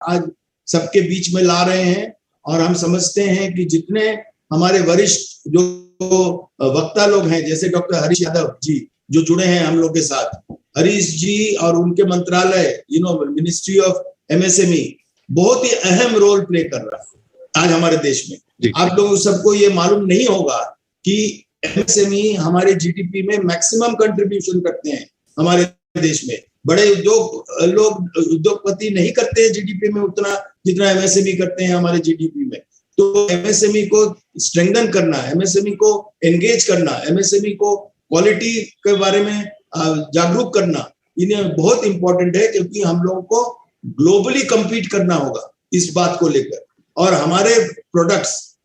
आज सबके बीच में ला रहे हैं। और हम समझते हैं कि जितने हमारे वरिष्ठ जो वक्ता लोग हैं, जैसे डॉक्टर हरीश यादव जी जो जुड़े हैं हम लोग के साथ, हरीश जी और उनके मंत्रालय मिनिस्ट्री ऑफ एमएसएमई बहुत ही अहम रोल प्ले कर रहा है आज हमारे देश में। आप लोगों सबको ये मालूम नहीं होगा कि एमएसएमई हमारे जीडीपी में मैक्सिमम कंट्रीब्यूशन करते हैं हमारे देश में। बड़े उद्योगपति नहीं करते हैं जीडीपी में उतना जितना एमएसएमई करते हैं हमारे जीडीपी में। तो एमएसएमई को स्ट्रेंथन करना, एमएसएमई को एंगेज करना, एमएसएमई को क्वालिटी के बारे में जागरूक करना, इन्हें बहुत इंपॉर्टेंट है, क्योंकि हम लोगों को ग्लोबली compete करना होगा इस बात को लेकर। और हमारे प्रोडक्ट्स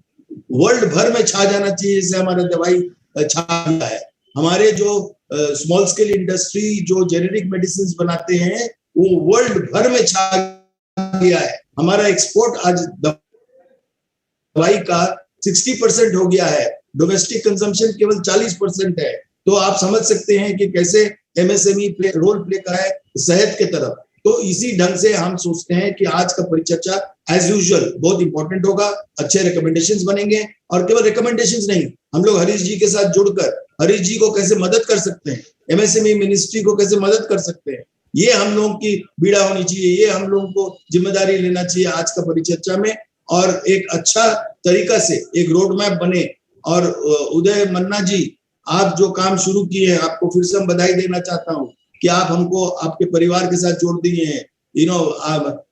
वर्ल्ड भर में छा जाना चाहिए, जैसे हमारा दवाई छा गया है। हमारे जो स्मॉल स्केल इंडस्ट्री जो जेनेरिक मेडिसिन बनाते हैं वो वर्ल्ड भर में छा गया है। हमारा एक्सपोर्ट आज दवाई का 60% हो गया है, डोमेस्टिक कंजम्पशन केवल 40% है। तो आप समझ सकते हैं कि कैसे एमएसएमई रोल प्ले कर रहा है सेहत के तरफ। तो इसी ढंग से हम सोचते हैं कि आज का परिचर्चा एज यूजुअल बहुत इंपॉर्टेंट होगा। अच्छे रिकमेंडेशंस बनेंगे, और केवल रिकमेंडेशंस नहीं, हम लोग हरीश जी के साथ जुड़कर हरीश जी को कैसे मदद कर सकते हैं, एमएसएमई मिनिस्ट्री को कैसे मदद कर सकते हैं, ये हम लोगों की बीड़ा होनी चाहिए। ये हम लोगों को जिम्मेदारी लेना चाहिए आज का परिचर्चा में, और एक अच्छा तरीका से एक रोड मैप बने। और उदय मन्ना जी, आप जो काम शुरू किए हैं, आपको फिर से हम बधाई देना चाहता हूँ कि आप हमको आपके परिवार के साथ जोड़ दिए हैं।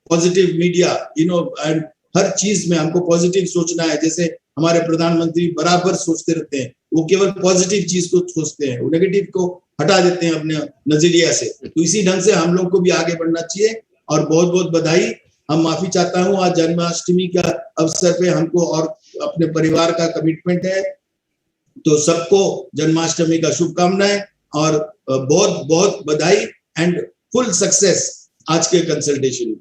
पॉजिटिव मीडिया, एंड हर चीज में हमको पॉजिटिव सोचना है। जैसे हमारे प्रधानमंत्री बराबर सोचते रहते हैं, वो केवल पॉजिटिव चीज को सोचते हैं, वो नेगेटिव को हटा देते हैं अपने नजरिया से। तो इसी ढंग से हम लोग को भी आगे बढ़ना चाहिए। और बहुत बहुत बधाई। हम माफी चाहता हूँ, आज जन्माष्टमी का अवसर पे हमको और अपने परिवार का कमिटमेंट है, तो सबको जन्माष्टमी का शुभकामनाएं और बहुत बहुत बधाई एंड फुल सक्सेस आज के consultation.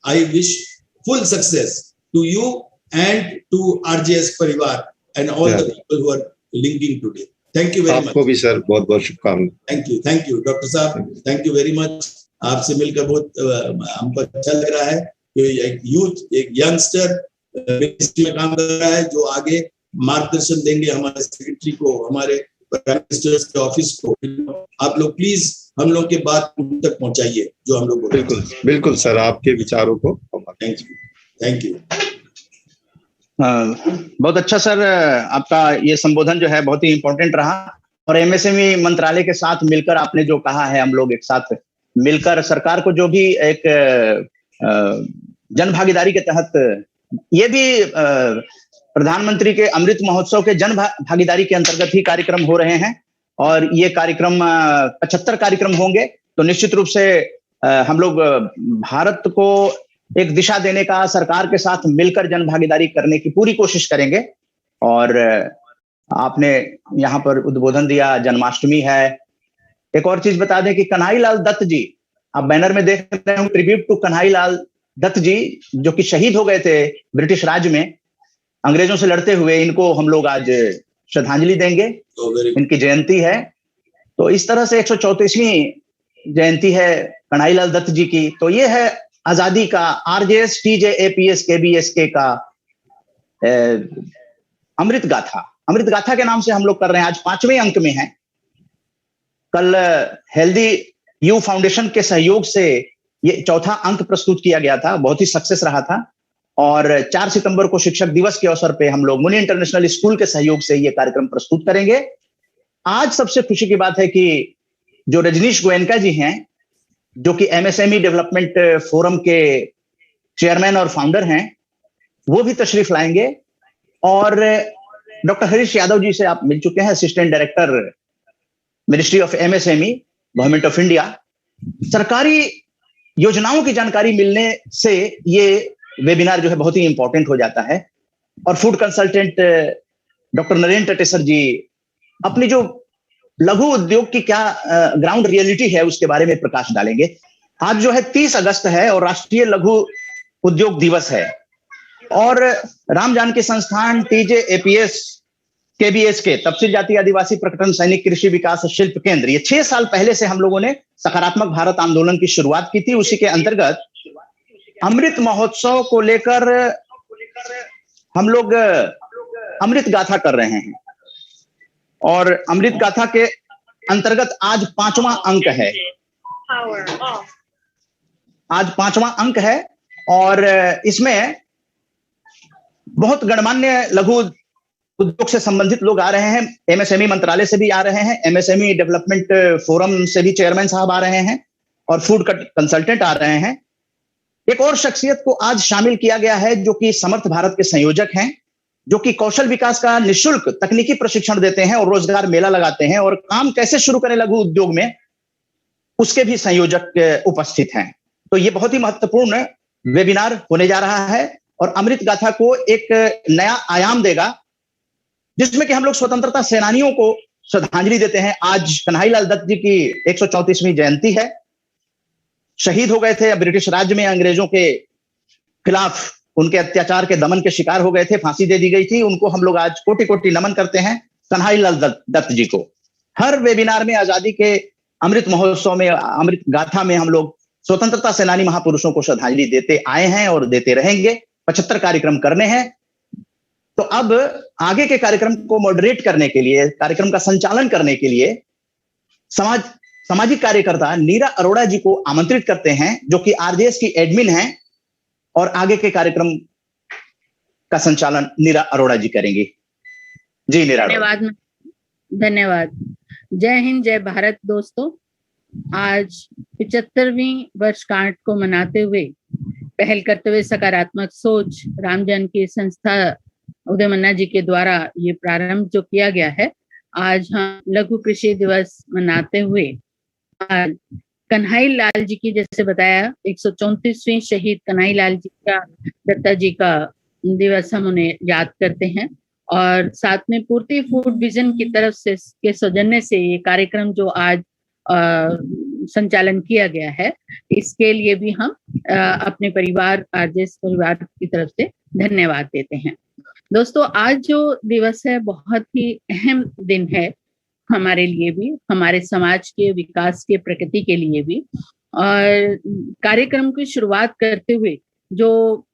I wish full success to you and to RJS परिवार and all the people who are linking today. Thank you very much. आपको भी सर बहुत बहुत शुभकामनाएं। थैंक यू डॉक्टर साहब, थैंक यू वेरी मच। आपसे मिलकर बहुत हमको अच्छा लग रहा है कि एक यूथ, एक यंगस्टर मिनिस्ट्री में काम कर रहा है, जो आगे मार्गदर्शन देंगे हमारे सेक्रेटरी को, हमारे प्राइम मिनिस्टर के ऑफिस को। आप लोग प्लीज हम लोग के बात तक पहुंचाइए जो हम लोग। बिल्कुल बिल्कुल सर, आपके विचारों को। Thank you. बहुत अच्छा सर, आपका ये संबोधन जो है बहुत ही इंपॉर्टेंट रहा। और एमएसएमई मंत्रालय के साथ मिलकर आपने जो कहा है, हम लोग एक साथ मिलकर सरकार को जो भी एक जन भागीदारी के तहत, ये भी प्रधानमंत्री के अमृत महोत्सव के जन भागीदारी के अंतर्गत ही कार्यक्रम हो रहे हैं। और ये कार्यक्रम 75 कार्यक्रम होंगे। तो निश्चित रूप से हम लोग भारत को एक दिशा देने का सरकार के साथ मिलकर जन भागीदारी करने की पूरी कोशिश करेंगे। और आपने यहाँ पर उद्बोधन दिया, जन्माष्टमी है। एक और चीज बता दें कि कन्हई लाल दत्त जी, आप बैनर में देख रहे हैं, ट्रिब्यूट टू कन्हई लाल दत्त जी, जो कि शहीद हो गए थे ब्रिटिश राज में अंग्रेजों से लड़ते हुए। इनको हम लोग आज श्रद्धांजलि देंगे, इनकी जयंती है। तो इस तरह से 134वीं जयंती है कन्हई लाल दत्त जी की। तो ये है आजादी का आरजेएस टीजे एपीएस केबीएसके का अमृत गाथा। अमृत गाथा के नाम से हम लोग कर रहे हैं। आज 5वें अंक में है। कल हेल्दी यू फाउंडेशन के सहयोग से ये चौथा अंक प्रस्तुत किया गया था, बहुत ही सक्सेस रहा था। और 4 सितंबर को शिक्षक दिवस के अवसर पे हम लोग मुनि इंटरनेशनल स्कूल के सहयोग से ये कार्यक्रम प्रस्तुत करेंगे। आज सबसे खुशी की बात है कि जो रजनीश गोयनका जी हैं, जो कि एमएसएमई डेवलपमेंट फोरम के चेयरमैन और फाउंडर हैं, वो भी तशरीफ लाएंगे। और डॉक्टर हरीश यादव जी से आप मिल चुके हैं, assistant director ministry of MSME government of India. सरकारी योजनाओं की जानकारी मिलने से ये वेबिनार जो है बहुत ही इंपॉर्टेंट हो जाता है। और फूड कंसल्टेंट डॉक्टर नरेंद्र टेटेसर जी अपनी जो लघु उद्योग की क्या ग्राउंड रियलिटी है उसके बारे में प्रकाश डालेंगे। आज जो है 30 अगस्त है और राष्ट्रीय लघु उद्योग दिवस है। और राम जानकी संस्थान टीजे एपीएस केबीएस के तपसील जाति आदिवासी प्रकटन सैनिक कृषि विकास शिल्प केंद्र, ये 6 साल पहले से हम लोगों ने सकारात्मक भारत आंदोलन की शुरुआत की थी। उसी के अंतर्गत अमृत महोत्सव को लेकर हम लोग अमृत गाथा कर रहे हैं और अमृत गाथा के अंतर्गत आज 5वां अंक है। आज 5वां अंक है और इसमें बहुत गणमान्य लघु उद्योग से संबंधित लोग आ रहे हैं। एमएसएमई मंत्रालय से भी आ रहे हैं, एमएसएमई डेवलपमेंट फोरम से भी चेयरमैन साहब आ रहे हैं और फूड कंसल्टेंट आ रहे हैं। एक और शख्सियत को आज शामिल किया गया है जो कि समर्थ भारत के संयोजक हैं, जो कि कौशल विकास का निःशुल्क तकनीकी प्रशिक्षण देते हैं और रोजगार मेला लगाते हैं और काम कैसे शुरू करें लघु उद्योग में, उसके भी संयोजक उपस्थित हैं। तो ये बहुत ही महत्वपूर्ण वेबिनार होने जा रहा है और अमृत गाथा को एक नया आयाम देगा, जिसमें कि हम लोग स्वतंत्रता सेनानियों को श्रद्धांजलि देते हैं। आज कन्हैयालाल दत्त जी की 134वीं जयंती है। शहीद हो गए थे ब्रिटिश राज्य में, अंग्रेजों के खिलाफ उनके अत्याचार के दमन के शिकार हो गए थे, फांसी दे दी गई थी उनको। हम लोग आज कोटि कोटि नमन करते हैं कन्हैयालाल दत्त जी को। हर वेबिनार में आजादी के अमृत महोत्सव में, अमृत गाथा में हम लोग स्वतंत्रता सेनानी महापुरुषों को श्रद्धांजलि देते आए हैं और देते रहेंगे। 75 कार्यक्रम करने हैं। तो अब आगे के कार्यक्रम को मॉडरेट करने के लिए, कार्यक्रम का संचालन करने के लिए सामाजिक कार्यकर्ता नीरा अरोड़ा जी को आमंत्रित करते हैं, जो कि आरजेएस की एडमिन हैं और आगे के कार्यक्रम का संचालन नीरा अरोड़ा जी करेंगी। जी नीरा। धन्यवाद। जय हिंद, जय भारत। दोस्तों, आज 75वीं वर्षगांठ को मनाते हुए पहल करते हुए सकारात्मक सोच राम जानकी संस्था उदय मन्ना जी के द्वारा ये प्रारंभ जो किया गया है, आज हम लघु कृषि दिवस मनाते हुए आज कन्हैयालाल जी की, जैसे बताया, 134वीं शहीद कन्हैयालाल जी का, दत्ता जी का दिवस हम उन्हें याद करते हैं। और साथ में पूर्ति फूड विजन की तरफ से के सौजन्य से ये कार्यक्रम जो आज संचालन किया गया है, इसके लिए भी हम अपने परिवार, आरजेएस परिवार की तरफ से धन्यवाद देते हैं। दोस्तों, आज जो दिवस है बहुत ही अहम दिन है हमारे लिए भी, हमारे समाज के विकास के, प्रकृति के लिए भी। और कार्यक्रम की शुरुआत करते हुए जो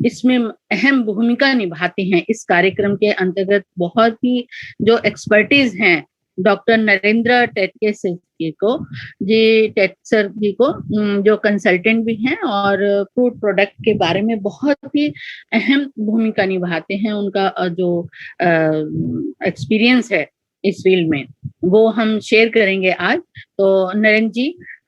इसमें अहम भूमिका निभाते हैं, इस कार्यक्रम के अंतर्गत बहुत ही जो एक्सपर्टीज हैं, डॉक्टर नरेंद्र टेटके जी को, जो कंसल्टेंट भी हैं और फूड प्रोडक्ट के बारे में बहुत ही अहम भूमिका निभाते हैं। उनका जो एक्सपीरियंस है इस फील्ड में, वो हम शेयर करेंगे आज। तो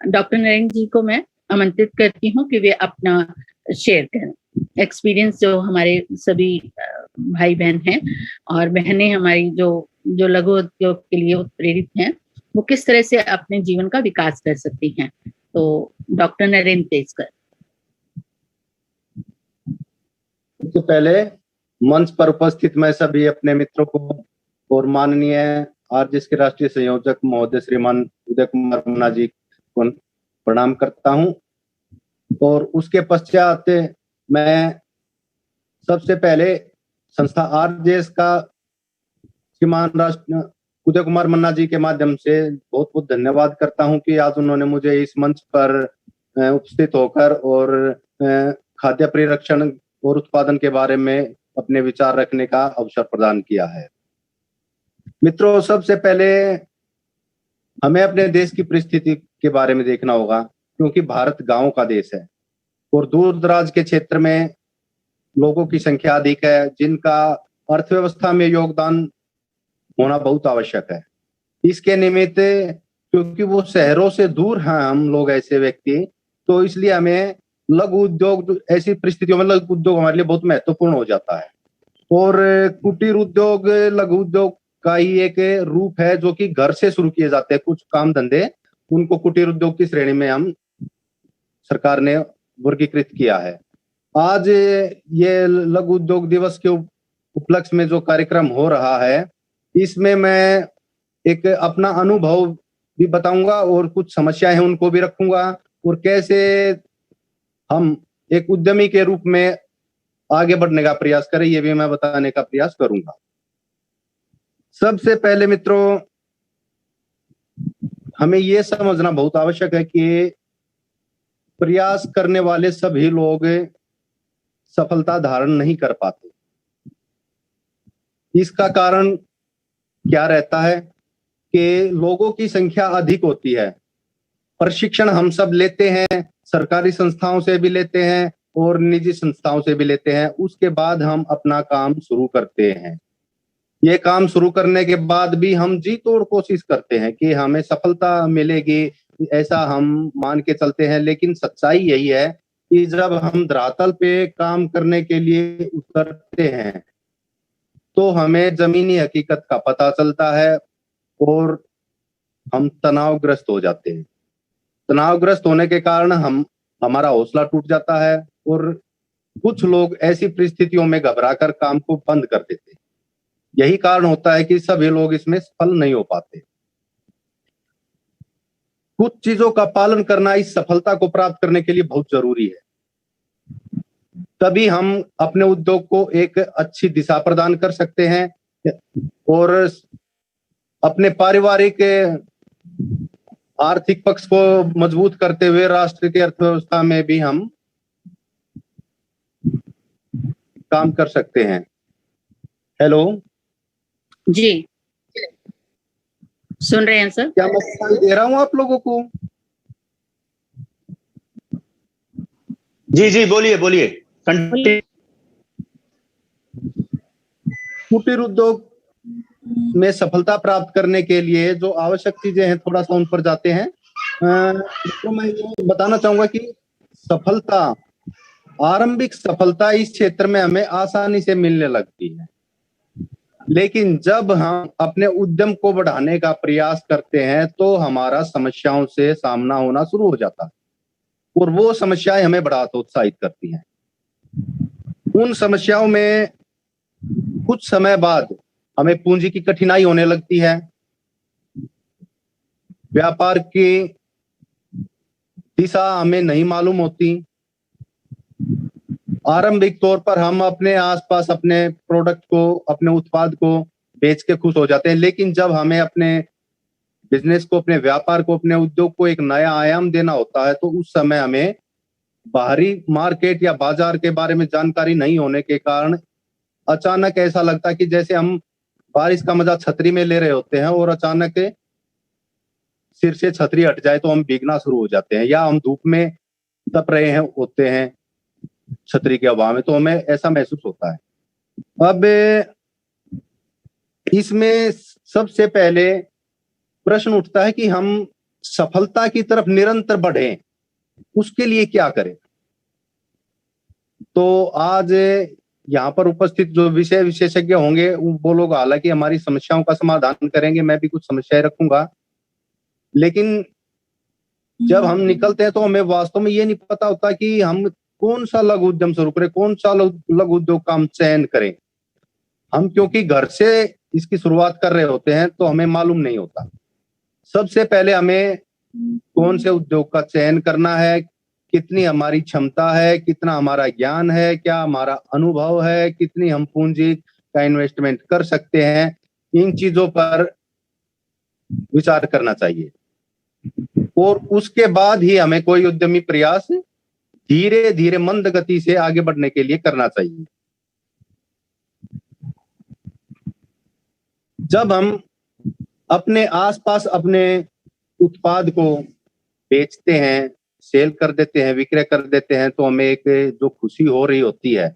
डॉक्टर नरेंद्र जी को मैं आमंत्रित करती हूँ कि वे अपना शेयर करें एक्सपीरियंस, जो हमारे सभी भाई बहन हैं और बहनें हमारी जो लघु उद्योग के लिए उत्प्रेरित हैं, वो किस तरह से अपने जीवन का विकास कर सकती हैं। तो डॉक्टर नरेंद्र तेजकर। सबसे पहले मंच पर उपस्थित मैं सभी अपने मित्रों को और माननीय आरजेएस के राष्ट्रीय संयोजक महोदय श्रीमान उदय कुमार मन्ना जी को प्रणाम करता हूं। और उसके पश्चात मैं सबसे पहले संस्था आरजेएस का श्रीमान उदय कुमार मन्ना जी के माध्यम से बहुत बहुत धन्यवाद करता हूं कि आज उन्होंने मुझे इस मंच पर उपस्थित होकर और खाद्य परिरक्षण और उत्पादन के बारे में अपने विचार रखने का अवसर प्रदान किया है। मित्रों, सबसे पहले हमें अपने देश की परिस्थिति के बारे में देखना होगा, क्योंकि भारत गांव का देश है और दूर दराज के क्षेत्र में लोगों की संख्या अधिक है, जिनका अर्थव्यवस्था में योगदान होना बहुत आवश्यक है। इसके निमित्त, क्योंकि वो शहरों से दूर हैं हम लोग ऐसे व्यक्ति, तो इसलिए हमें लघु उद्योग, ऐसी परिस्थितियों में लघु उद्योग हमारे लिए बहुत महत्वपूर्ण हो जाता है। और कुटीर उद्योग लघु उद्योग का ही एक रूप है जो कि घर से शुरू किए जाते हैं। कुछ काम धंधे, उनको कुटीर उद्योग की श्रेणी में हम सरकार ने वर्गीकृत किया है। आज ये लघु उद्योग दिवस के उपलक्ष्य में जो कार्यक्रम हो रहा है, इसमें मैं एक अपना अनुभव भी बताऊंगा और कुछ समस्याएं हैं उनको भी रखूंगा, और कैसे हम एक उद्यमी के रूप में आगे बढ़ने का प्रयास करें, ये भी मैं बताने का प्रयास करूंगा। सबसे पहले मित्रों, हमें ये समझना बहुत आवश्यक है कि प्रयास करने वाले सभी लोग सफलता धारण नहीं कर पाते। इसका कारण क्या रहता है कि लोगों की संख्या अधिक होती है। प्रशिक्षण हम सब लेते हैं, सरकारी संस्थाओं से भी लेते हैं और निजी संस्थाओं से भी लेते हैं। उसके बाद हम अपना काम शुरू करते हैं। ये काम शुरू करने के बाद भी हम जी तोड़ कोशिश करते हैं कि हमें सफलता मिलेगी, ऐसा हम मान के चलते हैं। लेकिन सच्चाई यही है कि जब हम धरातल पे काम करने के लिए उतरते हैं तो हमें जमीनी हकीकत का पता चलता है और हम तनावग्रस्त हो जाते हैं। तनावग्रस्त होने के कारण हमारा हौसला टूट जाता है और कुछ लोग ऐसी परिस्थितियों में घबराकर काम को बंद कर देते हैं। यही कारण होता है कि सभी लोग इसमें सफल नहीं हो पाते। कुछ चीजों का पालन करना इस सफलता को प्राप्त करने के लिए बहुत जरूरी है। तभी हम अपने उद्योग को एक अच्छी दिशा प्रदान कर सकते हैं और अपने पारिवारिक आर्थिक पक्ष को मजबूत करते हुए राष्ट्र की अर्थव्यवस्था में भी हम काम कर सकते हैं। हेलो जी, सुन रहे हैं सर? क्या मैं सुनाई दे रहा हूं आप लोगों को? जी जी, बोलिए बोलिए। कुटीर उद्योग में सफलता प्राप्त करने के लिए जो आवश्यक चीजें हैं, थोड़ा सा उन पर जाते हैं। तो मैं ये बताना चाहूंगा कि सफलता, आरंभिक सफलता इस क्षेत्र में हमें आसानी से मिलने लगती है, लेकिन जब हम अपने उद्यम को बढ़ाने का प्रयास करते हैं तो हमारा समस्याओं से सामना होना शुरू हो जाता है और वो समस्याएं हमें बड़ा हतोत्साहित करती हैं। उन समस्याओं में कुछ समय बाद हमें पूंजी की कठिनाई होने लगती है, व्यापार की दिशा हमें नहीं मालूम होती। आरंभिक तौर पर हम अपने आसपास अपने प्रोडक्ट को, अपने उत्पाद को बेच के खुश हो जाते हैं, लेकिन जब हमें अपने बिजनेस को, अपने व्यापार को, अपने उद्योग को एक नया आयाम देना होता है तो उस समय हमें बाहरी मार्केट या बाजार के बारे में जानकारी नहीं होने के कारण अचानक ऐसा लगता है कि जैसे हम बारिश का मजा छतरी में ले रहे होते हैं और अचानक सिर से छतरी हट जाए तो हम भीगना शुरू हो जाते हैं, या हम धूप में तप रहे हैं होते हैं छतरी के अभाव में, तो हमें ऐसा महसूस होता है। अब इसमें सबसे पहले प्रश्न उठता है कि हम सफलता की तरफ निरंतर बढ़ें, उसके लिए क्या करें। तो आज यहाँ पर उपस्थित जो विषय विशेषज्ञ होंगे वो लोग हालांकि हमारी समस्याओं का समाधान करेंगे, मैं भी कुछ समस्याएं रखूंगा, लेकिन जब हम निकलते हैं तो हमें वास्तव में ये नहीं पता होता कि हम कौन सा लघु उद्यम शुरू करें, कौन सा लघु उद्योग का हम चयन करें। हम क्योंकि घर से इसकी शुरुआत कर रहे होते हैं तो हमें मालूम नहीं होता। सबसे पहले हमें कौन से उद्योग का चयन करना है, कितनी हमारी क्षमता है, कितना हमारा ज्ञान है, क्या हमारा अनुभव है, कितनी हम पूंजी का इन्वेस्टमेंट कर सकते हैं, इन चीजों पर विचार करना चाहिए। और उसके बाद ही हमें कोई उद्यमी प्रयास धीरे धीरे मंद गति से आगे बढ़ने के लिए करना चाहिए। जब हम अपने आसपास अपने उत्पाद को बेचते हैं, सेल कर देते हैं, विक्रय कर देते हैं, तो हमें एक जो खुशी हो रही होती है,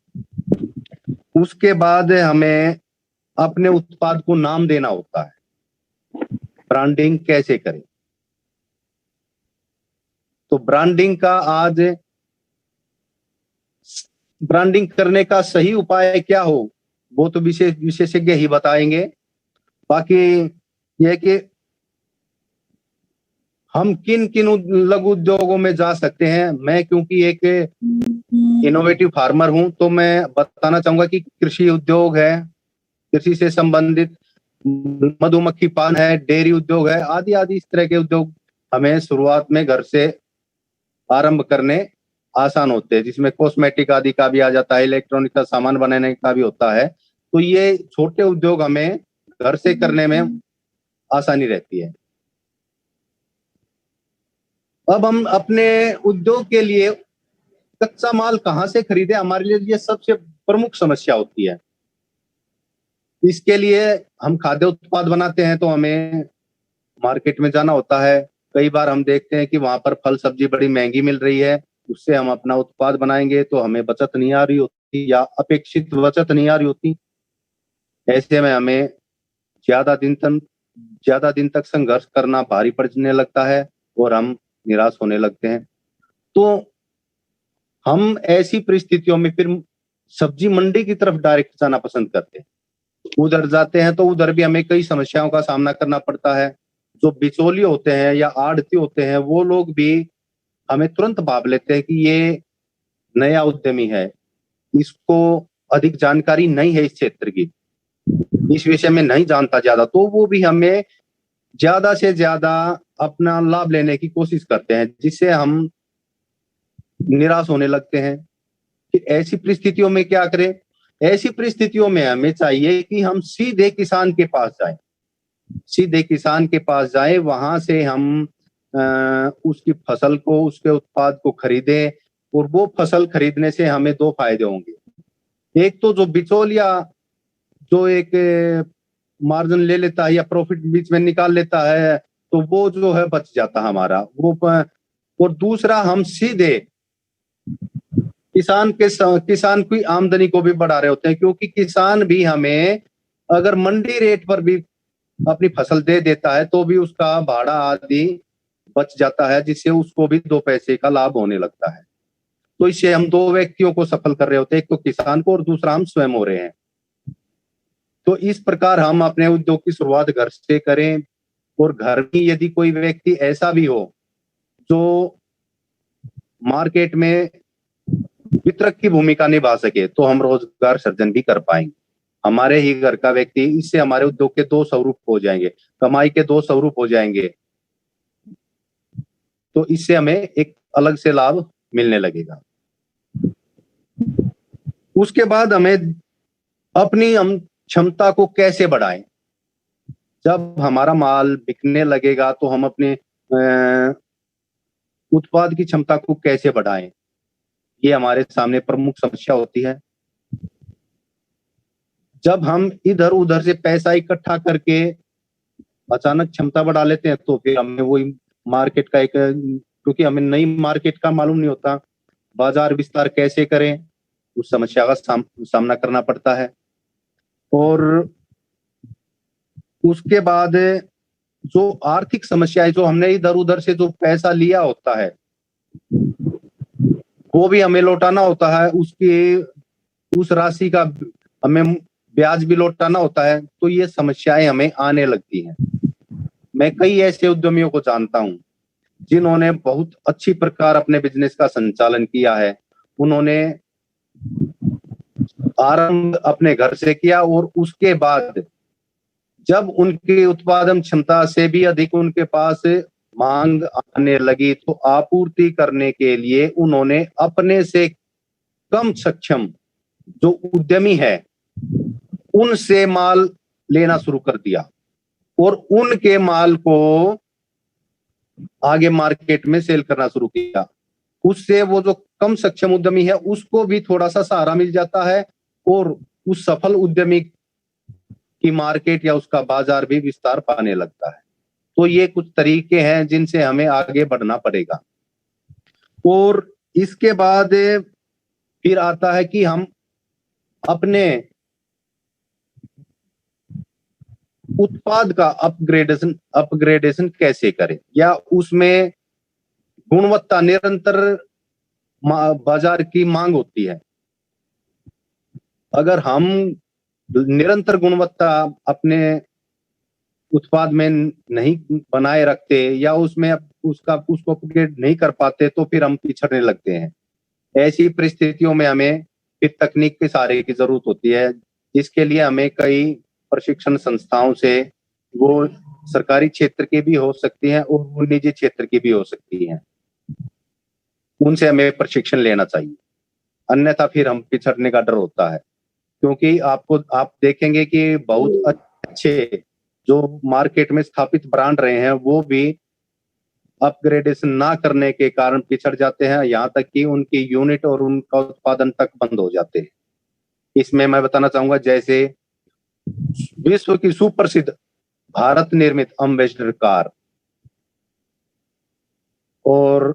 उसके बाद हमें अपने उत्पाद को नाम देना होता है। ब्रांडिंग कैसे करें? तो ब्रांडिंग करने का सही उपाय क्या हो वो तो विशेषज्ञ ही बताएंगे। बाकी यह कि हम किन किन लघु उद्योगों में जा सकते हैं, मैं क्योंकि एक इनोवेटिव फार्मर हूं तो मैं बताना चाहूंगा कि कृषि उद्योग है, कृषि से संबंधित मधुमक्खी पालन है, डेयरी उद्योग है, आदि आदि इस तरह के उद्योग हमें शुरुआत में घर से आरंभ करने आसान होते हैं, जिसमें कॉस्मेटिक आदि का भी आ जाता है, इलेक्ट्रॉनिक का सामान बनाने का भी होता है। तो ये छोटे उद्योग हमें घर से करने में आसानी रहती है। अब हम अपने उद्योग के लिए कच्चा माल कहाँ से खरीदे, हमारे लिए ये सबसे प्रमुख समस्या होती है। इसके लिए हम खाद्य उत्पाद बनाते हैं तो हमें मार्केट में जाना होता है। कई बार हम देखते हैं कि वहां पर फल सब्जी बड़ी महंगी मिल रही है, उससे हम अपना उत्पाद बनाएंगे तो हमें बचत नहीं आ रही होती या अपेक्षित बचत नहीं आ रही होती। ऐसे में हमें ज्यादा दिन तक संघर्ष करना भारी पड़ने लगता है और हम निराश होने लगते हैं। तो हम ऐसी परिस्थितियों में फिर सब्जी मंडी की तरफ डायरेक्ट जाना पसंद करते हैं। उधर जाते हैं तो उधर भी हमें कई समस्याओं का सामना करना पड़ता है। जो बिचौलिए होते हैं या आड़ती होते हैं वो लोग भी हमें तुरंत भाप लेते हैं कि ये नया उद्यमी है, इसको अधिक जानकारी नहीं है इस क्षेत्र की, इस विषय में नहीं जानता ज्यादा, तो वो भी हमें ज्यादा से ज्यादा अपना लाभ लेने की कोशिश करते हैं, जिससे हम निराश होने लगते हैं। कि ऐसी परिस्थितियों में क्या करें? ऐसी परिस्थितियों में हमें चाहिए कि हम सीधे किसान के पास जाएं, सीधे किसान के पास जाएं, वहां से हम उसकी फसल को, उसके उत्पाद को खरीदें। और वो फसल खरीदने से हमें दो फायदे होंगे। एक तो जो बिचौलिया जो एक मार्जिन ले लेता है या प्रॉफिट बीच में निकाल लेता है, तो वो जो है बच जाता है हमारा वो। और दूसरा, हम सीधे किसान की आमदनी को भी बढ़ा रहे होते हैं, क्योंकि किसान भी हमें अगर मंडी रेट पर भी अपनी फसल दे देता है तो भी उसका भाड़ा आदि बच जाता है, जिससे उसको भी दो पैसे का लाभ होने लगता है। तो इससे हम दो व्यक्तियों को सफल कर रहे होते हैं, एक तो किसान को और दूसरा हम स्वयं हो रहे हैं। तो इस प्रकार हम अपने उद्योग की शुरुआत घर से करें। और घर में यदि कोई व्यक्ति ऐसा भी हो जो मार्केट में वितरक की भूमिका निभा सके, तो हम रोजगार सृजन भी कर पाएंगे। हमारे ही घर का व्यक्ति, इससे हमारे उद्योग के दो स्वरूप हो जाएंगे, कमाई के दो स्वरूप हो जाएंगे। तो इससे हमें एक अलग से लाभ मिलने लगेगा। उसके बाद हमें अपनी हम क्षमता को कैसे बढ़ाएं। जब हमारा माल बिकने लगेगा तो हम अपने उत्पाद की क्षमता को कैसे बढ़ाएं, ये हमारे सामने प्रमुख समस्या होती है। जब हम इधर उधर से पैसा इकट्ठा करके अचानक क्षमता बढ़ा लेते हैं तो फिर हमें वही मार्केट का क्योंकि हमें नई मार्केट का मालूम नहीं होता, बाजार विस्तार कैसे करें, उस समस्या का सामना करना पड़ता है। और उसके बाद जो आर्थिक समस्याएं, जो हमने इधर उधर से जो पैसा लिया होता है वो भी हमें लौटाना होता है, उस राशि का हमें ब्याज भी लौटाना होता है। तो ये समस्याएं हमें आने लगती हैं। मैं कई ऐसे उद्यमियों को जानता हूं जिन्होंने बहुत अच्छी प्रकार अपने बिजनेस का संचालन किया है। उन्होंने आरंभ अपने घर से किया और उसके बाद जब उनकी उत्पादन क्षमता से भी अधिक उनके पास मांग आने लगी तो आपूर्ति करने के लिए उन्होंने अपने से कम सक्षम जो उद्यमी है उनसे माल लेना शुरू कर दिया और उनके माल को आगे मार्केट में सेल करना शुरू किया। उससे वो जो कम सक्षम उद्यमी है उसको भी थोड़ा सा सहारा मिल जाता है और उस सफल उद्यमी की मार्केट या उसका बाजार भी विस्तार पाने लगता है। तो ये कुछ तरीके हैं जिनसे हमें आगे बढ़ना पड़ेगा। और इसके बाद फिर आता है कि हम अपने उत्पाद का अपग्रेडेशन कैसे करें या उसमें गुणवत्ता, निरंतर बाजार की मांग होती है। अगर हम निरंतर गुणवत्ता अपने उत्पाद में नहीं बनाए रखते या उसमें उसको अपग्रेड नहीं कर पाते तो फिर हम पिछड़ने लगते हैं। ऐसी परिस्थितियों में हमें फिर तकनीक के सहारे की जरूरत होती है, जिसके लिए हमें कई प्रशिक्षण संस्थाओं से, वो सरकारी क्षेत्र की भी हो सकती हैं और वो निजी क्षेत्र की भी हो सकती हैं, उनसे हमें प्रशिक्षण लेना चाहिए। अन्यथा फिर हम पिछड़ने का डर होता है, क्योंकि आप देखेंगे कि बहुत अच्छे जो मार्केट में स्थापित ब्रांड रहे हैं वो भी अपग्रेडेशन ना करने के कारण पिछड़ जाते हैं, यहाँ तक कि उनकी यूनिट और उनका उत्पादन तक बंद हो जाते हैं। इसमें मैं बताना चाहूंगा, जैसे विश्व की सुप्रसिद्ध भारत निर्मित एम्बेसडर कार और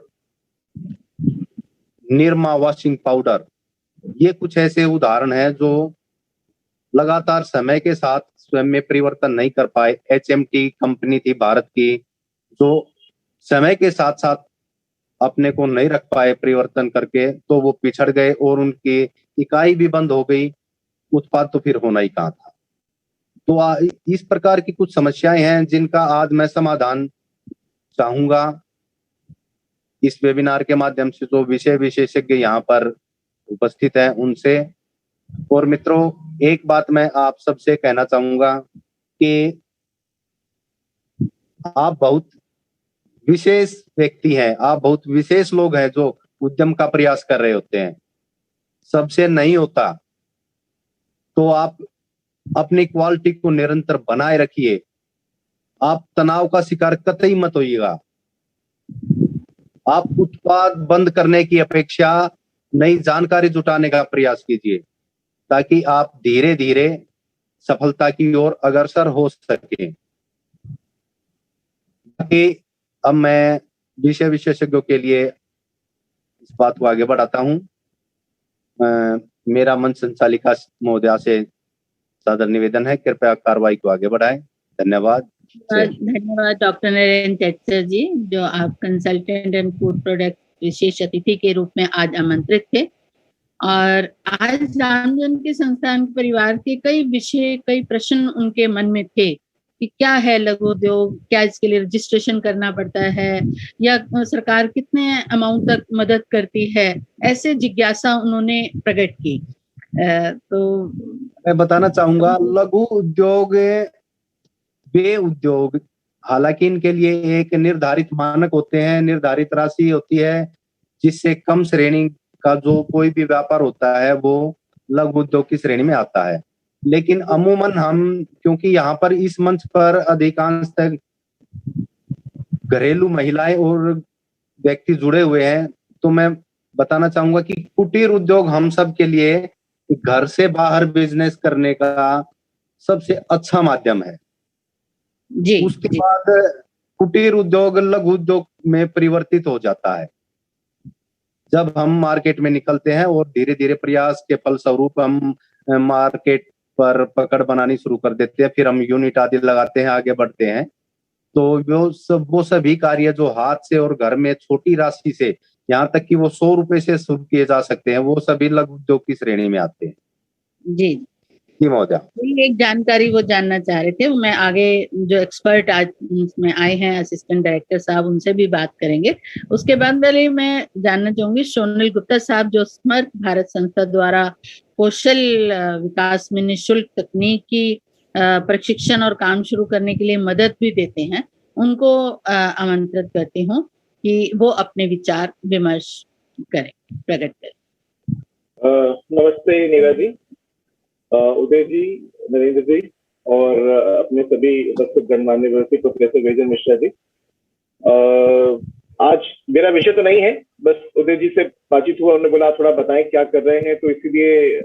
निरमा वॉशिंग पाउडर, ये कुछ ऐसे उदाहरण हैं जो लगातार समय के साथ स्वयं में परिवर्तन नहीं कर पाए। HMT कंपनी थी भारत की, जो समय के साथ साथ अपने को नहीं रख पाए परिवर्तन करके, तो वो पिछड़ गए और उनकी इकाई भी बंद हो गई, उत्पाद तो फिर होना ही कहाँ था। तो इस प्रकार की कुछ समस्याएं हैं जिनका आज मैं समाधान चाहूंगा इस वेबिनार के माध्यम से, जो विषय विशेषज्ञ यहाँ पर उपस्थित हैं उनसे। और मित्रों, एक बात मैं आप सबसे कहना चाहूंगा कि आप बहुत विशेष व्यक्ति हैं, आप बहुत विशेष लोग हैं जो उद्यम का प्रयास कर रहे होते हैं। सबसे नहीं होता, तो आप अपनी क्वालिटी को निरंतर बनाए रखिए। आप तनाव का शिकार कतई मत होइएगा। आप उत्पाद बंद करने की अपेक्षा नई जानकारी जुटाने का प्रयास कीजिए, ताकि आप धीरे धीरे सफलता की ओर अग्रसर हो सके। अब मैं विषय विशेषज्ञों के लिए इस बात को आगे बढ़ाता हूं। मेरा मंच संचालिका महोदया से सादर निवेदन है, कृपया कार्रवाई को आगे बढ़ाएं। धन्यवाद। धन्यवाद डॉक्टर नरेंद्र टेक्सर जी, जो आप कंसल्टेंट एंड फूड प्रोडक्ट विशेष अतिथि के रूप में आज आमंत्रित थे। और आज रामजन के संस्थान परिवार के कई विषय, कई प्रश्न उनके मन में थे कि क्या है लघु उद्योग, क्या इसके लिए रजिस्ट्रेशन करना पड़ता है, या सरकार कितने अमाउंट तक मदद करती है, ऐसे जिज्ञासा उन्होंने प्रकट की। तो मैं बताना चाहूंगा, लघु उद्योग वे उद्योग, हालांकि इनके लिए एक निर्धारित मानक होते हैं, निर्धारित राशि होती है, जिससे कम श्रेणी का जो कोई भी व्यापार होता है वो लघु उद्योग की श्रेणी में आता है। लेकिन अमूमन हम, क्योंकि यहाँ पर इस मंच पर अधिकांश तक घरेलू महिलाएं और व्यक्ति जुड़े हुए हैं, तो मैं बताना चाहूंगा कि कुटीर उद्योग हम सब के लिए घर से बाहर बिजनेस करने का सबसे अच्छा माध्यम है जी। उसके बाद कुटीर उद्योग लघु उद्योग में परिवर्तित हो जाता है जब हम मार्केट में निकलते हैं और धीरे धीरे प्रयास के फलस्वरूप हम मार्केट पर पकड़ बनानी शुरू कर देते हैं, फिर हम यूनिट आदि लगाते हैं, आगे बढ़ते हैं। तो वो सभी कार्य जो हाथ से और घर में छोटी राशि से, यहाँ तक कि वो 100 रुपए से शुरू किए जा सकते हैं, वो सभी लघु उद्योग की श्रेणी में आते हैं जी। महोदया, एक जानकारी वो जानना चाह रहे थे, मैं आगे जो एक्सपर्ट आज में आए हैं असिस्टेंट डायरेक्टर साहब, उनसे भी बात करेंगे। उसके बाद पहले मैं जानना चाहूंगी सोनल गुप्ता साहब, जो समर्थ भारत संस्था द्वारा कौशल विकास में निःशुल्क तकनीकी प्रशिक्षण और काम शुरू करने के लिए मदद भी देते हैं, उनको आमंत्रित करती हूँ कि वो अपने विचार विमर्श करें, प्रकट करें। नमस्ते नीरा जी, उदय जी, नरेंद्र जी और अपने सभी उपस्थित गणमान्य व्यक्ति प्रोफेसर वैजयंत मिश्रा जी। आज मेरा विषय तो नहीं है, बस उदय जी से बातचीत हुआ, उन्होंने बोला थोड़ा बताएं क्या कर रहे हैं, तो इसीलिए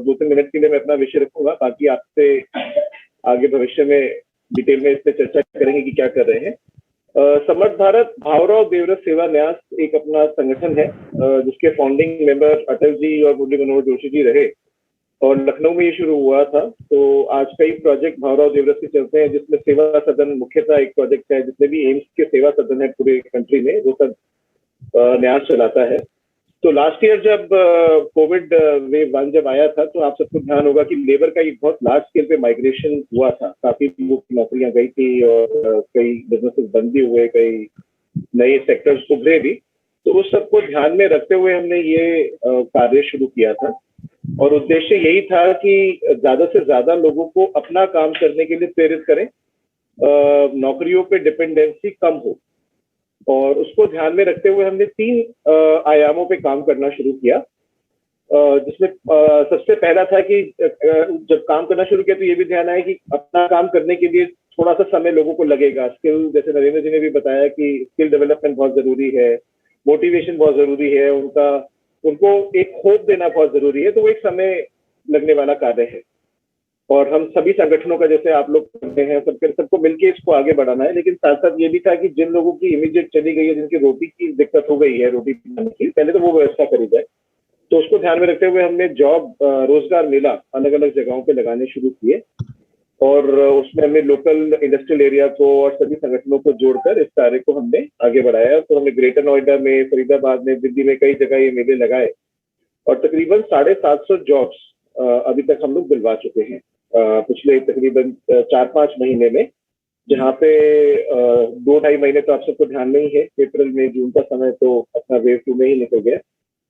2-3 मिनट के लिए मैं अपना विषय रखूंगा, बाकी आपसे आगे भविष्य में डिटेल में इस पर चर्चा करेंगे कि क्या कर रहे हैं। समर्थ भारत भावराव देवव्रत सेवा न्यास एक अपना संगठन है, जिसके फाउंडिंग मेंबर अटल जी और मुरली मनोहर जोशी जी रहे, और लखनऊ में ये शुरू हुआ था। तो आज कई प्रोजेक्ट भावराव देवव्रत के चलते हैं, जिसमें सेवा सदन मुख्यतः एक प्रोजेक्ट है, जिसमें भी एम्स के सेवा सदन है पूरे कंट्री में, वो सब न्यास चलाता है। तो लास्ट ईयर जब कोविड वेव 1 जब आया था, तो आप सबको ध्यान होगा कि लेबर का एक बहुत लार्ज स्केल पे माइग्रेशन हुआ था, काफी लोगों की नौकरियां गई थी और कई बिजनेसेस बंद भी हुए, कई नए सेक्टर्स उभरे भी। तो उस सबको ध्यान में रखते हुए हमने ये कार्य शुरू किया था, और उद्देश्य यही था कि ज्यादा से ज्यादा लोगों को अपना काम करने के लिए प्रेरित करें, नौकरियों पे डिपेंडेंसी कम हो, और उसको ध्यान में रखते हुए हमने 3 आयामों पे काम करना शुरू किया, जिसमें सबसे पहला था कि जब काम करना शुरू किया तो ये भी ध्यान आया कि अपना काम करने के लिए थोड़ा सा समय लोगों को लगेगा। स्किल, जैसे नरेंद्र जी ने भी बताया कि स्किल डेवलपमेंट बहुत जरूरी है, मोटिवेशन बहुत जरूरी है, उनको एक होप देना बहुत जरूरी है, तो वो एक समय लगने वाला कार्य है। और हम सभी संगठनों का, जैसे आप लोग करते हैं, सबको मिलकर इसको आगे बढ़ाना है। लेकिन साथ साथ ये भी था कि जिन लोगों की इमीडिएट चली गई है, जिनकी रोटी की दिक्कत हो गई है, रोटी बनाने की, पहले तो वो व्यवस्था करी जाए। तो उसको ध्यान में रखते हुए हमने रोजगार मेला अलग अलग जगहों पे लगाने शुरू किए, और उसमें हमने लोकल इंडस्ट्रियल एरिया को और सभी संगठनों को जोड़कर इस कार्य को हमने आगे बढ़ाया। तो हमने ग्रेटर नोएडा में, फरीदाबाद में, दिल्ली में कई जगह ये मेले लगाए, और तकरीबन 750 जॉब्स अभी तक हम लोग दिलवा चुके हैं पिछले तकरीबन 4-5 महीने में, जहाँ पे 2-2.5 महीने तो आप सबको ध्यान नहीं है, अप्रैल में जून का समय तो अपना वेव 2 में ही निकल गया।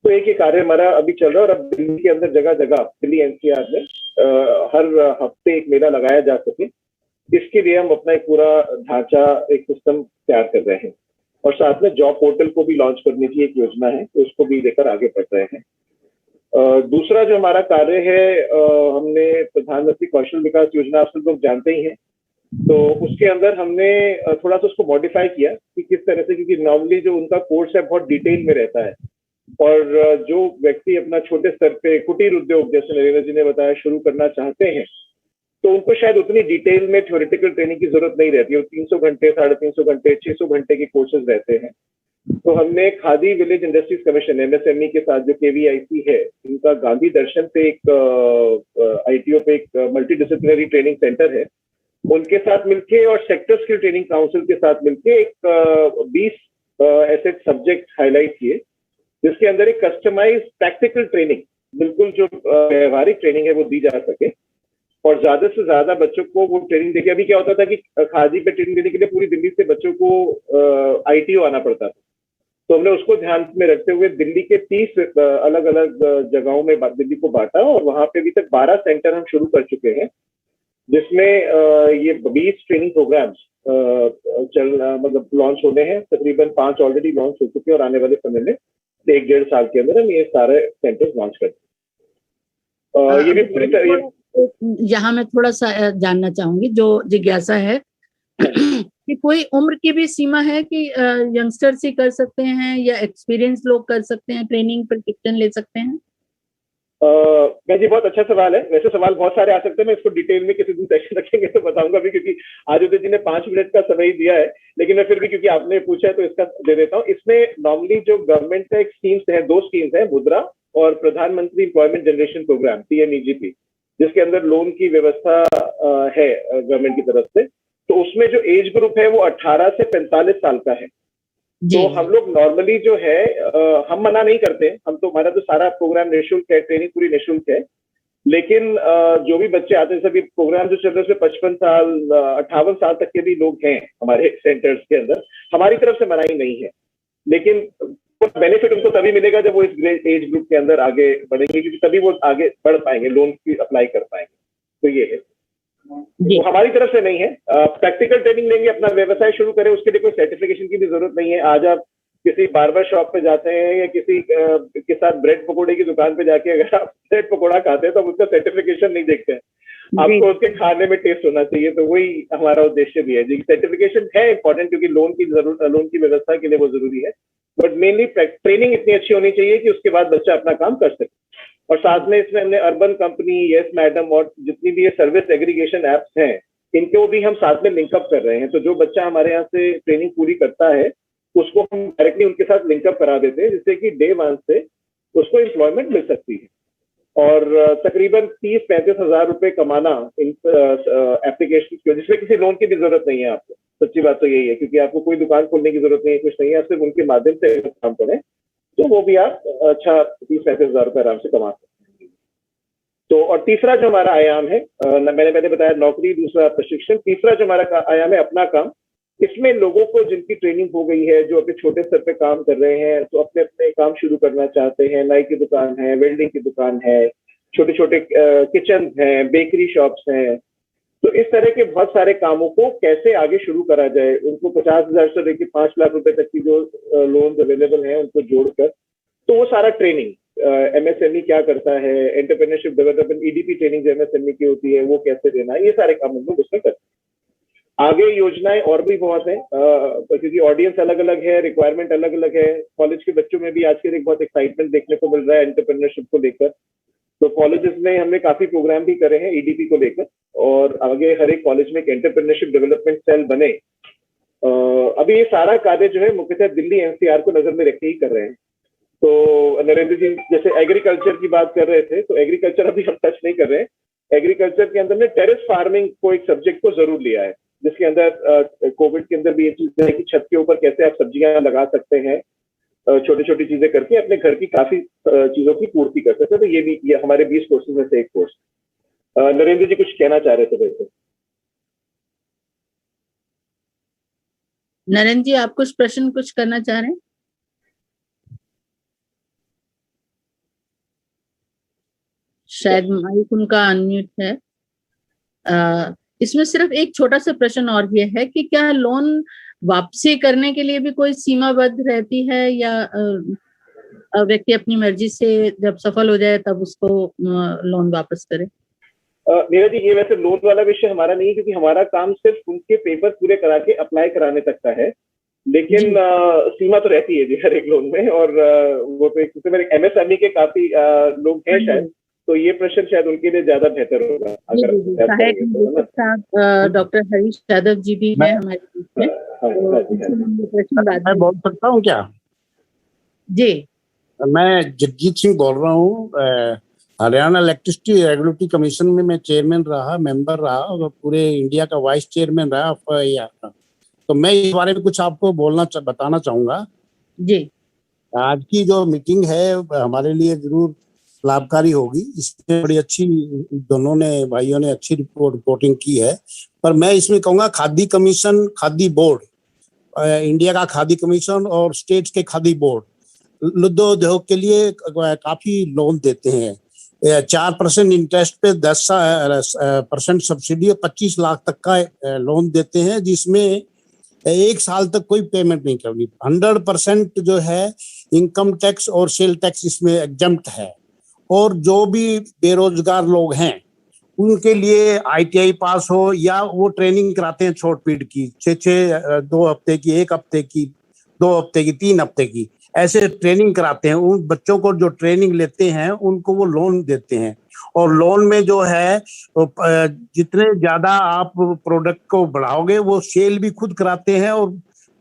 तो एक ही कार्य हमारा अभी चल रहा है, और अब दिल्ली के अंदर जगह जगह, दिल्ली एनसीआर में हर हफ्ते एक मेला लगाया जा सके, इसके लिए हम अपना एक पूरा ढांचा, एक सिस्टम तैयार कर रहे हैं। और साथ में जॉब पोर्टल को भी लॉन्च करने की एक योजना है, तो उसको भी लेकर आगे बढ़ रहे हैं। दूसरा जो हमारा कार्य है, हमने प्रधानमंत्री कौशल विकास योजना, आप सब लोग जानते ही हैं, तो उसके अंदर हमने थोड़ा सा उसको मॉडिफाई किया कि किस तरह से, क्योंकि नॉर्मली जो उनका कोर्स है बहुत डिटेल में रहता है, और जो व्यक्ति अपना छोटे स्तर पे कुटीर उद्योग, जैसे नरेंद्र जी ने बताया, शुरू करना चाहते हैं, तो उनको शायद उतनी डिटेल में थ्योरेटिकल ट्रेनिंग की जरूरत नहीं रहती है। 300 घंटे, 350 घंटे, 600 घंटे के कोर्सेज रहते हैं। तो हमने khadi village industries commission, MSME के साथ जो केवीआईसी है, इनका गांधी दर्शन पे एक आईटीओ पे एक मल्टी डिसिप्लिनरी ट्रेनिंग सेंटर है, उनके साथ मिलके और सेक्टर स्किल ट्रेनिंग काउंसिल के साथ मिलके एक 20 ऐसे सब्जेक्ट हाईलाइट किए, जिसके अंदर एक कस्टमाइज प्रैक्टिकल ट्रेनिंग, बिल्कुल जो व्यवहारिक ट्रेनिंग है वो दी जा सके, और ज्यादा से ज्यादा बच्चों को वो ट्रेनिंग देके। अभी क्या होता था कि खादी पे ट्रेनिंग देने के लिए पूरी दिल्ली से बच्चों को आईटीओ आना पड़ता था, तो हमने उसको ध्यान में रखते हुए दिल्ली के 30 अलग अलग जगहों में दिल्ली को बांटा, और वहां पे अभी तक 12 सेंटर हम शुरू कर चुके हैं, जिसमें ये 20 ट्रेनिंग प्रोग्राम्स मतलब लॉन्च होने हैं। तकरीबन 5 ऑलरेडी लॉन्च हो चुके हैं, और आने वाले समय में 1-1.5 साल के अंदर हम ये सारे सेंटर्स लॉन्च करते हैं। ये भी पूरी तरह, यहाँ मैं थोड़ा सा जानना चाहूंगी, जो जिज्ञासा है कि कोई उम्र की भी सीमा है कि यंगस्टर्स ही कर सकते हैं या एक्सपीरियंस लोग कर सकते हैं, ट्रेनिंग प्रशिक्षण ले सकते हैं? जी बहुत अच्छा सवाल है। वैसे सवाल बहुत सारे आ सकते हैं, मैं इसको डिटेल में किसी दिन सेशन रखेंगे तो बताऊंगा भी, क्योंकि आदित्य जी ने 5 मिनट का समय ही दिया है, लेकिन मैं फिर भी, क्योंकि आपने पूछा है तो इसका दे देता हूँ। इसमें नॉर्मली जो गवर्नमेंट का एक स्कीम्स है, 2 स्कीम्स है, मुद्रा और प्रधानमंत्री एम्प्लॉयमेंट जनरेशन प्रोग्राम, पीएमईजीपी, जिसके अंदर लोन की व्यवस्था है गवर्नमेंट की तरफ से। तो उसमें जो एज ग्रुप है वो 18 से 45 साल का है। तो हम लोग नॉर्मली जो है, हम मना नहीं करते, हम तो, हमारा तो सारा प्रोग्राम निःशुल्क है, ट्रेनिंग पूरी निःशुल्क है, लेकिन जो भी बच्चे आते हैं, सभी प्रोग्राम जो चल रहे हैं उसमें 55 साल 58 साल तक के भी लोग हैं हमारे सेंटर्स के अंदर। हमारी तरफ से मनाही नहीं है, लेकिन बेनिफिट उनको तभी मिलेगा जब वो इस एज ग्रुप के अंदर आगे बढ़ेंगे, क्योंकि तभी वो आगे बढ़ पाएंगे, लोन की अप्लाई कर पाएंगे। तो ये है, तो हमारी तरफ से नहीं है। प्रैक्टिकल ट्रेनिंग लेंगे, अपना व्यवसाय शुरू करें, उसके लिए कोई सर्टिफिकेशन की भी जरूरत नहीं है। आज आप किसी बार्बर शॉप पे जाते हैं या किसी के साथ ब्रेड पकौड़े की दुकान पे जाके अगर आप ब्रेड पकौड़ा खाते हैं तो उसका सर्टिफिकेशन नहीं देखते हैं, आपको उसके खाने में टेस्ट होना चाहिए। तो वही हमारा उद्देश्य भी है जी। सर्टिफिकेशन है इंपॉर्टेंट, क्योंकि लोन की व्यवस्था के लिए वो जरूरी है, बट मेनली ट्रेनिंग इतनी अच्छी होनी चाहिए कि उसके बाद बच्चा अपना काम कर सके। और साथ में इसमें हमने अर्बन कंपनी, यस मैडम, और जितनी भी ये सर्विस एग्रीगेशन एप्स हैं, इनको भी हम साथ में लिंकअप कर रहे हैं। तो जो बच्चा हमारे यहाँ से ट्रेनिंग पूरी करता है, उसको हम डायरेक्टली उनके साथ लिंकअप करा देते हैं, जिससे कि डे 1 से उसको एम्प्लॉयमेंट मिल सकती है। और तकरीबन 30-35 हजार रुपए कमाना इन एप्लीकेशन की, जिसमें किसी लोन की भी जरूरत नहीं है आपको। सच्ची बात तो यही है, क्योंकि आपको कोई दुकान खोलने की जरूरत नहीं है, कुछ नहीं है, सिर्फ उनके माध्यम से काम करें तो वो भी आप अच्छा 30-35 हजार रुपए आराम से कमा सकते हैं। तो और तीसरा जो हमारा आयाम है, मैंने बताया नौकरी, दूसरा प्रशिक्षण, तीसरा जो हमारा आयाम है अपना काम। इसमें लोगों को जिनकी ट्रेनिंग हो गई है, जो अपने छोटे स्तर पे काम कर रहे हैं, तो अपने अपने काम शुरू करना चाहते हैं, नाई की दुकान है, वेल्डिंग की दुकान है, छोटे छोटे किचन हैं, बेकरी शॉप्स हैं, तो इस तरह के बहुत सारे कामों को कैसे आगे शुरू करा जाए, उनको 50,000 से लेकर 5 लाख रुपए तक की जो लोन अवेलेबल हैं उनको जोड़कर, तो वो सारा ट्रेनिंग, एमएसएमई क्या करता है, एंटरप्रेन्योरशिप डेवलपमेंट, ईडीपी ट्रेनिंग जो एमएसएमई की होती है वो कैसे देना है, ये सारे काम हम लोग उसमें करते हैं। आगे योजनाएं और भी बहुत है, क्योंकि ऑडियंस अलग अलग है, रिक्वायरमेंट अलग अलग है। कॉलेज के बच्चों में भी आज के एक बहुत एक्साइटमेंट देखने को मिल रहा है एंटरप्रेन्योरशिप को लेकर। तो कॉलेजेस में हमने काफी प्रोग्राम भी करे हैं ईडीपी को लेकर, और आगे हर एक कॉलेज में एक एंटरप्रेन्योरशिप डेवलपमेंट सेल बने। अभी ये सारा कार्य जो है मुख्यतः दिल्ली एनसीआर को नजर में रखे ही कर रहे हैं। तो नरेंद्र जी जैसे एग्रीकल्चर की बात कर रहे थे, तो एग्रीकल्चर अभी हम टच नहीं कर रहे हैं। एग्रीकल्चर के अंदर ने टेरेस फार्मिंग को एक सब्जेक्ट को जरूर लिया है, जिसके अंदर कोविड के अंदर भी ये चीज है कि छत के ऊपर कैसे आप सब्जियां लगा सकते हैं, छोटी छोटी चीजें करके अपने घर की काफी चीजों की पूर्ति कर सकते हैं। तो ये हमारे 20 कोर्सेज में से एक कोर्स। नरेंद्र जी कुछ कहना चाह रहे थे वैसे। नरेंद्र जी आप कुछ प्रश्न कुछ करना चाह रहे हैं? शायद माइक उनका अनम्यूट है। इसमें सिर्फ एक छोटा सा प्रश्न और ये है कि क्या लोन वापसी करने के लिए भी कोई सीमाबद्ध रहती है, या व्यक्ति अपनी मर्जी से जब सफल हो जाए तब उसको लोन वापस करे? नीरज जी ये वैसे लोन वाला विषय हमारा नहीं है, क्योंकि हमारा काम सिर्फ उनके पेपर पूरे करा के अप्लाई कराने तक का है। लेकिन सीमा तो रहती है जी हर एक लोन में, और वो तो एक एमएसएमई के काफी लोग हैं शायद, तो ये प्रश्न शायद उनके लिए ज्यादा बेहतर होगा। अगर डॉक्टर हरीश यादव जी भी हैं हमारे बीच में, मैं बोल सकता हूँ क्या? जी मैं जगजीत सिंह बोल रहा हूँ। हरियाणा इलेक्ट्रिसिटी रेगुलेटरी कमीशन में मैं चेयरमैन रहा, मेंबर रहा, और पूरे इंडिया का वाइस चेयरमैन रहा। तो मैं इस बारे में कुछ आपको बताना चाहूंगा। जी आज की जो मीटिंग है हमारे लिए जरूर लाभकारी होगी। इसमें बड़ी अच्छी दोनों ने भाइयों ने अच्छी रिपोर्टिंग की है। पर मैं इसमें कहूँगा khadi commission, khadi board, India का खादी कमीशन और स्टेट्स के खादी बोर्ड लुद्धो उद्योग के लिए काफी लोन देते हैं। 4% इंटरेस्ट पे 10% सब्सिडी और 25 लाख तक का लोन देते हैं, जिसमें 1 साल तक कोई पेमेंट नहीं करनी। 100% जो है इनकम टैक्स और सेल टैक्स इसमें एग्जम्प्ट है। और जो भी बेरोजगार लोग हैं उनके लिए आईटीआई पास हो या वो ट्रेनिंग कराते हैं शॉर्ट पीरियड की, 2 हफ्ते की, 1 हफ्ते की, 2 हफ्ते की, 3 हफ्ते की, ऐसे ट्रेनिंग कराते हैं। उन बच्चों को जो ट्रेनिंग लेते हैं उनको वो लोन देते हैं। और लोन में जो है जितने ज्यादा आप प्रोडक्ट को बढ़ाओगे वो सेल भी खुद कराते हैं और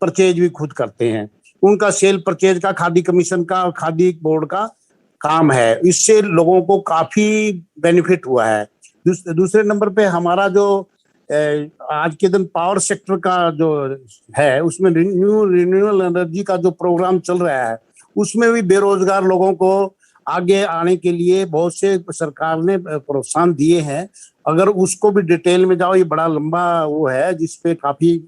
परचेज भी खुद करते हैं। उनका सेल परचेज का खादी कमीशन का, खादी बोर्ड का काम है। इससे लोगों को काफी बेनिफिट हुआ है। दूसरे नंबर पे हमारा जो आज के दिन पावर सेक्टर का जो है उसमें रिन्यूएबल एनर्जी का जो प्रोग्राम चल रहा है उसमें भी बेरोजगार लोगों को आगे आने के लिए बहुत से सरकार ने प्रोत्साहन दिए हैं। अगर उसको भी डिटेल में जाओ, ये बड़ा लंबा वो है जिसपे काफी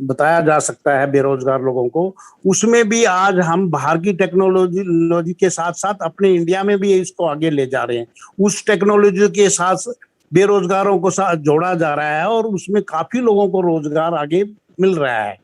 बताया जा सकता है बेरोजगार लोगों को। उसमें भी आज हम बाहर की टेक्नोलॉजी के साथ साथ अपने इंडिया में भी इसको आगे ले जा रहे हैं। उस टेक्नोलॉजी के साथ बेरोजगारों को साथ जोड़ा जा रहा है और उसमें काफी लोगों को रोजगार आगे मिल रहा है।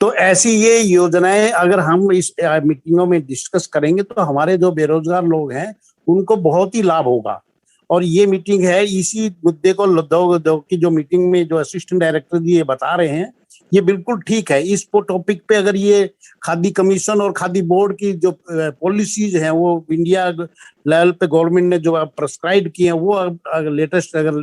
तो ऐसी ये योजनाएं अगर हम इस मीटिंगों में डिस्कस करेंगे तो हमारे जो बेरोजगार लोग हैं उनको बहुत ही लाभ होगा। और ये मीटिंग है इसी मुद्दे को उद्योग की जो मीटिंग में जो असिस्टेंट डायरेक्टर जी ये बता रहे हैं ये बिल्कुल ठीक है। इस टॉपिक पे अगर ये खादी कमीशन और खादी बोर्ड की जो पॉलिसीज हैं वो इंडिया लेवल पे गवर्नमेंट ने जो प्रेस्क्राइब किए हैं वो लेटेस्ट अगर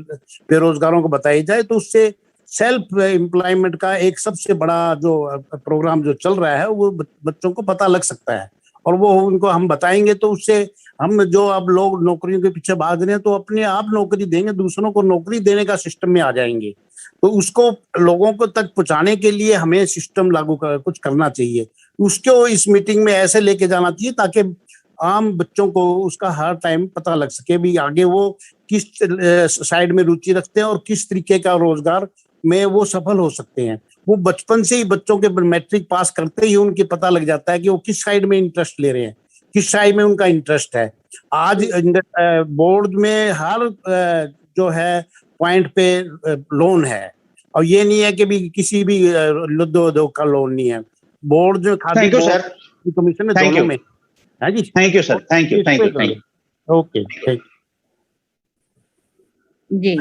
बेरोजगारों को बताई जाए तो उससे सेल्फ एम्प्लॉयमेंट का एक सबसे बड़ा जो प्रोग्राम जो चल रहा है वो बच्चों को पता लग सकता है। और वो उनको हम बताएंगे तो उससे हम जो अब लोग नौकरियों के पीछे भाग रहे हैं तो अपने आप नौकरी देंगे, दूसरों को नौकरी देने का सिस्टम में आ जाएंगे। तो उसको लोगों को तक पहुंचाने के लिए हमें सिस्टम लागू कुछ करना चाहिए। उसको इस मीटिंग में ऐसे लेके जाना चाहिए ताकि आम बच्चों को उसका हर टाइम पता लग सके भी आगे वो किस साइड में रुचि रखते हैं और किस तरीके का रोजगार में वो सफल हो सकते हैं। वो बचपन से ही बच्चों के मैट्रिक पास करते ही उनके पता लग जाता है कि वो किस साइड में इंटरेस्ट ले रहे हैं, किस साइड में उनका इंटरेस्ट है। आज बोर्ड में हर जो है पॉइंट पे लोन है और ये नहीं है कि भी किसी भी लुद्धो का लोन नहीं है। बोर्ड जो खादी कमीशन है दोनों में है जी। Thank you sir, thank you. Okay जी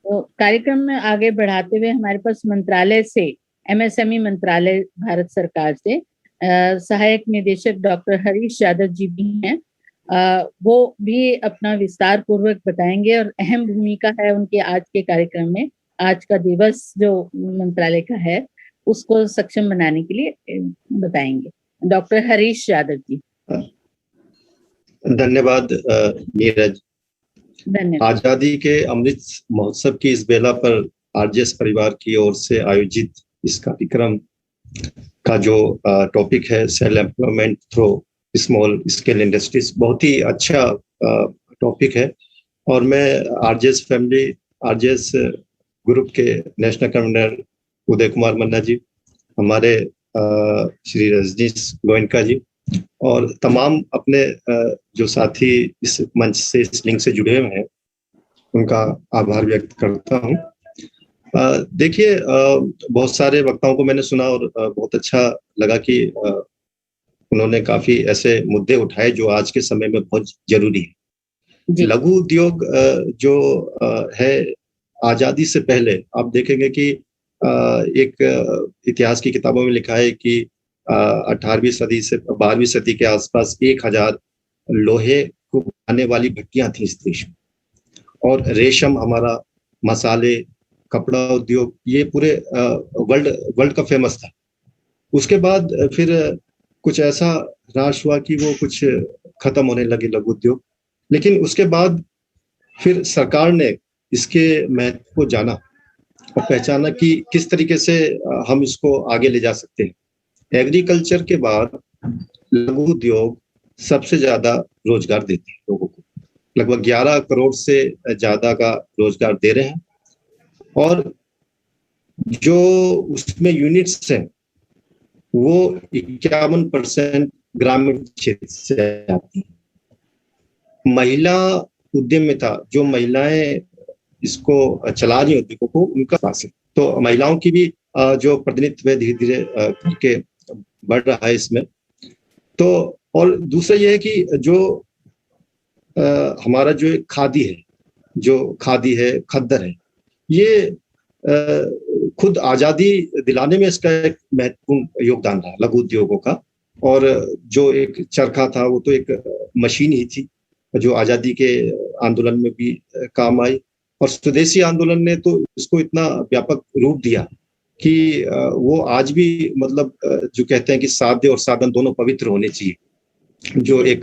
तो कार्यक्रम में आगे बढ़ाते हुए हमारे पास मंत्रालय से, एमएसएमई मंत्रालय भारत सरकार से सहायक निदेशक डॉक्टर हरीश यादव जी भी हैं। वो भी अपना विस्तार पूर्वक बताएंगे और अहम भूमिका है उनके आज के कार्यक्रम में। आज का दिवस जो मंत्रालय का है उसको सक्षम बनाने के लिए बताएंगे डॉक्टर हरीश यादव जी। धन्यवाद नीरज। धन्यवाद। आजादी के अमृत महोत्सव की इस बेला पर आरजेएस परिवार की ओर से आयोजित इस कार्यक्रम का जो टॉपिक है self employment through small scale industries, बहुत ही अच्छा टॉपिक है। और मैं आरजेएस ग्रुप के नेशनल कन्वीनर उदय कुमार मन्ना जी, हमारे श्री रजनीश गोयनका जी और तमाम अपने जो साथी इस मंच से, इस लिंक से जुड़े हुए हैं, उनका आभार व्यक्त करता हूं। देखिए, बहुत सारे वक्ताओं को मैंने सुना और बहुत अच्छा लगा कि उन्होंने काफी ऐसे मुद्दे उठाए जो आज के समय में बहुत जरूरी है। लघु उद्योग जो है, आजादी से पहले आप देखेंगे कि एक इतिहास की किताबों में लिखा है कि 18वीं सदी से 12वीं सदी के आसपास 1000 लोहे को बनाने वाली भट्टियां थी इस देश में, और रेशम हमारा, मसाले, कपड़ा उद्योग, ये पूरे वर्ल्ड का फेमस था। उसके बाद फिर कुछ ऐसा ह्रास हुआ कि वो कुछ खत्म होने लगे लघु उद्योग, लेकिन उसके बाद फिर सरकार ने इसके महत्व को जाना और पहचाना कि किस तरीके से हम इसको आगे ले जा सकते हैं। एग्रीकल्चर के बाद लघु उद्योग सबसे ज्यादा रोजगार देते हैं लोगों को, लगभग 11 करोड़ से ज्यादा का रोजगार दे रहे हैं, और जो उसमें यूनिट्स हैं वो 51% ग्रामीण क्षेत्र से आती है। महिला उद्यमिता, जो महिलाएं इसको चला रही उद्योगों को, उनका पास है, तो महिलाओं की भी जो प्रतिनिधित्व धीरे धीरे करके बढ़ रहा है इसमें। तो और दूसरा ये है कि जो हमारा जो खादी है, खद्दर है, ये खुद आजादी दिलाने में इसका एक महत्वपूर्ण योगदान रहा लघु उद्योगों का। और जो एक चरखा था वो तो एक मशीन ही थी जो आजादी के आंदोलन में भी काम आई, और स्वदेशी आंदोलन ने तो इसको इतना व्यापक रूप दिया कि वो आज भी, मतलब जो कहते हैं कि साध्य और साधन दोनों पवित्र होने चाहिए, जो एक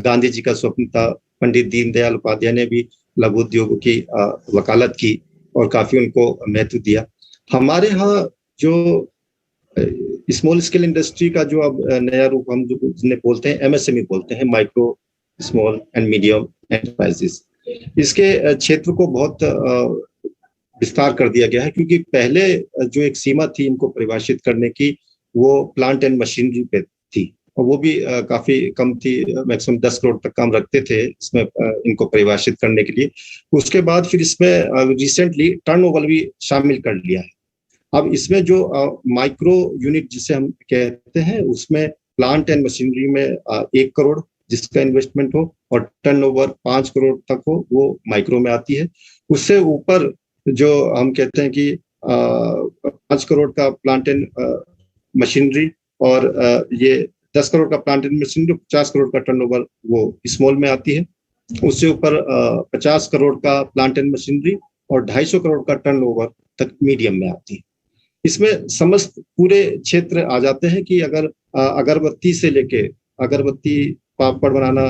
गांधी जी का स्वप्न था। पंडित दीनदयाल उपाध्याय ने भी लघु उद्योग की वकालत की और काफी उनको महत्व दिया। हमारे यहाँ जो स्मॉल स्केल इंडस्ट्री का जो अब नया रूप हम जो बोलते हैं एमएसएमई बोलते हैं, micro small and medium enterprises, इसके क्षेत्र को बहुत विस्तार कर दिया गया है, क्योंकि पहले जो एक सीमा थी इनको परिभाषित करने की, वो प्लांट एंड मशीनरी पे थी, और वो भी काफी कम थी, मैक्सिमम 10 करोड़ तक काम रखते थे इसमें इनको परिभाषित करने के लिए। उसके बाद फिर इसमें रिसेंटली टर्नओवर भी शामिल कर लिया है। अब इसमें जो माइक्रो यूनिट जिसे हम कहते हैं, उसमें प्लांट एंड मशीनरी में 1 करोड़ जिसका इन्वेस्टमेंट हो और टर्नओवर 5 करोड़ तक हो, वो माइक्रो में आती है। उससे ऊपर जो हम कहते हैं कि 5 करोड़ का प्लांट एंड मशीनरी और ये 10 करोड़ का प्लांट एंड मशीनरी, 50 करोड़ का टर्नओवर, वो स्मॉल में आती है। उससे ऊपर 50 करोड़ का प्लांट एंड मशीनरी और 250 करोड़ का टर्नओवर तक मीडियम में आती है। इसमें समस्त पूरे क्षेत्र आ जाते हैं कि अगर अगरबत्ती से लेके अगरबत्ती, पापड़ बनाना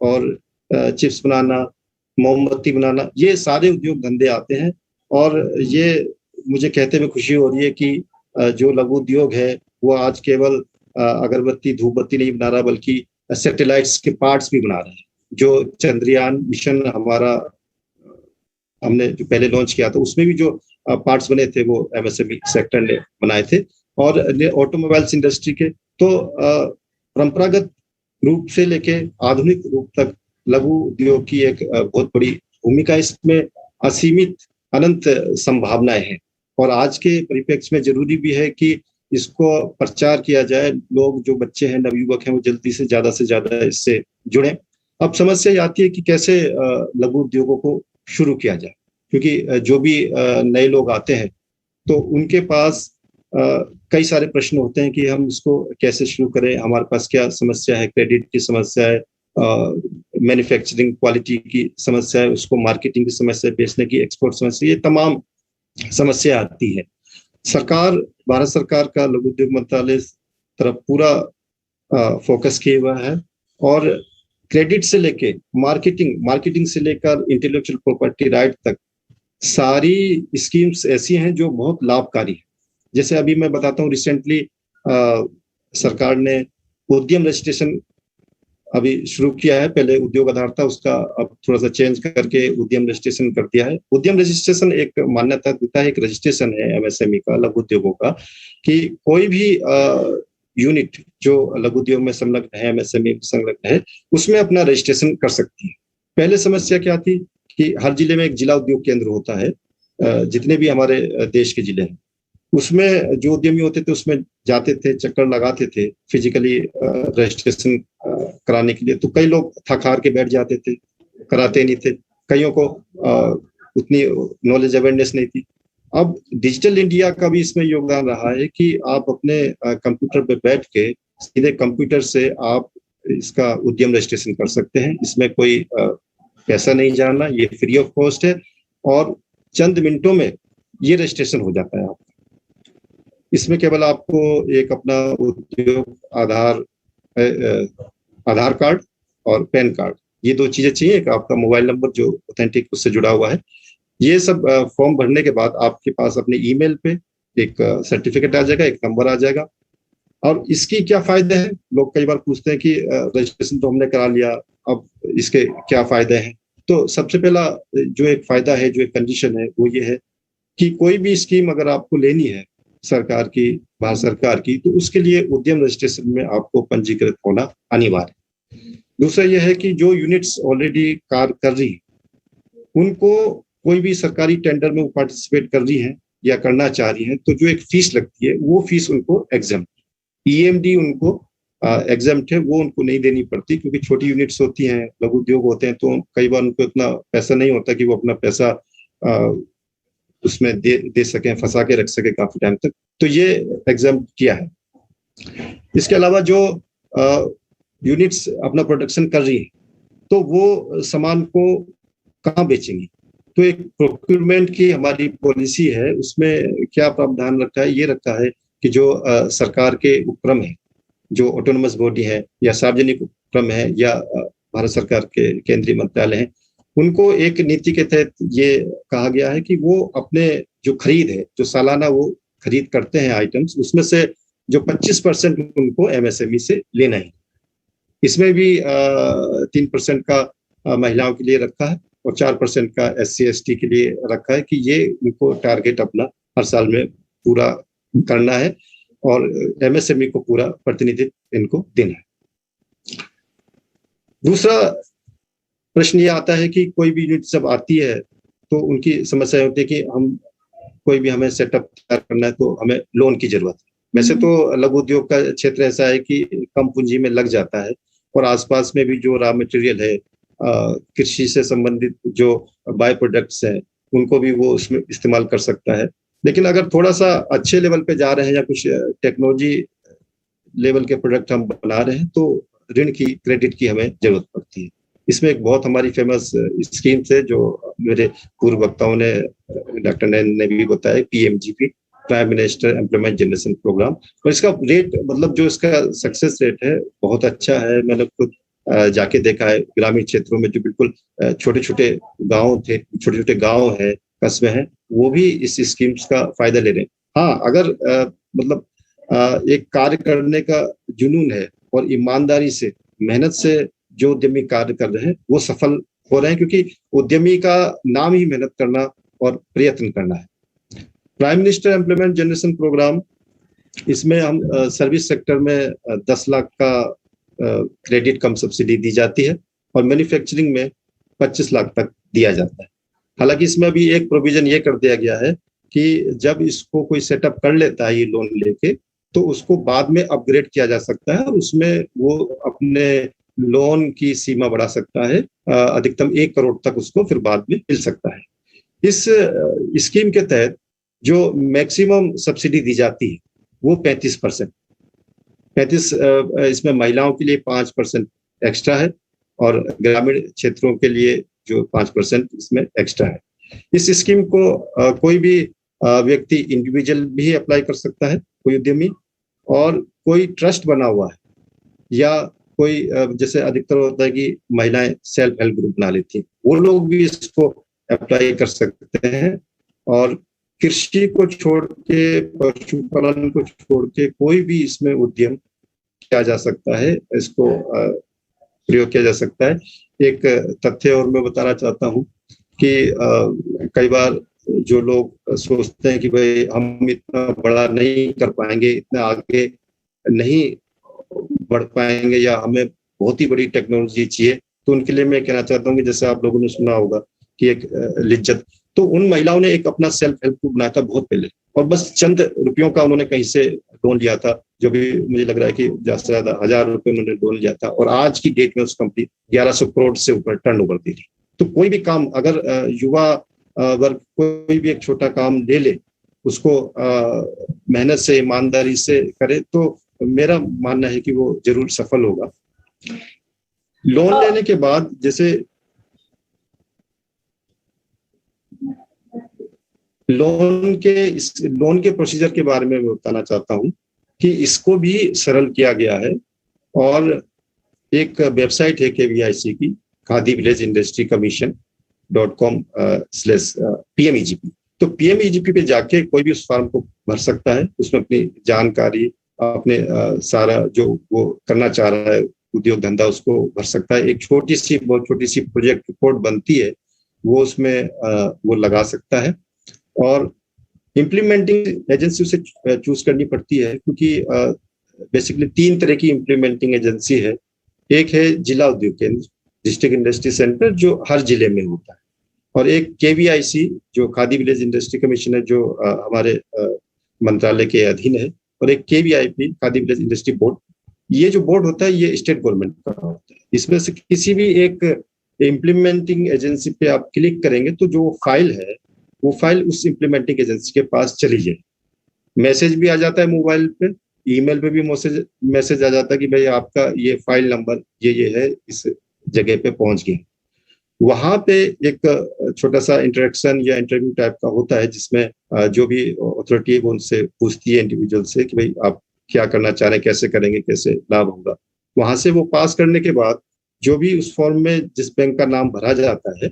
और चिप्स बनाना, मोमबत्ती बनाना, ये सारे उद्योग धंधे आते हैं। और ये मुझे कहते हुए खुशी हो रही है कि जो लघु उद्योग है वो आज केवल अगरबत्ती, धूपबत्ती नहीं बना रहा, बल्कि सैटेलाइट्स के पार्ट्स भी बना रहे हैं। जो चंद्रयान मिशन हमारा हमने जो पहले लॉन्च किया था, उसमें भी जो पार्ट्स बने थे वो एमएसएमई सेक्टर ने बनाए थे। और ऑटोमोबाइल्स इंडस्ट्री के तो परंपरागत रूप से लेके आधुनिक रूप तक लघु उद्योग की एक बहुत बड़ी भूमिका, इसमें असीमित अनंत संभावनाएं हैं। और आज के परिप्रेक्ष्य में जरूरी भी है कि इसको प्रचार किया जाए, लोग जो बच्चे हैं, नवयुवक हैं, वो जल्दी से ज्यादा इससे जुड़ें। अब समस्या आती है कि कैसे लघु उद्योगों को शुरू किया जाए। क्योंकि जो भी नए लोग आते हैं तो उनके पास कई सारे प्रश्न होते हैं कि हम इसको कैसे शुरू करें, हमारे पास क्या समस्या है, क्रेडिट की समस्या है, मैन्युफैक्चरिंग क्वालिटी की समस्या है, उसको मार्केटिंग की समस्या है, बेचने की एक्सपोर्ट समस्या, ये तमाम समस्या आती है। भारत सरकार का लघु उद्योग मंत्रालय तरफ पूरा फोकस किया हुआ है और क्रेडिट से लेके मार्केटिंग से लेकर इंटेलेक्चुअल प्रॉपर्टी राइट तक सारी स्कीम्स ऐसी हैं जो बहुत लाभकारी है। जैसे अभी मैं बताता हूँ, रिसेंटली सरकार ने उद्यम रजिस्ट्रेशन अभी शुरू किया है। पहले उद्योग आधार था, उसका अब थोड़ा सा चेंज करके उद्यम रजिस्ट्रेशन कर दिया है। उद्यम रजिस्ट्रेशन एक मान्यता देता है, एक रजिस्ट्रेशन है एमएसएमई का, लघु उद्योगों का, कि कोई भी यूनिट जो लघु उद्योग में संलग्न है, एमएसएमई में संलग्न है, उसमें अपना रजिस्ट्रेशन कर सकती है। पहले समस्या क्या थी कि हर जिले में एक जिला उद्योग केंद्र होता है, जितने भी हमारे देश के जिले हैं, उसमें जो उद्यमी होते थे उसमें जाते थे, चक्कर लगाते थे फिजिकली रजिस्ट्रेशन कराने के लिए। तो कई लोग थक हार के बैठ जाते थे, कराते नहीं थे, कईयों को उतनी नॉलेज अवेयरनेस नहीं थी। अब डिजिटल इंडिया का भी इसमें योगदान रहा है कि आप अपने कंप्यूटर पे बैठ के सीधे कंप्यूटर से आप इसका उद्यम रजिस्ट्रेशन कर सकते हैं। इसमें कोई पैसा नहीं जाना, ये फ्री ऑफ कॉस्ट है और चंद मिनटों में ये रजिस्ट्रेशन हो जाता है आपका। इसमें केवल आपको एक अपना उद्योग आधार कार्ड और पैन कार्ड, ये दो चीजें चाहिए। एक आपका मोबाइल नंबर जो ऑथेंटिक उससे जुड़ा हुआ है। ये सब फॉर्म भरने के बाद आपके पास अपने ईमेल पे एक सर्टिफिकेट आ जाएगा, एक नंबर आ जाएगा। और इसकी क्या फायदे हैं, लोग कई बार पूछते हैं कि रजिस्ट्रेशन तो हमने करा लिया, अब इसके क्या फायदे हैं। तो सबसे पहला जो एक फायदा है, जो एक कंडीशन है, वो ये है कि कोई भी स्कीम अगर आपको लेनी है सरकार की, भारत सरकार की, तो उसके लिए उद्यम रजिस्ट्रेशन में आपको पंजीकृत होना अनिवार्य है। दूसरा यह है कि जो यूनिट्स ऑलरेडी कार्य कर रही है, उनको कोई भी सरकारी टेंडर में वो पार्टिसिपेट कर रही हैं या करना चाह रही हैं, तो जो एक फीस लगती है वो फीस उनको एग्जाम्प्ट, ईएमडी उनको एग्जाम्प्ट है, वो उनको नहीं देनी पड़ती। क्योंकि छोटी यूनिट्स होती हैं, लघु उद्योग होते हैं, तो कई बार उनको इतना पैसा नहीं होता कि वो अपना पैसा उसमें दे सकें, फंसा के रख सके काफी टाइम तक, तो ये एग्जाम्प्ट किया है। इसके अलावा जो यूनिट्स अपना प्रोडक्शन कर रही है, तो वो सामान को कहाँ बेचेंगी, तो एक प्रोक्यूरमेंट की हमारी पॉलिसी है, उसमें क्या प्रावधान रखा है, ये रखा है कि जो सरकार के उपक्रम है, जो ऑटोनोमस बॉडी है या सार्वजनिक उपक्रम है या भारत सरकार के केंद्रीय मंत्रालय हैं, उनको एक नीति के तहत ये कहा गया है कि वो अपने जो खरीद है, जो सालाना वो खरीद करते हैं आइटम्स, उसमें से जो 25% उनको एमएसएमई से लेना है। इसमें भी 3% का महिलाओं के लिए रखा है और 4% का SC/ST के लिए रखा है कि ये उनको टारगेट अपना हर साल में पूरा करना है और एमएसएमई को पूरा प्रतिनिधित्व इनको देना है। दूसरा प्रश्न ये आता है कि कोई भी यूनिट जब आती है तो उनकी समस्या होती है कि हमें सेटअप तैयार करना है, तो हमें लोन की जरूरत है। वैसे तो लघु उद्योग का क्षेत्र ऐसा है कि कम पूंजी में लग जाता है और आसपास में भी जो रॉ मटेरियल है, कृषि से संबंधित जो बाय प्रोडक्ट्स हैं, उनको भी वो उसमें इस्तेमाल कर सकता है। लेकिन अगर थोड़ा सा अच्छे लेवल पे जा रहे हैं या कुछ टेक्नोलॉजी लेवल के प्रोडक्ट हम बना रहे हैं, तो ऋण की, क्रेडिट की हमें जरूरत पड़ती है। इसमें एक बहुत हमारी फेमस स्कीम है जो मेरे पूर्व वक्ताओं ने, डॉक्टर नैन ने भी बताया, PMGP, prime minister employment generation programme. और इसका रेट, मतलब जो इसका सक्सेस रेट है, बहुत अच्छा है। मैंने खुद जाके देखा है ग्रामीण क्षेत्रों में जो बिल्कुल छोटे छोटे गाँव थे, छोटे छोटे गाँव है, कस्बे हैं, वो भी इस स्कीम्स का फायदा ले रहे हैं। हाँ, अगर एक कार्य करने का जुनून है और ईमानदारी से, मेहनत से जो उद्यमी कार्य कर रहे हैं वो सफल हो रहे हैं, क्योंकि उद्यमी का नाम ही मेहनत करना और प्रयत्न करना है। Prime minister employment generation programme, इसमें हम सर्विस सेक्टर में 10 लाख का क्रेडिट कम सब्सिडी दी जाती है और मैन्युफैक्चरिंग में 25 लाख तक दिया जाता है। हालांकि इसमें अभी एक प्रोविजन ये कर दिया गया है कि जब इसको कोई सेटअप कर लेता है ये लोन लेके, तो उसको बाद में अपग्रेड किया जा सकता है और उसमें वो अपने लोन की सीमा बढ़ा सकता है, अधिकतम 1 करोड़ तक उसको फिर बाद में मिल सकता है। इस स्कीम के तहत जो मैक्सिमम सब्सिडी दी जाती है वो 35%। इसमें महिलाओं के लिए 5% एक्स्ट्रा है और ग्रामीण क्षेत्रों के लिए जो 5% इसमें एक्स्ट्रा है। इस स्कीम को कोई भी व्यक्ति इंडिविजुअल भी अप्लाई कर सकता है, कोई उद्यमी, और कोई ट्रस्ट बना हुआ है या कोई जैसे अधिकतर होता है कि महिलाएं सेल्फ हेल्प ग्रुप बना लेती हैं, वो लोग भी इसको अप्लाई कर सकते हैं। और कृषि को छोड़ के, पशुपालन को छोड़ के कोई भी इसमें उद्यम किया जा सकता है, इसको प्रयोग किया जा सकता है। एक तथ्य और मैं बताना चाहता हूँ कि कई बार जो लोग सोचते हैं कि भाई हम इतना बड़ा नहीं कर पाएंगे, इतना आगे नहीं बढ़ पाएंगे, या हमें बहुत ही बड़ी टेक्नोलॉजी चाहिए, तो उनके लिए मैं कहना चाहता हूँ कि जैसे आप लोगों ने सुना होगा कि एक लिज्जत, तो उन महिलाओं ने एक अपना सेल्फ हेल्प ग्रुप बनाया था बहुत पहले, और बस चंद रुपयों का उन्होंने कहीं से लोन लिया था, जो भी मुझे लग रहा है कि ज्यादा से ज्यादा 1000 रुपये उन्होंने लोन लिया था, और आज की डेट में उस कंपनी 1100 करोड़ से ऊपर टर्नओवर दे रही। तो कोई भी काम अगर युवा वर्ग कोई भी एक छोटा काम ले ले, उसको मेहनत से, ईमानदारी से करे, तो मेरा मानना है कि वो जरूर सफल होगा। लोन लेने के बाद जैसे लोन के प्रोसीजर के बारे में मैं बताना चाहता हूं कि इसको भी सरल किया गया है, और एक वेबसाइट है KVIC की, खादी विलेज इंडस्ट्री कमीशन.com/PMEGP। तो PMEGP पे जाके कोई भी उस फॉर्म को भर सकता है, उसमें अपनी जानकारी, अपने सारा जो वो करना चाह रहा है उद्योग धंधा, उसको भर सकता है। एक बहुत छोटी सी प्रोजेक्ट रिपोर्ट बनती है, वो उसमें वो लगा सकता है। और इम्प्लीमेंटिंग एजेंसी उसे चूज करनी पड़ती है, क्योंकि बेसिकली 3 तरह की इम्प्लीमेंटिंग एजेंसी है। एक है जिला उद्योग केंद्र, डिस्ट्रिक्ट इंडस्ट्री सेंटर, जो हर जिले में होता है, और एक KVIC जो खादी विलेज इंडस्ट्री कमीशन है, जो हमारे मंत्रालय के अधीन है, और एक KVIP khadi village industry board. ये जो बोर्ड होता है ये स्टेट गवर्नमेंट का होता है। इसमें से किसी भी एक इम्प्लीमेंटिंग एजेंसी पे आप क्लिक करेंगे तो जो फाइल है वो फाइल उस इम्प्लीमेंटिंग एजेंसी के पास चली जाए। मैसेज भी आ जाता है मोबाइल पे, ईमेल पे भी मैसेज आ जाता है कि भाई आपका ये फाइल नंबर ये है, इस जगह पे पहुंच गया। वहां पे एक छोटा सा इंटरेक्शन या इंटरव्यू टाइप का होता है, जिसमें जो भी अथॉरिटी है वो उनसे पूछती है इंडिविजुअल से कि भाई आप क्या करना चाह रहे हैं, कैसे करेंगे, कैसे लाभ होगा। वहां से वो पास करने के बाद जो भी उस फॉर्म में जिस बैंक का नाम भरा जाता है,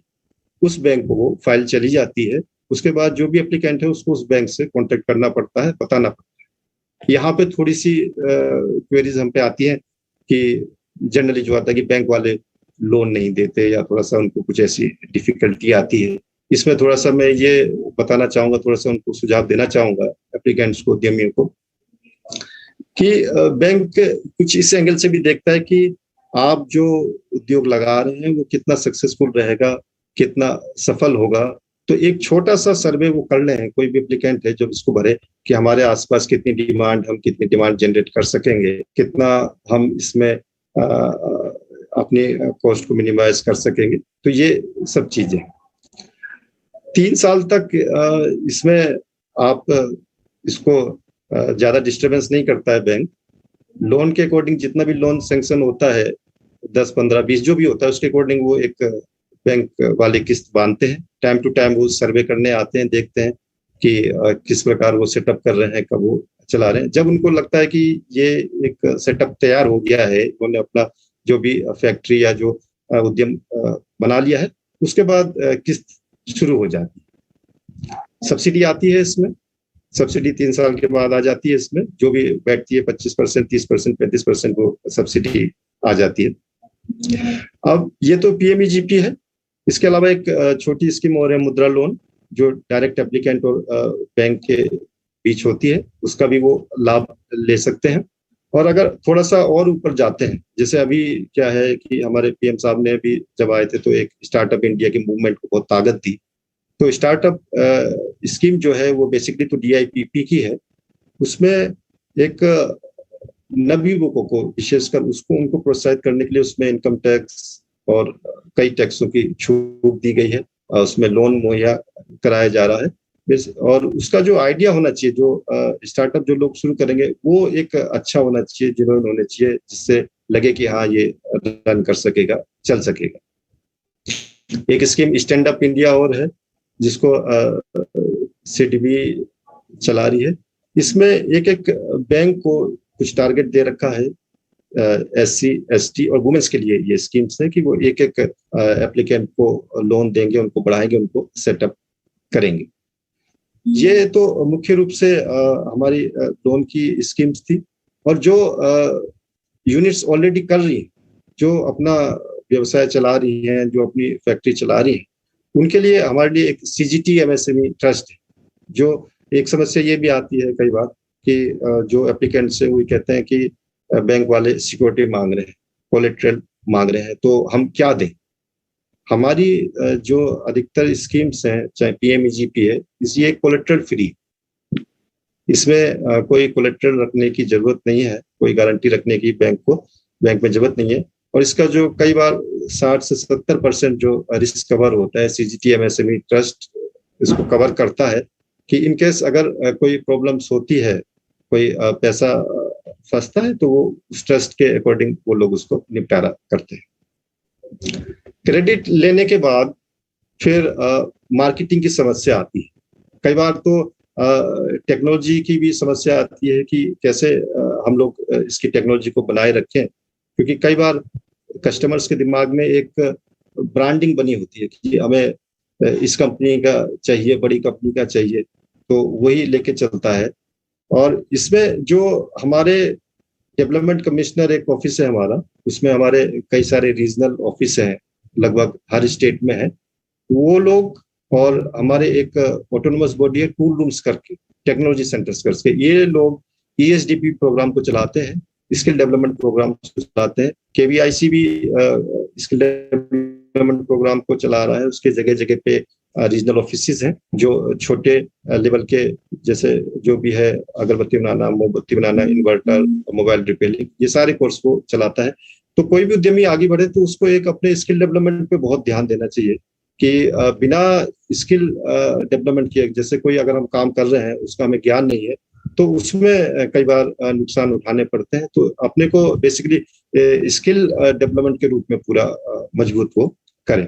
उस बैंक को वो फाइल चली जाती है। उसके बाद जो भी एप्लीकेंट है उसको उस बैंक से कांटेक्ट करना पड़ता है, बताना पड़ता है। यहाँ पे थोड़ी सी क्वेरीज हम पे आती हैं कि जनरली जो आता है कि बैंक वाले लोन नहीं देते, या थोड़ा सा उनको कुछ ऐसी डिफिकल्टी आती है। इसमें थोड़ा सा मैं ये बताना चाहूंगा, थोड़ा सा उनको सुझाव देना चाहूंगा एप्लीकेंट्स को, उद्यमियों को, कि बैंक कुछ इस एंगल से भी देखता है कि आप जो उद्योग लगा रहे हैं वो कितना सक्सेसफुल रहेगा, कितना सफल होगा। तो एक छोटा सा सर्वे वो कर लें, कोई भी एप्लीकेंट है जब इसको भरे, कि हमारे आसपास कितनी डिमांड, हम कितनी डिमांड जनरेट कर सकेंगे, कितना हम इसमें अपनी कॉस्ट को मिनिमाइज कर सकेंगे। तो ये सब चीजें 3 साल तक इसमें आप इसको ज्यादा डिस्टर्बेंस नहीं करता है बैंक। लोन के अकॉर्डिंग जितना भी लोन सैंक्शन होता है, 10, 15, 20 जो भी होता है, उसके अकॉर्डिंग वो एक बैंक वाले किस्त बांधते हैं। टाइम टू टाइम वो सर्वे करने आते हैं, देखते हैं कि किस प्रकार वो सेटअप कर रहे हैं, कब वो चला रहे हैं। जब उनको लगता है कि ये एक सेटअप तैयार हो गया है, उन्होंने अपना जो भी फैक्ट्री या जो उद्यम बना लिया है, उसके बाद किस्त शुरू हो जाती है। सब्सिडी आती है इसमें, सब्सिडी 3 साल के बाद आ जाती है। इसमें जो भी बैठती है 25%, 30%, 35% वो सब्सिडी आ जाती है। अब ये तो PMEGP है। इसके अलावा एक छोटी स्कीम और है मुद्रा लोन, जो डायरेक्ट एप्लीकेंट और बैंक के बीच होती है, उसका भी वो लाभ ले सकते हैं। और अगर थोड़ा सा और ऊपर जाते हैं, जैसे अभी क्या है कि हमारे PM साहब ने भी जब आए थे तो एक स्टार्टअप इंडिया की मूवमेंट को बहुत ताकत दी। तो स्टार्टअप स्कीम जो है वो बेसिकली तो DIPP की है। उसमें एक नवयुवकों को विशेषकर उनको प्रोत्साहित करने के लिए उसमें इनकम टैक्स और कई टैक्सों की छूट दी गई है। उसमें लोन मुहैया कराया जा रहा है। और उसका जो आइडिया होना चाहिए, जो स्टार्टअप जो लोग शुरू करेंगे वो एक अच्छा होना चाहिए, जिन्होंने होना चाहिए, जिससे लगे कि हाँ ये रन कर सकेगा, चल सकेगा। एक स्कीम स्टैंड अप इंडिया और है, जिसको सीडीबी चला रही है। इसमें एक एक बैंक को कुछ टारगेट दे रखा है, SC ST और वुमेन्स के लिए ये स्कीम्स है कि वो एक एक एप्लीकेंट को लोन देंगे, उनको बढ़ाएंगे, उनको सेटअप करेंगे। ये तो मुख्य रूप से हमारी लोन की स्कीम्स थी। और जो यूनिट्स ऑलरेडी कर रही हैं, जो अपना व्यवसाय चला रही हैं, जो अपनी फैक्ट्री चला रही हैं, उनके लिए हमारे लिए एक CGT MSME ट्रस्ट है। जो एक समस्या ये भी आती है कई बार कि जो एप्लीकेंट से वो कहते हैं कि बैंक वाले सिक्योरिटी मांग रहे हैं, कोलेट्रल मांग रहे हैं, तो हम क्या दें। हमारी जो अधिकतर स्कीम्स हैं, चाहे PMEGP है, ये कोलेट्रल फ्री, इसमें कोई कोलेट्रल रखने की जरूरत नहीं है, कोई गारंटी रखने की बैंक में जरूरत नहीं है। और इसका जो कई बार 60 से 70% जो रिस्क कवर होता है, CGT MSME ट्रस्ट इसको कवर करता है कि इनकेस अगर कोई प्रॉब्लम्स होती है, कोई पैसा फंसता है, तो वो उस ट्रस्ट के अकॉर्डिंग वो लोग उसको निपटारा करते हैं। क्रेडिट लेने के बाद फिर मार्केटिंग की समस्या आती है। कई बार तो टेक्नोलॉजी की भी समस्या आती है कि कैसे हम लोग इसकी टेक्नोलॉजी को बनाए रखें, क्योंकि कई बार कस्टमर्स के दिमाग में एक ब्रांडिंग बनी होती है कि हमें इस कंपनी का चाहिए, बड़ी कंपनी का चाहिए, तो वही लेके चलता है। और इसमें जो हमारे डेवलपमेंट कमिश्नर एक ऑफिस है हमारा, उसमें हमारे कई सारे रीजनल ऑफिस हैं, लगभग हर स्टेट में है वो लोग, और हमारे एक ऑटोनोमस बॉडी है टूल रूम्स करके, टेक्नोलॉजी सेंटर्स करके, ये लोग ESDP प्रोग्राम को चलाते हैं, स्किल डेवलपमेंट प्रोग्राम को चलाते हैं। KVIC भी स्किल डेवलपमेंट प्रोग्राम को चला रहा है। उसके जगह जगह पे रीजनल ऑफिसेज हैं जो छोटे लेवल के, जैसे जो भी है अगरबत्ती बनाना, मोमबत्ती बनाना, इन्वर्टर, मोबाइल रिपेयरिंग, ये सारे कोर्स को चलाता है। तो कोई भी उद्यमी आगे बढ़े तो उसको एक अपने स्किल डेवलपमेंट पे बहुत ध्यान देना चाहिए कि बिना स्किल डेवलपमेंट किए, जैसे कोई अगर हम काम कर रहे हैं उसका हमें ज्ञान नहीं है तो उसमें कई बार नुकसान उठाने पड़ते हैं। तो अपने को बेसिकली स्किल डेवलपमेंट के रूप में पूरा मजबूत वो करें।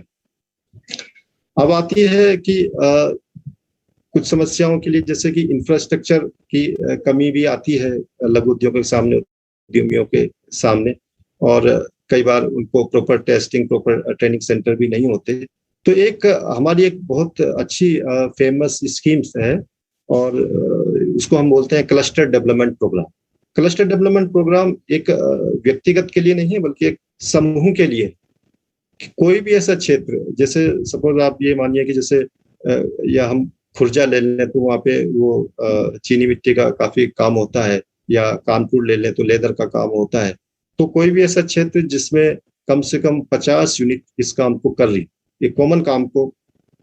अब आती है कि कुछ समस्याओं के लिए, जैसे कि इंफ्रास्ट्रक्चर की कमी भी आती है लघु उद्योगों के सामने, उद्यमियों के सामने, और कई बार उनको proper testing, proper training centre भी नहीं होते। तो एक हमारी एक बहुत अच्छी फेमस स्कीम्स है और उसको हम बोलते हैं cluster development programme. Cluster development programme एक व्यक्तिगत के लिए नहीं है बल्कि एक समूह के लिए। कोई भी ऐसा क्षेत्र, जैसे सपोज आप ये मानिए कि जैसे या हम खुर्जा ले लें तो वहाँ पे वो चीनी मिट्टी का काफी काम होता है, या कानपुर ले लें तो लेदर का काम होता है। तो कोई भी ऐसा क्षेत्र जिसमें कम से कम 50 यूनिट इस काम को कर रही, एक कॉमन काम को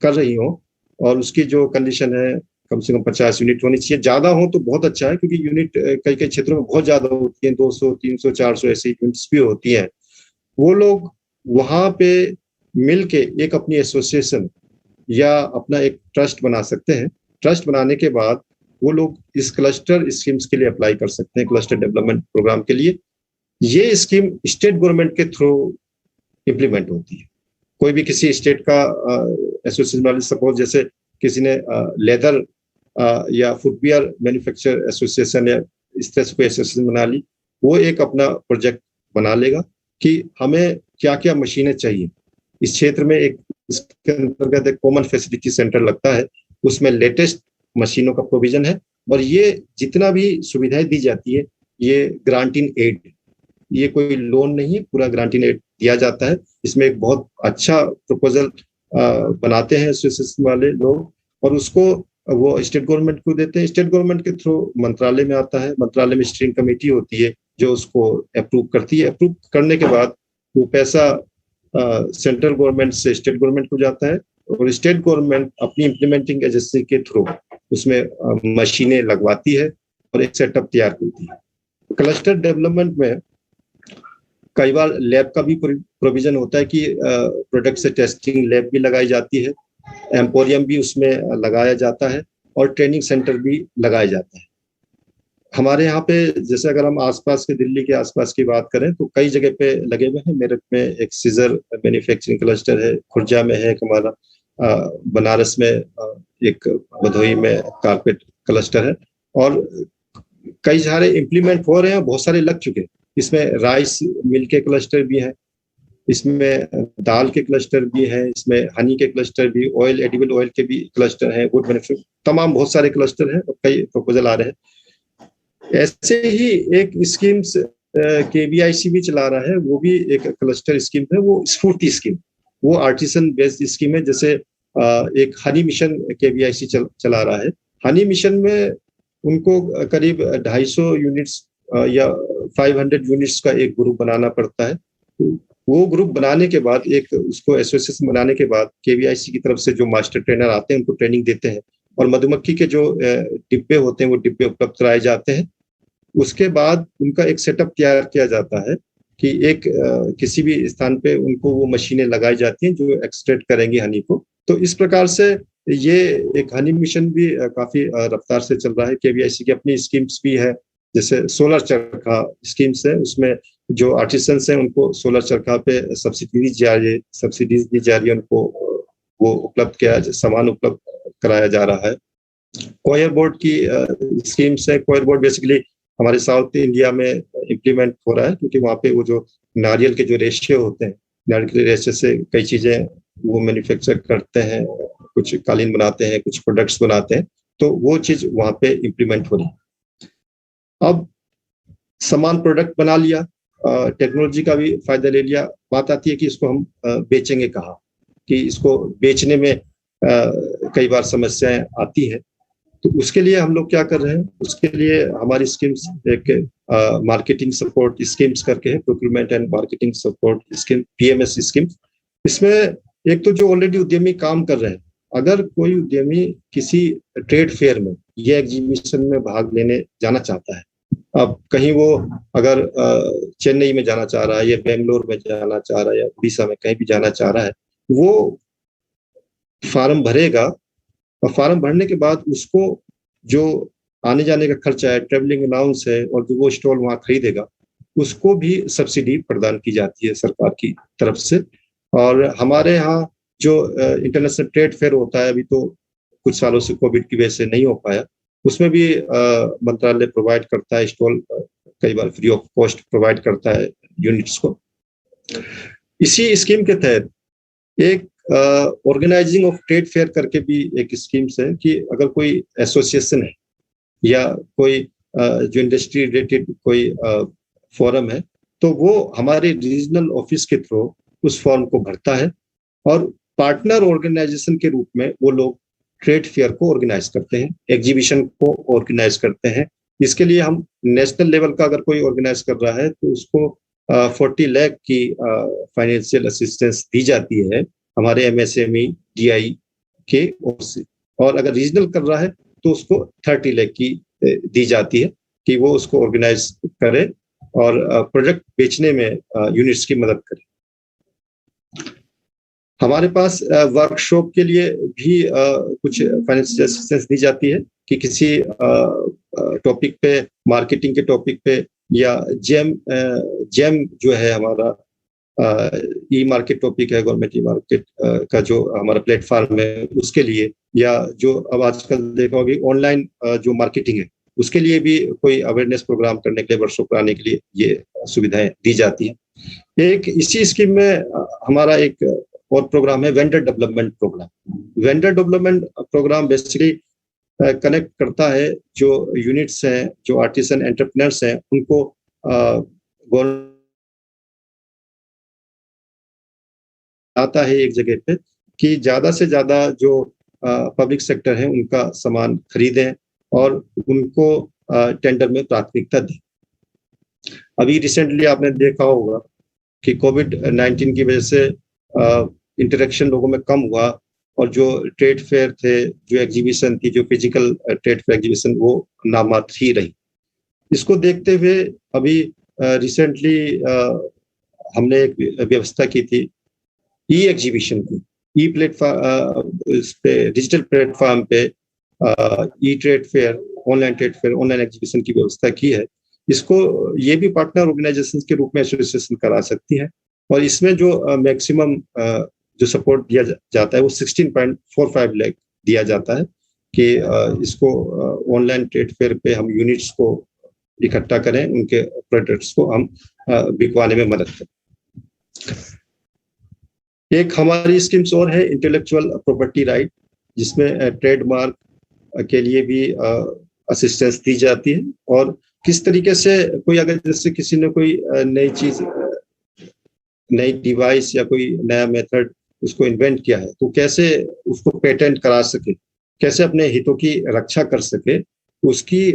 कर रही हो, और उसकी जो कंडीशन है कम से कम 50 यूनिट होनी चाहिए। ज्यादा हो तो बहुत अच्छा है, क्योंकि यूनिट कई कई क्षेत्रों में बहुत ज्यादा होती है, 200, 300, 400 ऐसी यूनिट्स भी होती है। वो लोग वहां पे मिलके एक अपनी एसोसिएशन या अपना एक ट्रस्ट बना सकते हैं। ट्रस्ट बनाने के बाद वो लोग इस क्लस्टर स्कीम्स के लिए अप्लाई कर सकते हैं, क्लस्टर डेवलपमेंट प्रोग्राम के लिए। ये स्कीम स्टेट गवर्नमेंट के थ्रू इम्प्लीमेंट होती है। कोई भी किसी स्टेट का एसोसिएशन वाले, सपोज जैसे किसी ने लेदर या फुटवियर मैन्युफैक्चर एसोसिएशन या इस तरह से कोई एसोसिएशन बना ली, वो एक अपना प्रोजेक्ट बना लेगा कि हमें क्या क्या मशीनें चाहिए इस क्षेत्र में। एक इसके अंतर्गत एक कॉमन फैसिलिटी सेंटर लगता है, उसमें लेटेस्ट मशीनों का प्रोविजन है, और ये जितना भी सुविधाएं दी जाती है ये ग्रांट इन एड, ये कोई लोन नहीं है, पूरा ग्रांट इन एड दिया जाता है। इसमें एक बहुत अच्छा प्रपोजल बनाते हैं एसोसिएशन वाले लोग, और उसको वो स्टेट गवर्नमेंट को देते हैं। स्टेट गवर्नमेंट के थ्रू मंत्रालय में आता है, मंत्रालय में स्टीयरिंग कमेटी होती है जो उसको अप्रूव करती है। अप्रूव करने के बाद वो पैसा सेंट्रल गवर्नमेंट से स्टेट गवर्नमेंट को जाता है, और स्टेट गवर्नमेंट अपनी इम्प्लीमेंटिंग एजेंसी के थ्रू उसमें मशीनें लगवाती है और एक सेटअप तैयार करती है। क्लस्टर डेवलपमेंट में कई बार लैब का भी प्रोविजन होता है कि प्रोडक्ट से टेस्टिंग लैब भी लगाई जाती है, एम्पोरियम भी उसमें लगाया जाता है और ट्रेनिंग सेंटर भी लगाया जाता है। हमारे यहाँ पे जैसे अगर हम आसपास के दिल्ली के आसपास की बात करें तो कई जगह पे लगे हुए हैं। मेरठ में एक सीजर मैन्युफैक्चरिंग क्लस्टर है, खुर्जा में है एक हमारा, बनारस में एक, भदोही में कारपेट क्लस्टर है, और कई सारे इम्प्लीमेंट हो रहे हैं, बहुत सारे लग चुके हैं। इसमें राइस मिल के क्लस्टर भी हैं, इसमें दाल के क्लस्टर भी हैं, इसमें हनी के क्लस्टर भी, ऑयल, एडिबल ऑयल के भी क्लस्टर हैं, वुड मैन्युफैक्चरिंग, तमाम बहुत सारे क्लस्टर हैं और कई प्रपोजल आ रहे हैं। ऐसे ही एक स्कीम्स KVIC भी चला रहा है, वो भी एक क्लस्टर स्कीम है, वो स्फूर्ति स्कीम, वो आर्टिसन बेस्ड स्कीम है। जैसे एक हनी मिशन KVIC चला रहा है। हनी मिशन में उनको करीब 250 यूनिट्स या 500 यूनिट्स का एक ग्रुप बनाना पड़ता है। वो ग्रुप बनाने के बाद, एक उसको एसोसिएशन बनाने के बाद KVIC की तरफ से जो मास्टर ट्रेनर आते हैं उनको ट्रेनिंग देते हैं, और मधुमक्खी के जो डिब्बे होते हैं वो डिब्बे उपलब्ध कराए जाते हैं। उसके बाद उनका एक सेटअप तैयार किया जाता है कि एक किसी भी स्थान पे उनको वो मशीनें लगाई जाती हैं जो एक्सट्रैक्ट करेंगी हनी को। तो इस प्रकार से ये एक हनी मिशन भी काफी रफ्तार से चल रहा है। KVIC की अपनी स्कीम्स भी है, जैसे सोलर चरखा स्कीम्स है, उसमें जो आर्टिसंस हैं उनको सोलर चरखा पे सब्सिडीज दी जा रही है, उनको वो उपलब्ध किया, सामान उपलब्ध कराया जा रहा है। कॉयर बोर्ड की स्कीम्स है। कॉयर बोर्ड बेसिकली हमारे साउथ इंडिया में इम्प्लीमेंट हो रहा है, क्योंकि वहाँ पे वो जो नारियल के जो रेशे होते हैं, नारियल के रेशे से कई चीजें वो मैन्युफैक्चर करते हैं, कुछ कालीन बनाते हैं, कुछ प्रोडक्ट्स बनाते हैं, तो वो चीज वहाँ पे इम्प्लीमेंट हो रही है। अब सामान प्रोडक्ट बना लिया, टेक्नोलॉजी का भी फायदा ले लिया, बात आती है कि इसको हम बेचेंगे कहाँ, कि इसको बेचने में कई बार समस्याएं आती है। तो उसके लिए हम लोग क्या कर रहे हैं, उसके लिए हमारी स्कीम्स एक मार्केटिंग सपोर्ट स्कीम्स करके है, procurement and marketing support scheme, PMS scheme. इसमें एक तो जो ऑलरेडी उद्यमी काम कर रहे हैं, अगर कोई उद्यमी किसी ट्रेड फेयर में या एग्जीबिशन में भाग लेने जाना चाहता है, अब कहीं वो अगर चेन्नई में जाना चाह रहा है या बेंगलोर में जाना चाह रहा है या उड़ीसा में कहीं भी जाना चाह रहा है, वो फार्म भरेगा, और फार्म भरने के बाद उसको जो आने जाने का खर्चा है, ट्रेवलिंग अलाउंस है, और जो वो स्टॉल वहाँ खरीदेगा उसको भी सब्सिडी प्रदान की जाती है सरकार की तरफ से। और हमारे यहाँ जो इंटरनेशनल ट्रेड फेयर होता है, अभी तो कुछ सालों से कोविड की वजह से नहीं हो पाया, उसमें भी मंत्रालय प्रोवाइड करता है स्टॉल, कई बार फ्री ऑफ कॉस्ट प्रोवाइड करता है यूनिट्स को। इसी स्कीम के तहत एक ऑर्गेनाइजिंग ऑफ ट्रेड फेयर करके भी एक स्कीम्स है, कि अगर कोई एसोसिएशन है या कोई जो इंडस्ट्री रिलेटेड कोई फोरम है, तो वो हमारे रीजनल ऑफिस के थ्रू उस फॉर्म को भरता है, और पार्टनर ऑर्गेनाइजेशन के रूप में वो लोग ट्रेड फेयर को ऑर्गेनाइज करते हैं, एग्जीबिशन को ऑर्गेनाइज करते हैं। इसके लिए हम नेशनल लेवल का अगर कोई ऑर्गेनाइज कर रहा है तो उसको 40 लाख की फाइनेंशियल असिस्टेंस दी जाती है हमारे MSME DI के ओर से, और अगर रीजनल कर रहा है तो उसको 30 लाख की दी जाती है कि वो उसको ऑर्गेनाइज करे और प्रोडक्ट बेचने में यूनिट्स की मदद करे। हमारे पास वर्कशॉप के लिए भी कुछ फाइनेंशियल असिस्टेंस दी जाती है, कि किसी टॉपिक पे, मार्केटिंग के टॉपिक पे, या जेम जो है हमारा ई मार्केट टॉपिक है, गवर्नमेंट ई मार्केट का जो हमारा प्लेटफॉर्म है उसके लिए, या जो अब आजकल देखा होगी ऑनलाइन जो मार्केटिंग है उसके लिए भी कोई अवेयरनेस प्रोग्राम करने के लिए, वर्कशॉप कराने के लिए ये सुविधाएं दी जाती है। एक इसी स्कीम में हमारा एक और प्रोग्राम है vendor development programme. Vendor development programme basically connect करता है जो यूनिट्स हैं, जो आर्टिसन एंटरप्रेन्योर्स हैं, उनको आता है एक जगह पे कि ज्यादा से ज्यादा जो पब्लिक सेक्टर है उनका सामान खरीदें और उनको टेंडर में प्राथमिकता दें। अभी रिसेंटली आपने देखा होगा कि कोविड-19 की वजह से इंटरेक्शन लोगों में कम हुआ, और जो ट्रेड फेयर थे, जो एग्जीबिशन थी, जो फिजिकल ट्रेड फेयर एग्जीबिशन, वो नामात्र ही रही। इसको देखते हुए अभी रिसेंटली हमने एक व्यवस्था की थी ई एग्जीबिशन की, ई प्लेटफॉर्म, इस पे डिजिटल प्लेटफॉर्म पे E trade fair, online trade fair, online exhibition की व्यवस्था की है। इसको ये भी पार्टनर ऑर्गेनाइजेशन के रूप में एसोसिएशन करा सकती है। और इसमें जो मैक्सिमम जो सपोर्ट दिया जाता है वो 16.45 लाख दिया जाता है कि इसको ऑनलाइन ट्रेड फेयर पे हम यूनिट्स को इकट्ठा करें, उनके प्रोडक्ट्स को हम बिकवाने में मदद करें। एक हमारी स्कीम्स और है इंटेलेक्चुअल प्रॉपर्टी राइट, जिसमें ट्रेडमार्क के लिए भी असिस्टेंस दी जाती है। और किस तरीके से कोई अगर जैसे किसी ने कोई नई चीज, नई डिवाइस या कोई नया मेथड उसको इन्वेंट किया है, तो कैसे उसको पेटेंट करा सके, कैसे अपने हितों की रक्षा कर सके, उसकी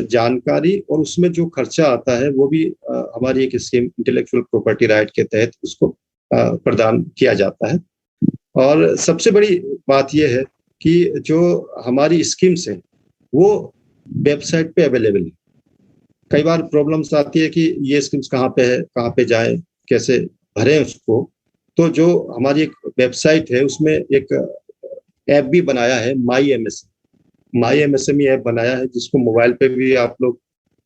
जानकारी और उसमें जो खर्चा आता है वो भी हमारी एक स्कीम इंटेलेक्चुअल प्रॉपर्टी राइट के तहत उसको प्रदान किया जाता है। और सबसे बड़ी बात यह है कि जो हमारी स्कीम्स हैं वो वेबसाइट पे अवेलेबल है। कई बार प्रॉब्लम्स आती है कि ये स्कीम्स कहाँ पे है, कहाँ पे जाएं, कैसे भरें उसको। तो जो हमारी एक वेबसाइट है उसमें एक ऐप भी बनाया है, माई एमएसएमई ऐप बनाया है, जिसको मोबाइल पे भी आप लोग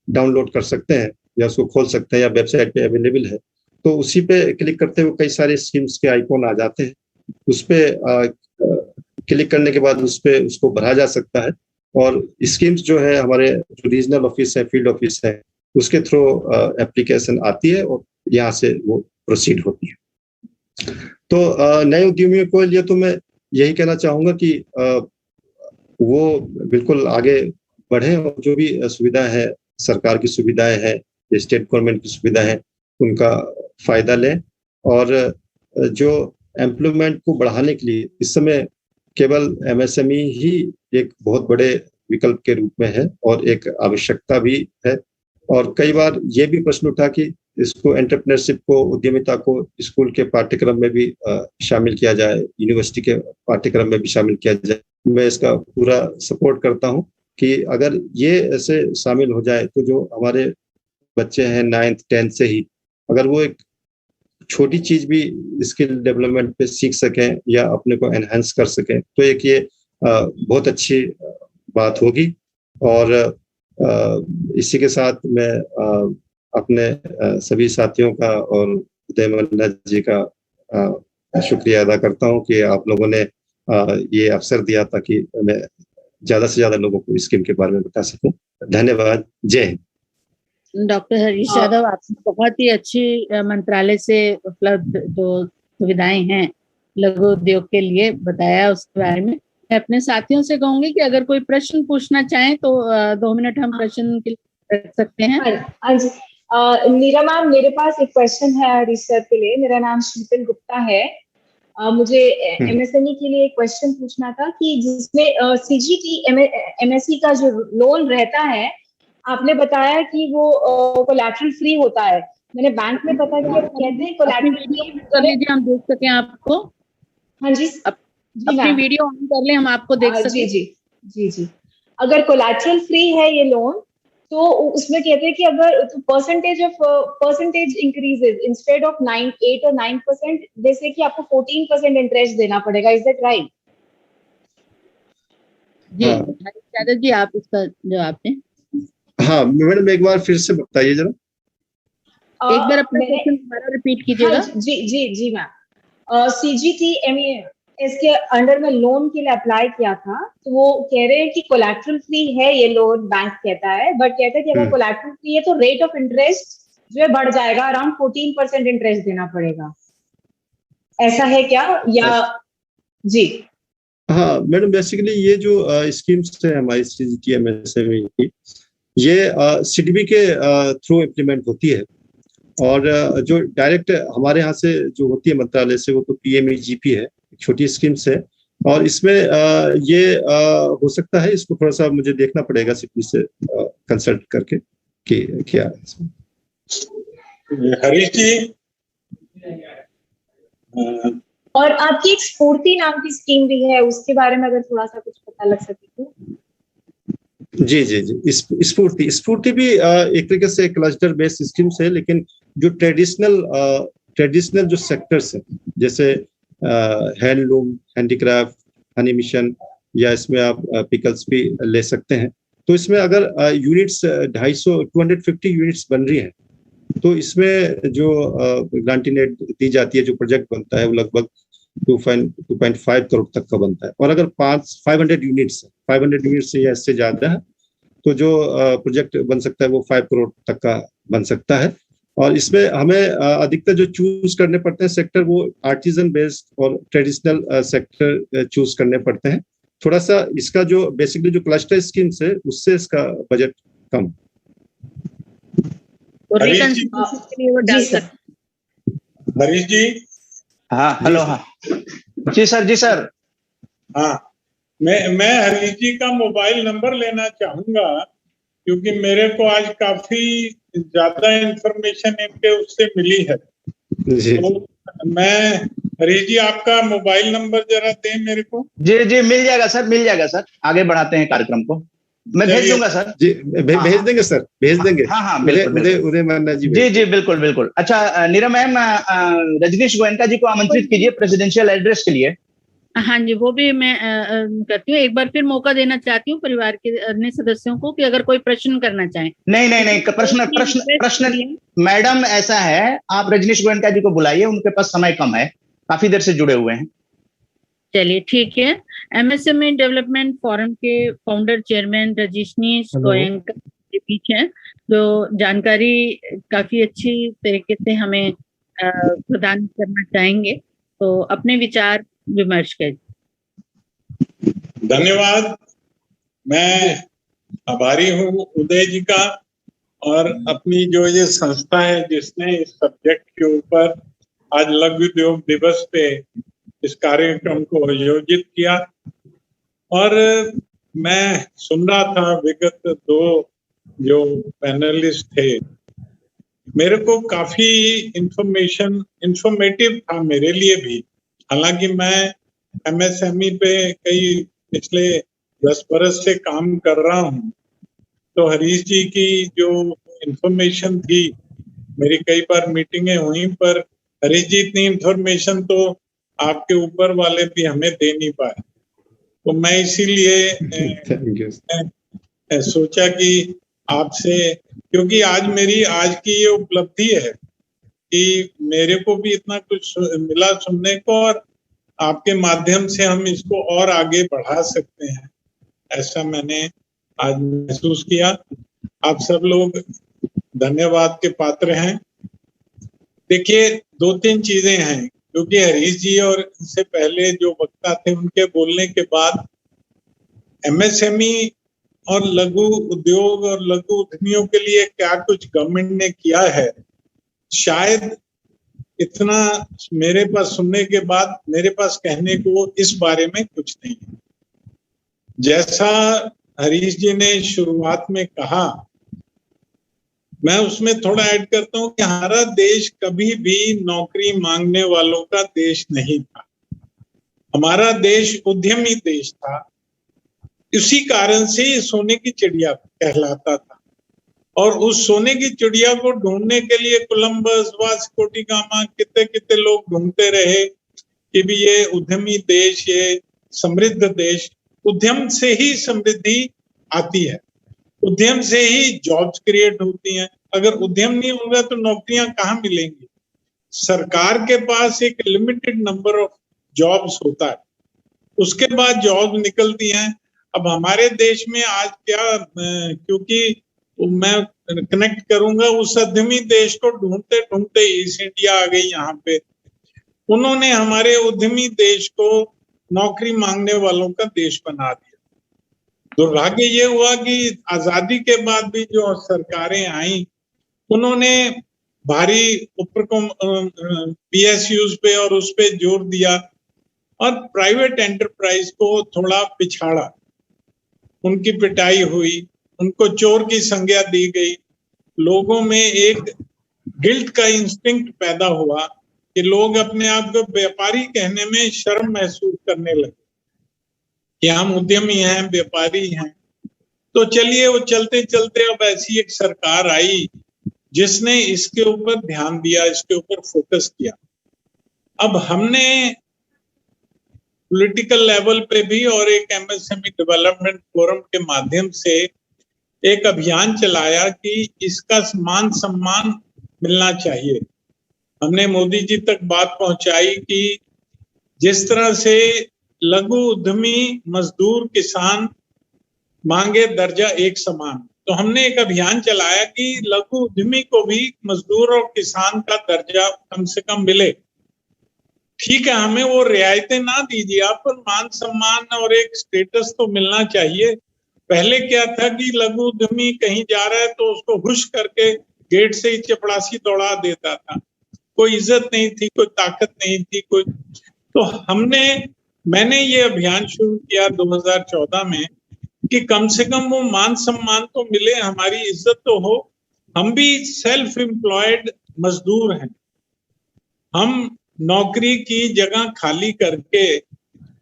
डाउनलोड कर सकते हैं या उसको खोल सकते हैं, या वेबसाइट पे अवेलेबल है। तो उसी पे क्लिक करते हुए कई सारे स्कीम्स के आइकॉन आ जाते हैं, उस पर क्लिक करने के बाद उस पर उसको भरा जा सकता है। और स्कीम्स जो है हमारे जो रीजनल ऑफिस है, फील्ड ऑफिस है, उसके थ्रू एप्लीकेशन आती है और यहाँ से वो प्रोसीड होती है। तो नए उद्यमियों को लिए तो मैं यही कहना चाहूंगा कि वो बिल्कुल आगे बढ़े और जो भी सुविधा है, सरकार की सुविधाएं हैं, स्टेट गवर्नमेंट की सुविधा है, उनका फायदा लें। और जो एम्प्लॉयमेंट को बढ़ाने के लिए इस समय केवल एमएसएमई ही एक बहुत बड़े विकल्प के रूप में है और एक आवश्यकता भी है। और कई बार ये भी प्रश्न उठा कि इसको एंटरप्रेन्योरशिप को, उद्यमिता को स्कूल के पाठ्यक्रम में भी शामिल किया जाए, यूनिवर्सिटी के पाठ्यक्रम में भी शामिल किया जाए। मैं इसका पूरा सपोर्ट करता हूं कि अगर ये ऐसे शामिल हो जाए तो जो हमारे बच्चे हैं 9th 10th से ही, अगर वो एक छोटी चीज भी स्किल डेवलपमेंट पे सीख सकें या अपने को एनहांस कर सकें, तो एक ये बहुत अच्छी बात होगी। और इसी के साथ मैं अपने सभी साथियों का और उदय मन्ना जी का शुक्रिया अदा करता हूं कि आप लोगों ने ये अवसर दिया ताकि मैं ज्यादा से ज्यादा लोगों को स्कीम के बारे में बता सकूं। धन्यवाद। जय हिंद। डॉक्टर हरीश यादव, आपने बहुत ही अच्छी मंत्रालय से उपलब्ध जो सुविधाएं हैं लघु उद्योग के लिए बताया, उसके बारे में। मैं अपने साथियों से कहूंगी कि अगर कोई प्रश्न पूछना चाहें तो 2 मिनट हम प्रश्न के लिए रख सकते हैं। नीरा मैम, मेरे पास एक क्वेश्चन है हरीश सर के लिए। मेरा नाम शीतल गुप्ता है। मुझे एमएसएमई के लिए एक क्वेश्चन पूछना था कि जिसमें सीजीटी एमएसई का जो लोन रहता है, आपने बताया कि वो कोलैटरल फ्री होता है। मैंने बैंक में पता किया, कहते हैं कोलैटरल फ्री कर लीजिए, हम देख सकें आपको। हाँ जी, अपनी वीडियो ऑन कर ले, हम आपको देख सकें। जी। अगर कोलैटरल फ्री है ये लोन, तो उसमें कहते हैं कि अगर परसेंटेज इंक्रीजेस इंस्टेड ऑफ 8 और 9%, जैसे कि आपको 14% इंटरेस्ट देना पड़ेगा। Is that right? जी यादव जी, आप इसका जवाब दें। हाँ मैडम, एक बार फिर से बताइए जरा। एक बार अपना क्वेश्चन दोबारा रिपीट कीजिएगा। जी मैम। सीजीटी इसके अंडर में लोन के लिए अप्लाई किया था, तो वो कह रहे हैं कि कोलैटरल फ्री है ये लोन, बैंक कहता है, बट कहता है कि अगर कोलैटरल फ्री है तो रेट ऑफ इंटरेस्ट जो है बढ़ जाएगा, अराउंड 14% इंटरेस्ट देना पड़ेगा। ऐसा है क्या? या जी हाँ मैडम, बेसिकली ये जो स्कीम्स है हमारी सीजीटी एमएसएमई की, ये सिडबी के थ्रू इम्प्लीमेंट होती है। और जो डायरेक्ट हमारे यहाँ से जो होती है मंत्रालय से, वो तो पीएमईजीपी है, छोटी स्कीम्स है। और इसमें ये हो सकता है, इसको थोड़ा सा मुझे देखना पड़ेगा सिडबी से कंसल्ट करके कि क्या है इसमें। हरीश जी, और आपकी एक स्फूर्ति नाम की स्कीम भी है, उसके बारे में अगर थोड़ा सा कुछ पता लग सके तो। जी। स्फूर्ति भी एक तरीके से क्लस्टर बेस्ड स्कीम्स है, लेकिन जो ट्रेडिशनल जो सेक्टर्स हैं, जैसे हैंडलूम, हैंडीक्राफ्ट, हनी मिशन, या इसमें आप पिकल्स भी ले सकते हैं। तो इसमें अगर यूनिट्स 250 यूनिट्स बन रही हैं, तो इसमें जो ग्रांटीनेट दी जाती है, जो प्रोजेक्ट बनता है, वो लगभग 2.5 करोड़ तक का बनता है। और अगर 500 यूनिट्स या इससे ज्यादा है, तो जो प्रोजेक्ट बन सकता है वो 5 करोड़ तक का बन सकता है। और इसमें हमें अधिकतर जो चूज करने पड़ते हैं सेक्टर, वो आर्टिजन बेस्ड और ट्रेडिशनल सेक्टर चूज करने पड़ते हैं। थोड़ा सा इसका जो बेसिकली जो क्लस्टर स्कीम्स है, उससे इसका बजट कम। हरीश जी। हाँ, हेलो। हाँ जी सर, जी सर। हाँ, मैं हरीश जी का मोबाइल नंबर लेना चाहूंगा, क्योंकि मेरे को आज काफी ज्यादा इंफॉर्मेशन इनके उससे मिली है। तो मैं, हरीश जी, आपका मोबाइल नंबर जरा दें मेरे को। जी जी, मिल जाएगा सर, मिल जाएगा सर। आगे बढ़ाते हैं कार्यक्रम को, मैं भेज दूंगा सर। जी, भेज देंगे सर, भेज देंगे। हाँ, बिल्कुल। उदय मन्ना जी। जी, बिल्कुल। अच्छा नीरा मैम, रजनीश गोयनका जी को आमंत्रित कीजिए प्रेसिडेंशियल एड्रेस के लिए। हाँ जी, वो भी मैं करती हूँ। एक बार फिर मौका देना चाहती हूँ परिवार के अन्य सदस्यों को कि अगर कोई प्रश्न करना चाहें। नहीं, प्रश्न मैडम, ऐसा है, आप रजनीश गोयनका जी को बुलाइए, उनके पास समय कम है, काफी देर से जुड़े हुए हैं। चलिए ठीक है। एमएसएमई डेवलपमेंट फोरम के फाउंडर चेयरमैन रजनीश गोयनका के बीच हैं, जो जानकारी काफी अच्छी तरीके से हमें प्रदान करना चाहेंगे। तो अपने विचार विमर्श करें। धन्यवाद। मैं आभारी हूँ उदय जी का, और अपनी जो ये संस्था है जिसने इस सब्जेक्ट के ऊपर आज लघु उद्योग दिवस पे इस कार्यक्रम को आयोजित किया। और मैं सुन रहा था विगत 2 जो पैनलिस्ट थे, मेरे को काफी इंफॉर्मेटिव था मेरे लिए भी। हालांकि मैं एमएसएमई पे कई पिछले 10 बरस से काम कर रहा हूँ, तो हरीश जी की जो इंफॉर्मेशन थी, मेरी कई बार मीटिंगें हुई, पर हरीश जी इतनी इंफॉर्मेशन तो आपके ऊपर वाले भी हमें दे नहीं पाए। तो मैं इसीलिए सोचा कि आपसे, क्योंकि आज की ये उपलब्धि है कि मेरे को भी इतना कुछ मिला सुनने को, और आपके माध्यम से हम इसको और आगे बढ़ा सकते हैं, ऐसा मैंने आज महसूस किया। आप सब लोग धन्यवाद के पात्र हैं। देखिए, 2-3 चीजें हैं, क्योंकि हरीश जी और इससे पहले जो वक्ता थे उनके बोलने के बाद एमएसएमई और लघु उद्योग और लघु उद्यमियों के लिए क्या कुछ गवर्नमेंट ने किया है, शायद इतना मेरे पास सुनने के बाद मेरे पास कहने को इस बारे में कुछ नहीं है। जैसा हरीश जी ने शुरुआत में कहा, मैं उसमें थोड़ा ऐड करता हूं कि हमारा देश कभी भी नौकरी मांगने वालों का देश नहीं था। हमारा देश उद्यमी देश था। इसी कारण से सोने की चिड़िया कहलाता था। और उस सोने की चिड़िया को ढूंढने के लिए कोलंबस, वास्को डी गामा, कितने लोग ढूंढते रहे कि भी ये उद्यमी देश, ये समृद्ध देश, उद्यम से ही समृद्धि आती है, उद्यम से ही जॉब्स क्रिएट होती हैं। अगर उद्यम नहीं होगा तो नौकरियां कहाँ मिलेंगी? सरकार के पास एक लिमिटेड नंबर ऑफ जॉब्स होता है, उसके बाद जॉब निकलती हैं। अब हमारे देश में आज क्या, क्योंकि मैं कनेक्ट करूंगा उस उद्यमी देश को ढूंढते ढूंढते ईस्ट इंडिया आ गई यहाँ पे। उन्होंने हमारे उद्यमी देश को नौकरी मांगने वालों का देश बना दिया। दुर्भाग्य ये हुआ कि आजादी के बाद भी जो सरकारें आई, उन्होंने भारी PSUs पे और उस पे जोर दिया और प्राइवेट एंटरप्राइज को थोड़ा पिछाड़ा, उनकी पिटाई हुई, उनको चोर की संज्ञा दी गई। लोगों में एक गिल्ट का इंस्टिंक्ट पैदा हुआ कि लोग अपने आप को व्यापारी कहने में शर्म महसूस करने लगे कि हम उद्यमी हैं, व्यापारी हैं। तो चलिए, वो चलते चलते अब ऐसी एक सरकार आई जिसने इसके ऊपर ध्यान दिया, इसके ऊपर फोकस किया। अब हमने पॉलिटिकल लेवल पे भी और एक एमएसएमई डेवलपमेंट फोरम के माध्यम से एक अभियान चलाया कि इसका मान सम्मान मिलना चाहिए। हमने मोदी जी तक बात पहुंचाई कि जिस तरह से लघु उद्यमी, मजदूर, किसान मांगे दर्जा एक समान, तो हमने एक अभियान चलाया कि लघु उद्यमी को भी मजदूर और किसान का दर्जा कम से कम मिले। ठीक है, हमें वो रियायतें ना दीजिए आप, पर मान सम्मान और एक स्टेटस तो मिलना चाहिए। पहले क्या था कि लघु उद्यमी कहीं जा रहा है तो उसको हुश करके गेट से ही चपड़ासी दौड़ा देता था, कोई इज्जत नहीं थी, कोई ताकत नहीं थी, कोई। तो मैंने ये अभियान शुरू किया 2014 में कि कम से कम वो मान सम्मान तो मिले, हमारी इज्जत तो हो। हम भी सेल्फ एम्प्लॉयड मजदूर हैं, हम नौकरी की जगह खाली करके,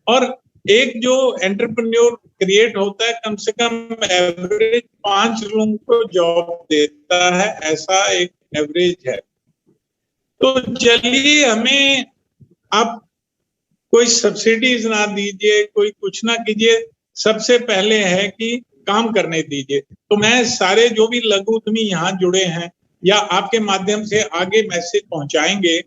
और एक जो एंटरप्रेन्योर क्रिएट होता है कम से कम एवरेज 5 लोगों को जॉब देता है, ऐसा एक एवरेज है। तो चलिए, हमें आप कोई सब्सिडीज ना दीजिए, कोई कुछ ना कीजिए, सबसे पहले है कि काम करने दीजिए। तो मैं सारे जो भी लघु उद्यमी यहाँ जुड़े हैं या आपके माध्यम से आगे मैसेज पहुंचाएंगे,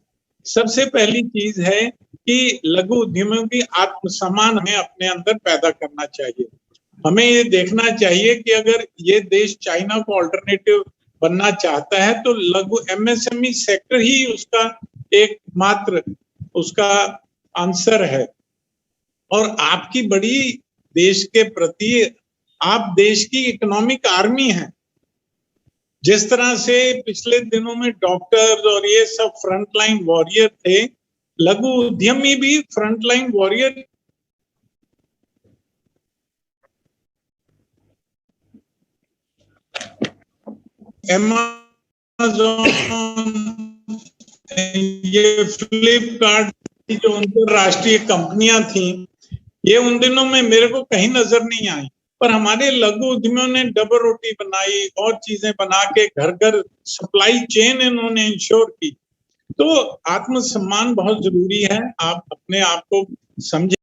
सबसे पहली चीज है कि लघु उद्यमियों की आत्मसम्मान हमें अपने अंदर पैदा करना चाहिए। हमें ये देखना चाहिए कि अगर ये देश चाइना को अल्टरनेटिव बनना चाहता है तो लघु एमएसएमई सेक्टर ही उसका एकमात्र उसका आंसर है। और आपकी बड़ी देश के प्रति, आप देश की इकोनॉमिक आर्मी हैं। जिस तरह से पिछले दिनों में डॉक्टर्स और ये सब फ्रंटलाइन वॉरियर थे, लघु उद्यमी भी फ्रंटलाइन वॉरियर। अमेज़न, ये फ्लिपकार्ट, जो अंतरराष्ट्रीय कंपनियां थी, ये उन दिनों में मेरे को कहीं नजर नहीं आई, पर हमारे लघु उद्यमियों ने डबल रोटी बनाई और चीजें बना के घर घर सप्लाई चेन इन्होंने इंश्योर की। तो आत्मसम्मान बहुत जरूरी है, आप अपने आप को समझे।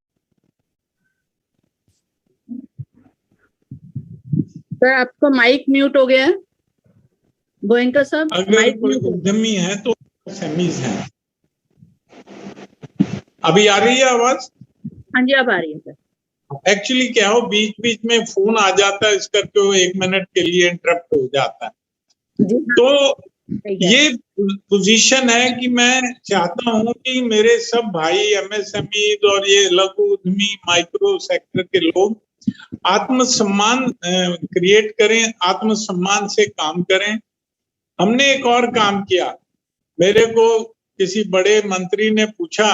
सर, आपका माइक म्यूट हो गया है, गोयनका साहब। अगर कोई उद्यमी है तो एमएसएमईज हैं। अभी आ रही है आवाज? हाँ जी, अब आ रही है सर। एक्चुअली क्या हो, बीच बीच में फोन आ जाता है, इस करके वो 1 मिनट के लिए इंटरप्ट हो जाता है। तो ये पोजीशन है कि मैं चाहता हूं कि मेरे सब भाई एमएसएमई और ये लघु उद्यमी, माइक्रो सेक्टर के लोग आत्मसम्मान क्रिएट करें, आत्मसम्मान से काम करें। हमने एक और काम किया, मेरे को किसी बड़े मंत्री ने पूछा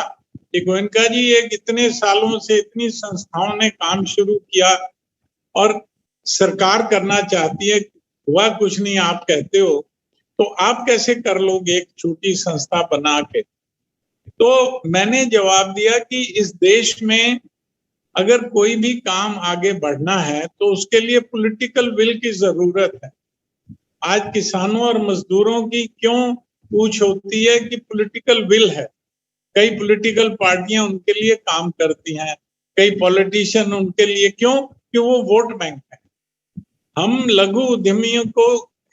कि गोयनका जी, ये कितने सालों से इतनी संस्थाओं ने काम शुरू किया और सरकार करना चाहती है, हुआ कुछ नहीं, आप कहते हो, तो आप कैसे कर लोगे एक छोटी संस्था बना के? तो मैंने जवाब दिया कि इस देश में अगर कोई भी काम आगे बढ़ना है तो उसके लिए पॉलिटिकल विल की जरूरत है। आज किसानों और मजदूरों की क्यों पूछ होती है कि पॉलिटिकल विल है। कई पॉलिटिकल पार्टियां उनके लिए काम करती हैं, कई पॉलिटिशियन उनके लिए, क्यों? कि वो वोट बैंक है। हम लघु उद्यमियों को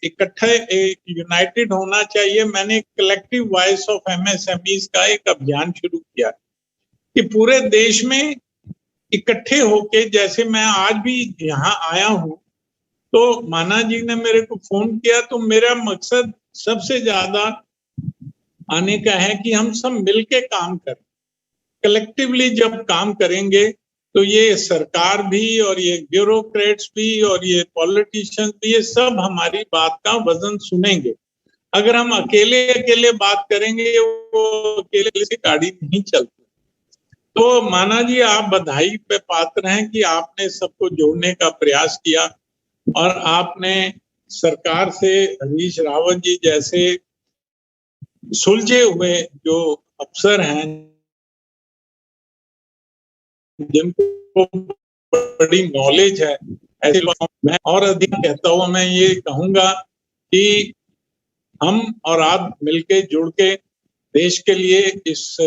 इकट्ठा यूनाइटेड होना चाहिए। मैंने कलेक्टिव वॉइस ऑफ एमएसएमईज का एक अभियान शुरू किया कि पूरे देश में इकट्ठे होके, जैसे मैं आज भी यहाँ आया हूँ तो माना जी ने मेरे को फोन किया, तो मेरा मकसद सबसे ज्यादा आने का है कि हम सब मिलके काम करें। कलेक्टिवली जब काम करेंगे तो ये सरकार भी और ये ब्यूरोक्रेट्स भी और ये पॉलिटिशियंस भी, ये सब हमारी बात का वजन सुनेंगे। अगर हम अकेले अकेले बात करेंगे, वो अकेले से गाड़ी नहीं चलती। तो माना जी, आप बधाई पे पात्र हैं कि आपने सबको जोड़ने का प्रयास किया और आपने सरकार से हरीश रावत जी जैसे सुलझे हुए जो अफसर हैं, जिनको बड़ी नॉलेज है, ऐसे मैं और अधिक कहता हूँ, मैं ये कहूंगा कि हम और आप मिलके जुड़ के देश के लिए, इस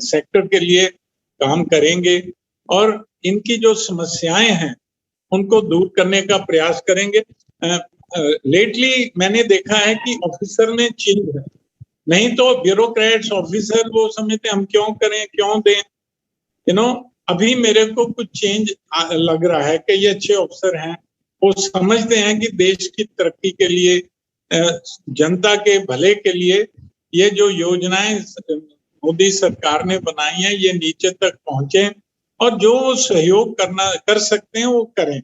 सेक्टर के लिए काम करेंगे और इनकी जो समस्याएं हैं उनको दूर करने का प्रयास करेंगे। लेटली मैंने देखा है कि ऑफिसर में चेंज है, नहीं तो ब्यूरोक्रेट्स ऑफिसर वो समझते हम क्यों करें क्यों दें, अभी मेरे को कुछ चेंज लग रहा है कि ये अच्छे अफसर हैं, वो समझते हैं कि देश की तरक्की के लिए, जनता के भले के लिए ये जो योजनाएं मोदी सरकार ने बनाई हैं ये नीचे तक पहुंचे और जो सहयोग कर सकते हैं वो करें,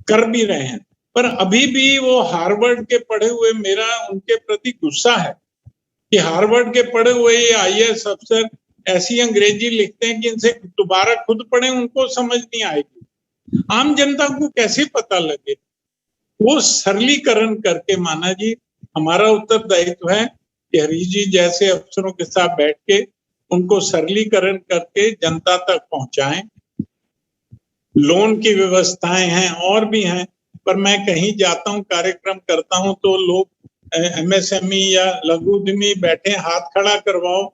कर भी रहे हैं। पर अभी भी वो हार्वर्ड के पढ़े हुए, मेरा उनके प्रति गुस्सा है कि हार्वर्ड के पढ़े हुए ये IAS अफसर ऐसी अंग्रेजी लिखते हैं कि इनसे दोबारा खुद पढ़ें उनको समझ नहीं आएगी, आम जनता को कैसे पता लगे। वो सरलीकरण करके, माना जी हमारा उत्तरदायित्व है कि हरीश जी जैसे अफसरों के साथ बैठ के उनको सरलीकरण करके जनता तक पहुंचाएं। लोन की व्यवस्थाएं हैं और भी हैं, पर मैं कहीं जाता हूं कार्यक्रम करता हूं तो लोग MSME या लघु उद्यमी बैठे हाथ खड़ा करवाओ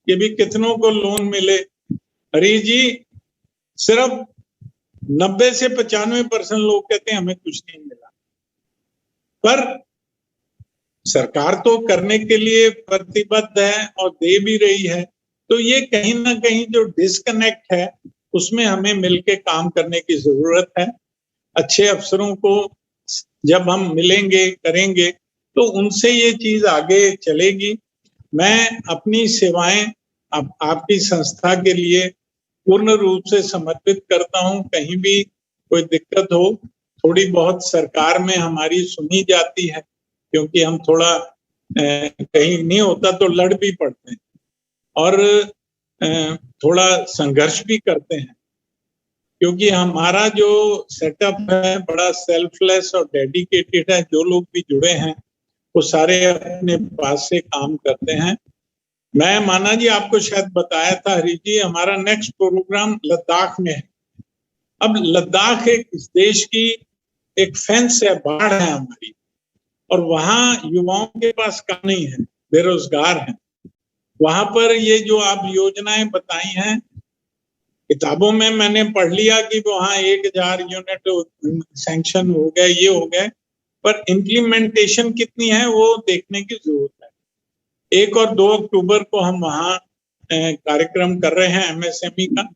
कि भी कितनों को लोन मिले। हरीश जी सिर्फ 90 से 95% लोग कहते हैं हमें कुछ नहीं मिला, पर सरकार तो करने के लिए प्रतिबद्ध है और दे भी रही है। तो ये कहीं ना कहीं जो डिस्कनेक्ट है उसमें हमें मिलके काम करने की जरूरत है। अच्छे अफसरों को जब हम मिलेंगे करेंगे तो उनसे ये चीज आगे चलेगी। मैं अपनी सेवाएं आपकी संस्था के लिए पूर्ण रूप से समर्पित करता हूं। कहीं भी कोई दिक्कत हो, थोड़ी बहुत सरकार में हमारी सुनी जाती है, क्योंकि हम थोड़ा कहीं नहीं होता तो लड़ भी पड़ते हैं और थोड़ा संघर्ष भी करते हैं, क्योंकि हमारा जो सेटअप है बड़ा सेल्फलेस और डेडिकेटेड है। जो लोग भी जुड़े हैं वो सारे अपने पास से काम करते हैं। मैं माना जी आपको शायद बताया था हरीश जी, हमारा नेक्स्ट प्रोग्राम लद्दाख में है। अब लद्दाख एक इस देश की एक फेंस है, बाढ़ है हमारी, और वहां युवाओं के पास काम नहीं है, बेरोजगार हैं। वहां पर ये जो आप योजनाएं बताई हैं, किताबों में मैंने पढ़ लिया कि वहां 1000 यूनिट सैंक्शन हो गए, ये हो गए, पर इम्प्लीमेंटेशन कितनी है वो देखने की जरूरत है। 1 और 2 अक्टूबर को हम वहां कार्यक्रम कर रहे हैं MSME का।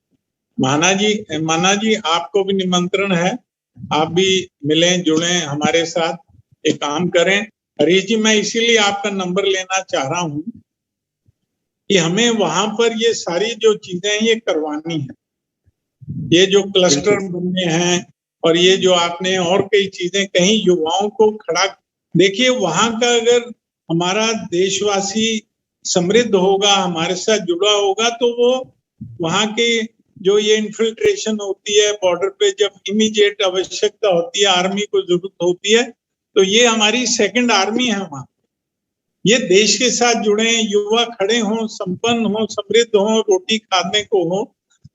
माना जी आपको भी निमंत्रण है, आप भी मिलें जुड़ें हमारे साथ, एक काम करें। हरीश जी मैं इसीलिए आपका नंबर लेना चाह रहा हूं कि हमें वहां पर ये सारी जो चीजें हैं ये करवानी है। ये जो क्लस्टर बनने हैं और ये जो आपने और कई चीजें कहीं युवाओं को खड़ा, देखिए वहां का अगर हमारा देशवासी समृद्ध होगा, हमारे साथ जुड़ा होगा, तो वो वहां के जो ये इन्फिल्ट्रेशन होती है बॉर्डर पे, जब इमीडिएट आवश्यकता होती है, आर्मी को जरूरत होती है, तो ये हमारी सेकंड आर्मी है वहां। ये देश के साथ जुड़े, युवा खड़े हों, संपन्न हों, समृद्ध हों, रोटी खाने को हो,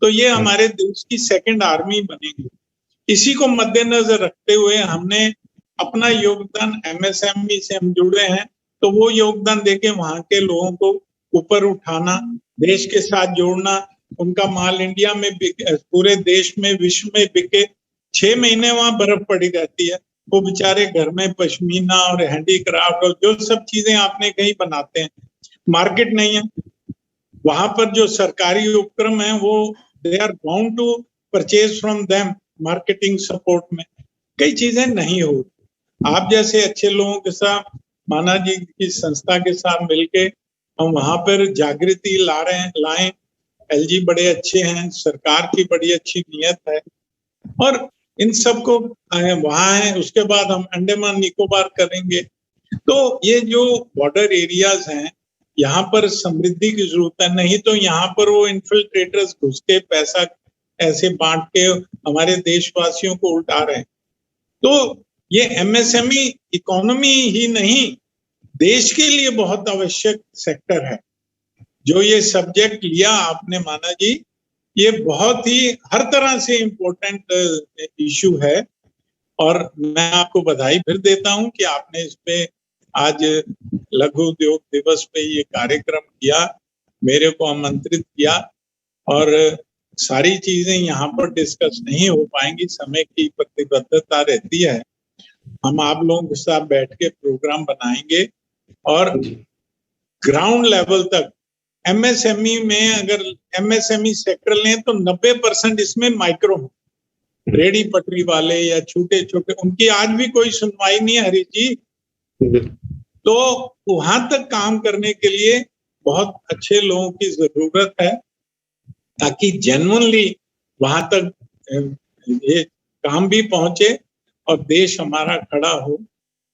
तो ये हमारे देश की सेकंड आर्मी बनेगी। इसी को मद्देनजर रखते हुए हमने अपना योगदान, MSME से हम जुड़े हैं तो वो योगदान देके वहां के लोगों को ऊपर उठाना, देश के साथ जोड़ना, उनका माल इंडिया में पूरे देश में, विश्व में बिके। 6 महीने वहां बर्फ पड़ी रहती है, वो बेचारे घर में पश्मीना और हैंडीक्राफ्ट और जो सब चीजें आपने कहीं बनाते हैं, मार्केट नहीं है वहां पर। जो सरकारी उपक्रम है वो they are bound to purchase from them, marketing support में कई चीजें नहीं होती। आप जैसे अच्छे लोगों के साथ, माना जी की संस्था के साथ मिलके हम वहां पर जागृति लाएं। LG बड़े अच्छे हैं, सरकार की बड़ी अच्छी नियत है और इन सबको वहां है। उसके बाद हम अंडमान निकोबार करेंगे। तो ये जो बॉर्डर एरियाज हैं यहाँ पर समृद्धि की जरूरत है, नहीं तो यहाँ पर वो इन्फिल्ट्रेटर्स घुस के पैसा ऐसे बांट के हमारे देशवासियों को उल्टा रहे हैं। तो ये MSME इकोनॉमी ही नहीं, देश के लिए बहुत आवश्यक सेक्टर है। जो ये सब्जेक्ट लिया आपने माना जी, ये बहुत ही हर तरह से इम्पोर्टेंट इशू है और मैं आपको बधाई फिर देता हूं कि आपने इस पे आज लघु उद्योग दिवस पे ये कार्यक्रम किया, मेरे को आमंत्रित किया और सारी चीजें यहाँ पर डिस्कस नहीं हो पाएंगी, समय की प्रतिबद्धता रहती है। हम आप लोगों के साथ बैठ के प्रोग्राम बनाएंगे और ग्राउंड लेवल तक एमएसएमई में, अगर एमएसएमई सेक्टर लें तो 90% इसमें माइक्रो, रेडी पटरी वाले या छोटे छोटे, उनकी आज भी कोई सुनवाई नहीं है हरीश जी। तो वहां तक काम करने के लिए बहुत अच्छे लोगों की जरूरत है, ताकि जेन्युइनली वहां तक ये काम भी पहुंचे और देश हमारा खड़ा हो।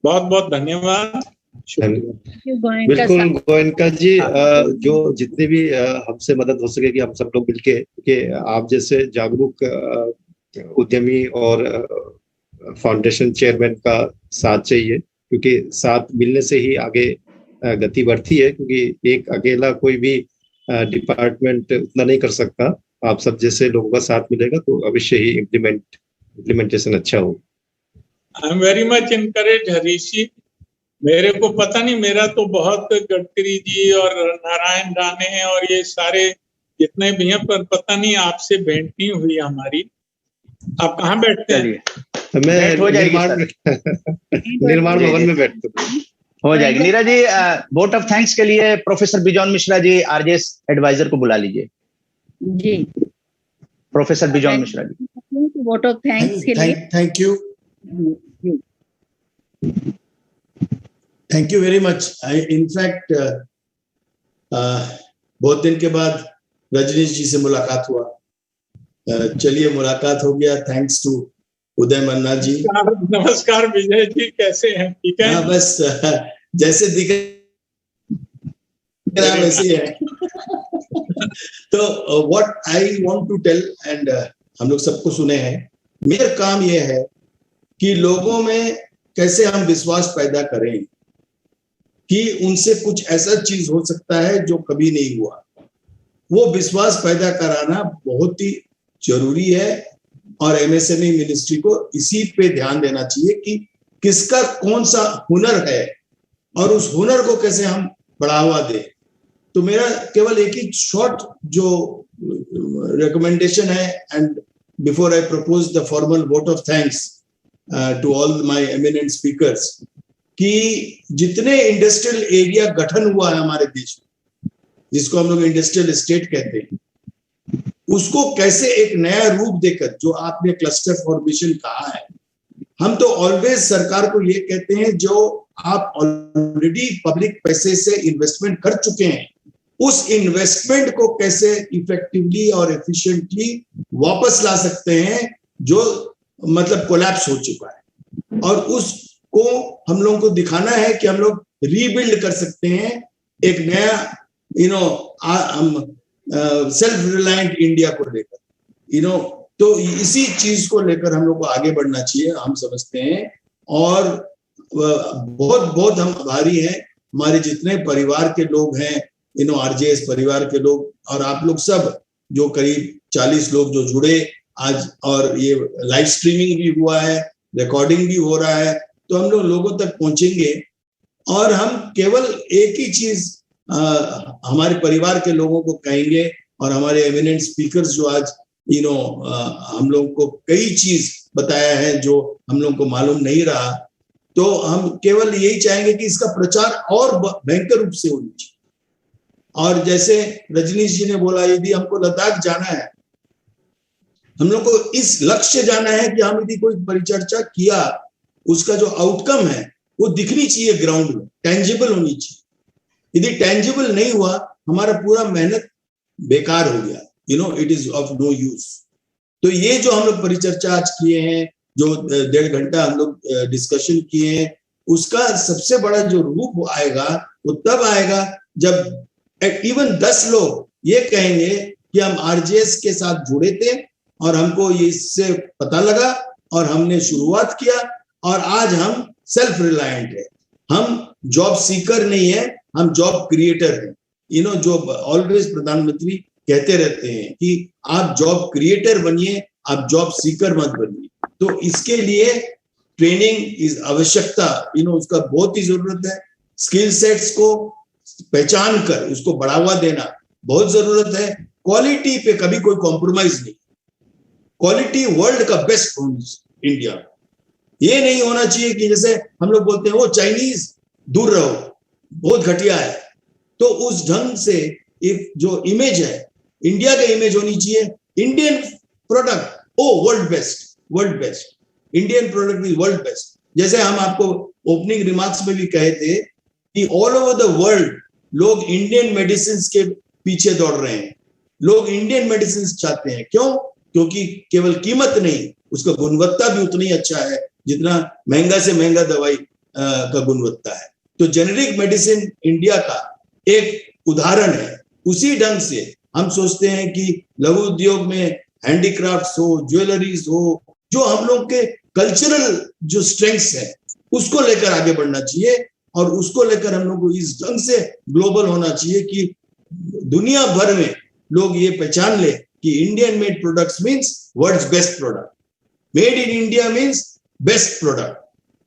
बहुत बहुत धन्यवाद। बिल्कुल गोयनका जी, जो जितनी भी हमसे मदद हो सके कि हम सब लोग मिलके, कि आप जैसे जागरूक उद्यमी और फाउंडेशन चेयरमैन का साथ चाहिए, क्योंकि साथ मिलने से ही आगे गति बढ़ती है, क्योंकि एक अकेला कोई भी डिपार्टमेंट उतना नहीं कर सकता। आप सब जैसे लोगों का साथ मिलेगा तो अवश्य ही इम्प्लीमेंटेशन अच्छा हो। I am very much encourage Harish ji. मेरे को पता नहीं, मेरा तो बहुत गडकरी जी और नारायण राणे और ये सारे जितने भी हैं, पर पता नहीं आपसे भेंट नहीं हुई हमारी। आप कहाँ बैठते हैं? मैं निर्माण भवन में बैठता हूँ। हो जाएगी। Neeraj ji, vote of thanks के लिए professor Bijon Mishra ji, RJS advisor को बुला लीजिए जी। Professor Bijon Mishra ji, vote of thanks के लिए। Thank you very much. In fact बहुत दिन के बाद रजनीश जी से मुलाकात हुआ। चलिए, मुलाकात हो गया। थैंक्स टू उदय मन्ना जी। नमस्कार विजय जी, कैसे हैं? ठीक है। हाँ, बस जैसे दिख रहा वैसे ही है। तो what I want to tell, and हम लोग सबको सुने हैं, मेरा काम यह है कि लोगों में कैसे हम विश्वास पैदा करें कि उनसे कुछ ऐसा चीज हो सकता है जो कभी नहीं हुआ। वो विश्वास पैदा कराना बहुत ही जरूरी है, और एमएसएमई मिनिस्ट्री को इसी पे ध्यान देना चाहिए कि किसका कौन सा हुनर है और उस हुनर को कैसे हम बढ़ावा दें। तो मेरा केवल एक ही शॉर्ट जो रिकमेंडेशन है, and before I propose the formal vote of thanks to all my eminent speakers, कि जितने इंडस्ट्रियल एरिया गठन हुआ है हमारे देश में, जिसको हम लोग इंडस्ट्रियल स्टेट कहते हैं, उसको कैसे एक नया रूप देकर, जो आपने क्लस्टर फॉर्मेशन कहा है, हम तो ऑलवेज सरकार को ये कहते हैं, जो आप ऑलरेडी पब्लिक पैसे से इन्वेस्टमेंट कर चुके हैं, उस इन्वेस्टमेंट को कैसे इफेक्टिवली और एफिशिएंटली वापस ला सकते हैं, जो मतलब कोलैप्स हो चुका है, और उसको हम लोगों को दिखाना है कि हम लोग रीबिल्ड कर सकते हैं एक नया सेल्फ रिलायंट इंडिया को लेकर, तो इसी चीज को लेकर हम लोग को आगे बढ़ना चाहिए, हम समझते हैं। और बहुत बहुत हम आभारी हैं, हमारे जितने परिवार के लोग हैं, आरजेएस परिवार के लोग, और आप लोग सब जो करीब 40 लोग जो जुड़े आज, और ये लाइव स्ट्रीमिंग भी हुआ है, रिकॉर्डिंग भी हो रहा है, तो हम लोग लोगों तक पहुंचेंगे। और हम केवल एक ही चीज हमारे परिवार के लोगों को कहेंगे, और हमारे एमिनेंट स्पीकर्स जो आज हम लोग को कई चीज बताया है जो हम लोग को मालूम नहीं रहा, तो हम केवल यही चाहेंगे कि इसका प्रचार और भयंकर रूप से होनी चाहिए। और जैसे रजनीश जी ने बोला, यदि हमको लद्दाख जाना है, हम लोग को इस लक्ष्य जाना है कि हम यदि कोई परिचर्चा किया, उसका जो आउटकम है वो दिखनी चाहिए ग्राउंड में, टेंजिबल होनी चाहिए। यदि टेंजिबल नहीं हुआ, हमारा पूरा मेहनत बेकार हो गया, it is of no use. तो ये जो हम लोग परिचर्चा आज किए हैं, जो 1.5 घंटा हम लोग डिस्कशन किए हैं, उसका सबसे बड़ा जो रूप आएगा वो तब आएगा जब इवन 10 लोग ये कहेंगे कि हम आरजेएस के साथ जुड़े थे और हमको इससे पता लगा और हमने शुरुआत किया, और आज हम सेल्फ रिलायंट है। हम जॉब सीकर नहीं है, हम जॉब क्रिएटर हैं। जो ऑलवेज प्रधानमंत्री कहते रहते हैं कि आप जॉब क्रिएटर बनिए, आप जॉब सीकर मत बनिए। तो इसके लिए ट्रेनिंग इस आवश्यकता, उसका बहुत ही जरूरत है। स्किल सेट्स को पहचान कर उसको बढ़ावा देना बहुत जरूरत है। क्वालिटी पे कभी कोई कॉम्प्रोमाइज नहीं। क्वालिटी वर्ल्ड का बेस्ट इंडिया। ये नहीं होना चाहिए कि जैसे हम लोग बोलते हैं वो चाइनीज दूर रहो, बहुत घटिया है। तो उस ढंग से एक जो इमेज है इंडिया का इमेज होनी चाहिए, Indian product oh world best, world best, Indian product is world best. जैसे हम आपको ओपनिंग रिमार्क्स में भी कहे थे कि ऑल ओवर द वर्ल्ड लोग इंडियन मेडिसिन के पीछे दौड़ रहे हैं, लोग इंडियन मेडिसिन चाहते हैं। क्यों? क्योंकि केवल कीमत नहीं, उसका गुणवत्ता भी उतनी अच्छा है जितना महंगा से महंगा दवाई का गुणवत्ता है। तो जेनेरिक मेडिसिन इंडिया का एक उदाहरण है। उसी ढंग से हम सोचते हैं कि लघु उद्योग में हैंडीक्राफ्ट्स हो, ज्वेलरीज हो, जो हम लोग के कल्चरल जो स्ट्रेंथ्स है उसको लेकर आगे बढ़ना चाहिए, और उसको लेकर हम लोग को इस ढंग से ग्लोबल होना चाहिए कि दुनिया भर में लोग ये पहचान ले कि Indian made products means world's best product, made in India means best product,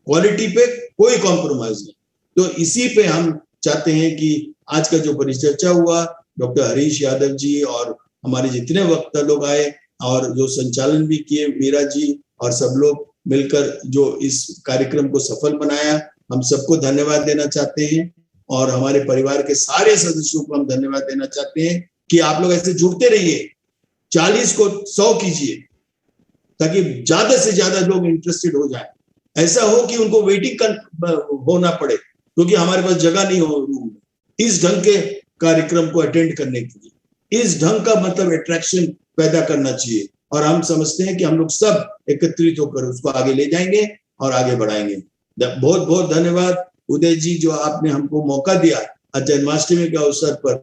quality पे कोई कॉम्प्रोमाइज नहीं। तो इसी पे हम चाहते हैं कि आज का जो परिचर्चा हुआ, डॉक्टर हरीश यादव जी और हमारे जितने वक्ता लोग आए और जो संचालन भी किए मीरा जी और सब लोग मिलकर जो इस कार्यक्रम को सफल बनाया, हम सबको धन्यवाद देना चाहते हैं। और हमारे परिवार के सारे सदस्यों को हम धन्यवाद देना चाहते हैं कि आप लोग ऐसे जुड़ते रहिए, 40 को 100 कीजिए ताकि ज्यादा से ज्यादा लोग इंटरेस्टेड हो जाए। ऐसा हो कि उनको वेटिंग होना पड़े क्योंकि हमारे पास जगह नहीं हो रूम में, इस ढंग के कार्यक्रम को अटेंड करने के लिए। इस ढंग का मतलब अट्रैक्शन पैदा करना चाहिए, और हम समझते हैं कि हम लोग सब एकत्रित होकर उसको आगे ले जाएंगे और आगे बढ़ाएंगे। बहुत बहुत धन्यवाद उदय जी, जो आपने हमको मौका दिया आज जन्माष्टमी के अवसर पर,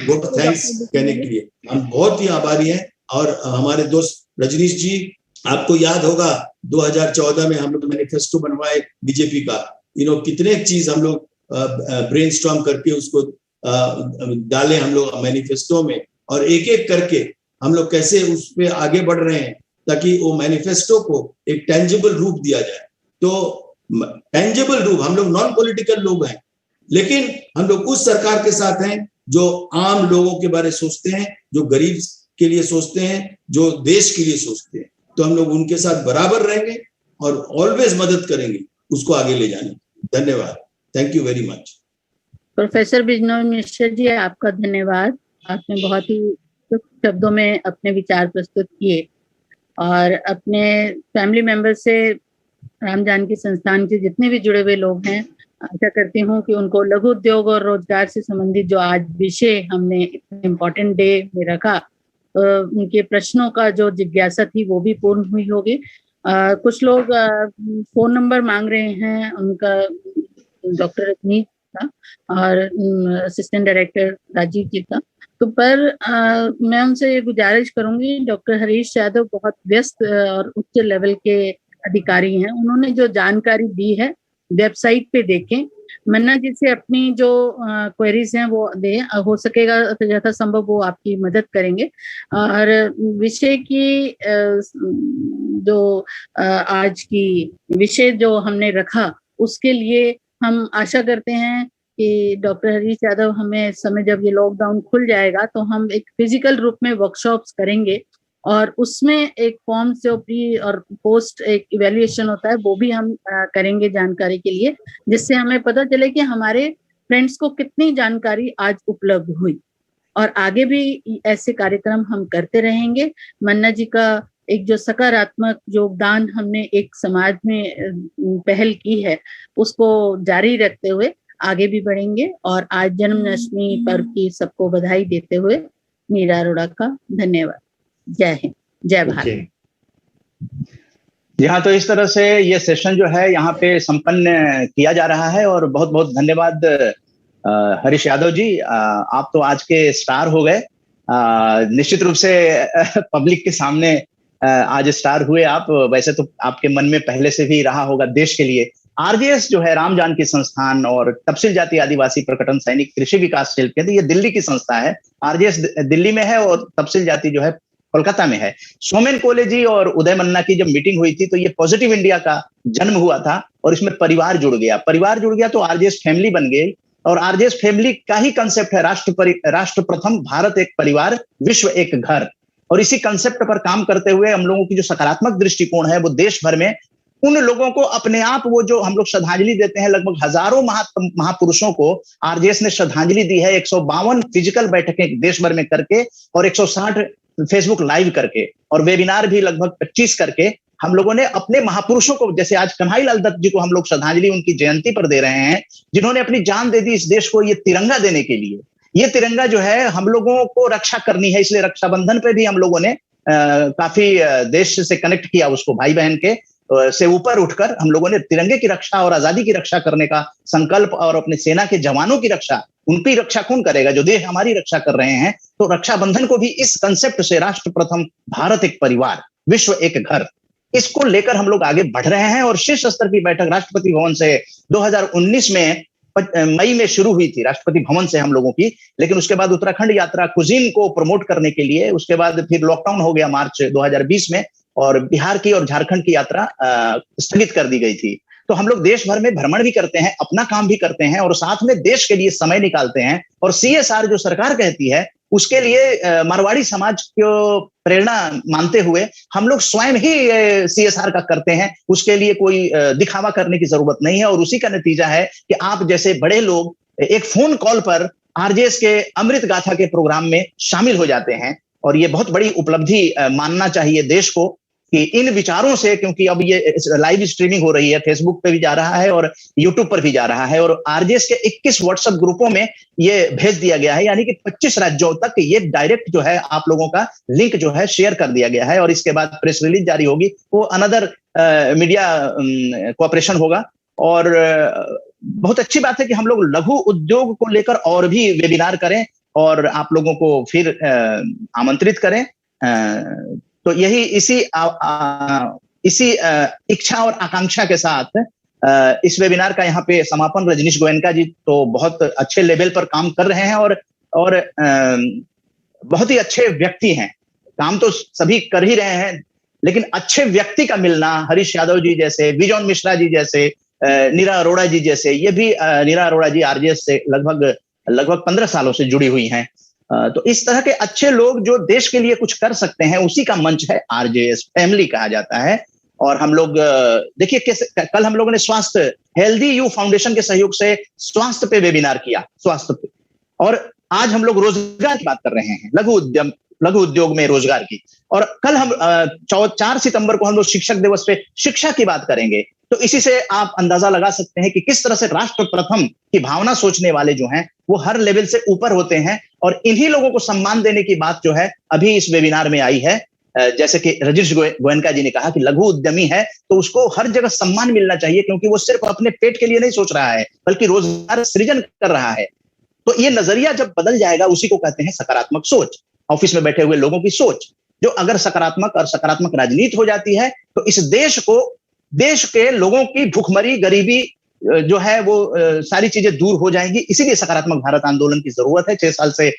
बहुत थैंक्स कहने के लिए हम बहुत ही आभारी हैं। और हमारे दोस्त रजनीश जी, आपको याद होगा 2014 में हम लोग मैनिफेस्टो बनवाए बीजेपी का, कितने चीज हम लोग ब्रेनस्टॉर्म करके उसको डाले हम लोग मैनिफेस्टो में, और एक एक करके हम लोग कैसे उस पे आगे बढ़ रहे हैं ताकि वो मैनिफेस्टो को एक टेंजिबल रूप दिया जाए। तो टेंजिबल रूप, हम लोग नॉन पॉलिटिकल लोग हैं, लेकिन हम लोग उस सरकार के साथ हैं जो आम लोगों के बारे में सोचते हैं, जो गरीब के लिए सोचते हैं, जो देश के लिए सोचते हैं। तो हम लोग उनके साथ बराबर रहेंगे और ऑलवेज मदद करेंगे उसको आगे ले जाने। धन्यवाद, thank you very much. Professor Bijnoy Mishra ji, आपका धन्यवाद। आपने बहुत ही शब्दों में अपने विचार प्रस्तुत किए और अपने फैमिली मेंबर से, राम जानकी संस्थान के जितने भी जुड़े हुए लोग हैं, आशा करती हूँ कि उनको लघु उद्योग और रोजगार से संबंधित जो आज विषय हमने इतने इम्पोर्टेंट डे में रखा, उनके प्रश्नों का जो जिज्ञासा थी वो भी पूर्ण हुई होगी। कुछ लोग फोन नंबर मांग रहे हैं, उनका डॉक्टर रजनीश का और असिस्टेंट डायरेक्टर राजीव जी का। तो पर मैं उनसे ये गुजारिश करूंगी, डॉक्टर हरीश यादव बहुत व्यस्त और उच्च लेवल के अधिकारी हैं, उन्होंने जो जानकारी दी है वेबसाइट पे देखें। मन्ना जी से अपनी जो क्वेरीज हैं वो दें, हो सकेगा यथा संभव वो आपकी मदद करेंगे। और विषय की जो आज की विषय जो हमने रखा उसके लिए हम आशा करते हैं कि डॉक्टर हरीश यादव हमें समय जब ये लॉकडाउन खुल जाएगा तो हम एक फिजिकल रूप में वर्कशॉप्स करेंगे और उसमें एक फॉर्म जो प्री और पोस्ट एक इवैल्यूएशन होता है वो भी हम करेंगे जानकारी के लिए, जिससे हमें पता चले कि हमारे फ्रेंड्स को कितनी जानकारी आज उपलब्ध हुई। और आगे भी ऐसे कार्यक्रम हम करते रहेंगे। मन्ना जी का एक जो सकारात्मक योगदान हमने एक समाज में पहल की है उसको जारी रखते हुए आगे भी बढ़ेंगे। और आज जन्माष्टमी पर्व की सबको बधाई देते हुए मीरा अरोड़ा का धन्यवाद। जय हिंद, जय भारत। यहाँ तो इस तरह से ये सेशन जो है यहाँ पे संपन्न किया जा रहा है और बहुत बहुत धन्यवाद हरीश यादव जी, आप तो आज के स्टार हो गए। निश्चित रूप से पब्लिक के सामने आज स्टार हुए आप। वैसे तो आपके मन में पहले से भी रहा होगा देश के लिए। आरजेएस जो है राम जानकी संस्थान और तपसील जाति आदिवासी प्रकटन सैनिक कृषि विकास शिल्प केंद्र, ये दिल्ली की संस्था है। आरजेएस दिल्ली में है और तपसील जाति जो है कोलकाता में है। सोमेन कोले जी और उदय मन्ना की जब मीटिंग हुई थी तो ये पॉजिटिव इंडिया का जन्म हुआ था और इसमें परिवार जुड़ गया। परिवार जुड़ गया तो आरजेएस फैमिली बन गई और आरजेएस फैमिली का ही कंसेप्ट है राष्ट्र प्रथम, भारत एक परिवार, विश्व एक घर। और इसी कंसेप्ट पर काम करते हुए हम लोगों की जो सकारात्मक दृष्टिकोण है वो देश भर में उन लोगों को अपने आप, वो जो हम लोग श्रद्धांजलि देते हैं, लगभग हजारों महापुरुषों को आरजेएस ने श्रद्धांजलि दी है 152 फिजिकल बैठकें देश भर में करके और 160 फेसबुक लाइव करके और वेबिनार भी लगभग 25 करके हम लोगों ने अपने महापुरुषों को, जैसे आज कन्हैयालाल दत्त जी को हम लोग श्रद्धांजलि उनकी जयंती पर दे रहे हैं, जिन्होंने अपनी जान दे दी इस देश को ये तिरंगा देने के लिए। ये तिरंगा जो है हम लोगों को रक्षा करनी है, इसलिए रक्षाबंधन पे भी हम लोगों ने काफी देश से कनेक्ट किया उसको, भाई बहन के से ऊपर उठकर हम लोगों ने तिरंगे की रक्षा और आजादी की रक्षा करने का संकल्प, और अपने सेना के जवानों की रक्षा, उनकी रक्षा कौन करेगा जो देश हमारी रक्षा कर रहे हैं। तो रक्षाबंधन को भी इस कंसेप्ट से, राष्ट्र प्रथम, भारत एक परिवार, विश्व एक घर, इसको लेकर हम लोग आगे बढ़ रहे हैं। और शीर्ष स्तर की बैठक राष्ट्रपति भवन से 2019 में मई में शुरू हुई थी, राष्ट्रपति भवन से हम लोगों की, लेकिन उसके बाद उत्तराखंड यात्रा कुजीन को प्रमोट करने के लिए, उसके बाद फिर लॉकडाउन हो गया मार्च 2020 में, और बिहार की और झारखंड की यात्रा स्थगित कर दी गई थी। तो हम लोग देश भर में भ्रमण भी करते हैं, अपना काम भी करते हैं और साथ में देश के लिए समय निकालते हैं। और CSR जो सरकार कहती है उसके लिए मारवाड़ी समाज को प्रेरणा मानते हुए हम लोग स्वयं ही CSR का करते हैं। उसके लिए कोई दिखावा करने की जरूरत नहीं है। और उसी का नतीजा है कि आप जैसे बड़े लोग एक फोन कॉल पर आरजेएस के अमृत गाथा के प्रोग्राम में शामिल हो जाते हैं। और ये बहुत बड़ी उपलब्धि मानना चाहिए देश को कि इन विचारों से, क्योंकि अब ये लाइव स्ट्रीमिंग हो रही है, फेसबुक पे भी जा रहा है और यूट्यूब पर भी जा रहा है, और आरजेएस के 21 व्हाट्सएप ग्रुपों में ये भेज दिया गया है, यानी कि 25 राज्यों तक ये डायरेक्ट जो है आप लोगों का लिंक जो है शेयर कर दिया गया है। और इसके बाद प्रेस रिलीज जारी होगी, वो अनदर मीडिया कोऑपरेशन होगा। और बहुत अच्छी बात है कि हम लोग लघु उद्योग को लेकर और भी वेबिनार करें और आप लोगों को फिर आमंत्रित करें। तो यही इसी इच्छा और आकांक्षा के साथ इस वेबिनार का यहाँ पे समापन। रजनीश गोयनका जी तो बहुत अच्छे लेवल पर काम कर रहे हैं और बहुत ही अच्छे व्यक्ति हैं। काम तो सभी कर ही रहे हैं, लेकिन अच्छे व्यक्ति का मिलना, हरीश यादव जी जैसे, बिजॉन मिश्रा जी जैसे, नीरा अरोड़ा जी जैसे, ये भी नीरा अरोड़ा जी आरजेएस से लगभग 15 सालों से जुड़ी हुई हैं। तो इस तरह के अच्छे लोग जो देश के लिए कुछ कर सकते हैं, उसी का मंच है आरजेएस फैमिली कहा जाता है। और हम लोग देखिए कैसे कल हम लोगों ने स्वास्थ्य हेल्दी यू फाउंडेशन के सहयोग से स्वास्थ्य पे वेबिनार किया, स्वास्थ्य पे। और आज हम लोग रोजगार की बात कर रहे हैं, लघु उद्योग में रोजगार की। और कल हम 4 सितंबर को हम लोग शिक्षक दिवस पे शिक्षा की बात करेंगे। तो इसी से आप अंदाजा लगा सकते हैं कि किस तरह से राष्ट्र प्रथम की भावना सोचने वाले जो हैं वो हर लेवल से ऊपर होते हैं। और इन्हीं लोगों को सम्मान देने की बात जो है अभी इस वेबिनार में आई है। जैसे कि रजनीश गोयनका जी ने कहा कि लघु उद्यमी है तो उसको हर जगह सम्मान मिलना चाहिए, क्योंकि वो सिर्फ अपने पेट के लिए नहीं सोच रहा है बल्कि रोजगार सृजन कर रहा है। तो ये नजरिया जब बदल जाएगा, उसी को कहते हैं सकारात्मक सोच। ऑफिस में बैठे हुए लोगों की सोच जो अगर सकारात्मक और सकारात्मक राजनीति हो जाती है तो इस देश के लोगों की भूखमरी, गरीबी जो है वो सारी चीजें दूर हो जाएंगी। इसीलिए सकारात्मक भारत आंदोलन की जरूरत है। 6 साल से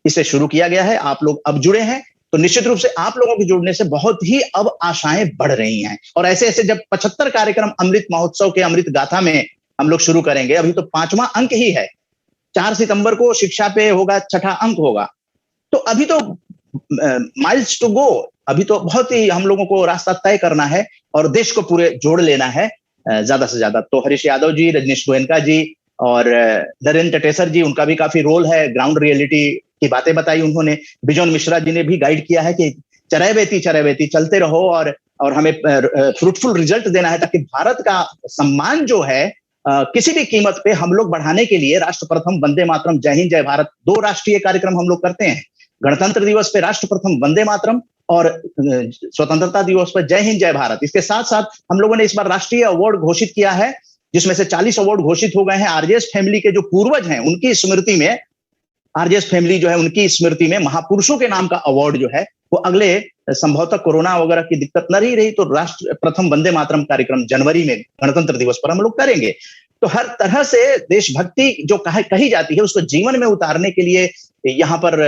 इसे शुरू किया गया है, आप लोग अब जुड़े हैं, तो निश्चित रूप से आप लोगों के जुड़ने से बहुत ही अब आशाएं बढ़ रही हैं। और ऐसे ऐसे जब 75 कार्यक्रम अमृत महोत्सव के अमृत गाथा में हम लोग शुरू करेंगे, अभी तो 5वां अंक ही है, 4 सितंबर को शिक्षा पे होगा, 6ठा अंक होगा। तो अभी तो माइल्स टू गो, अभी तो बहुत ही हम लोगों को रास्ता तय करना है और देश को पूरे जोड़ लेना है ज्यादा से ज्यादा। तो हरीश यादव जी, रजनीश गोयनका जी और नरेंद्र टटेसर जी, उनका भी काफी रोल है। ग्राउंड रियलिटी की बातें बताई उन्होंने। बिजॉन मिश्रा जी ने भी गाइड किया है कि चरैवेती चलते रहो और हमें फ्रूटफुल रिजल्ट देना है, ताकि भारत का सम्मान जो है किसी भी कीमत पे हम लोग बढ़ाने के लिए राष्ट्र प्रथम, वंदे मातरम, जय हिंद जय भारत 2 राष्ट्रीय कार्यक्रम हम लोग करते हैं। गणतंत्र दिवस पे राष्ट्र प्रथम वंदे मातरम और स्वतंत्रता दिवस पर जय हिंद जय भारत। इसके साथ साथ हम लोगों ने इस बार राष्ट्रीय अवार्ड घोषित किया है, जिसमें से 40 अवार्ड घोषित हो गए हैं। आरजेएस फैमिली के जो पूर्वज हैं उनकी स्मृति में, आरजेएस फैमिली जो है उनकी स्मृति में महापुरुषों के नाम का अवार्ड जो है वो अगले संभवतः कोरोना वगैरह की दिक्कत न रही तो राष्ट्र प्रथम वंदे मातरम कार्यक्रम जनवरी में गणतंत्र दिवस पर हम लोग करेंगे। तो हर तरह से देशभक्ति जो कही जाती है उसको जीवन में उतारने के लिए यहाँ पर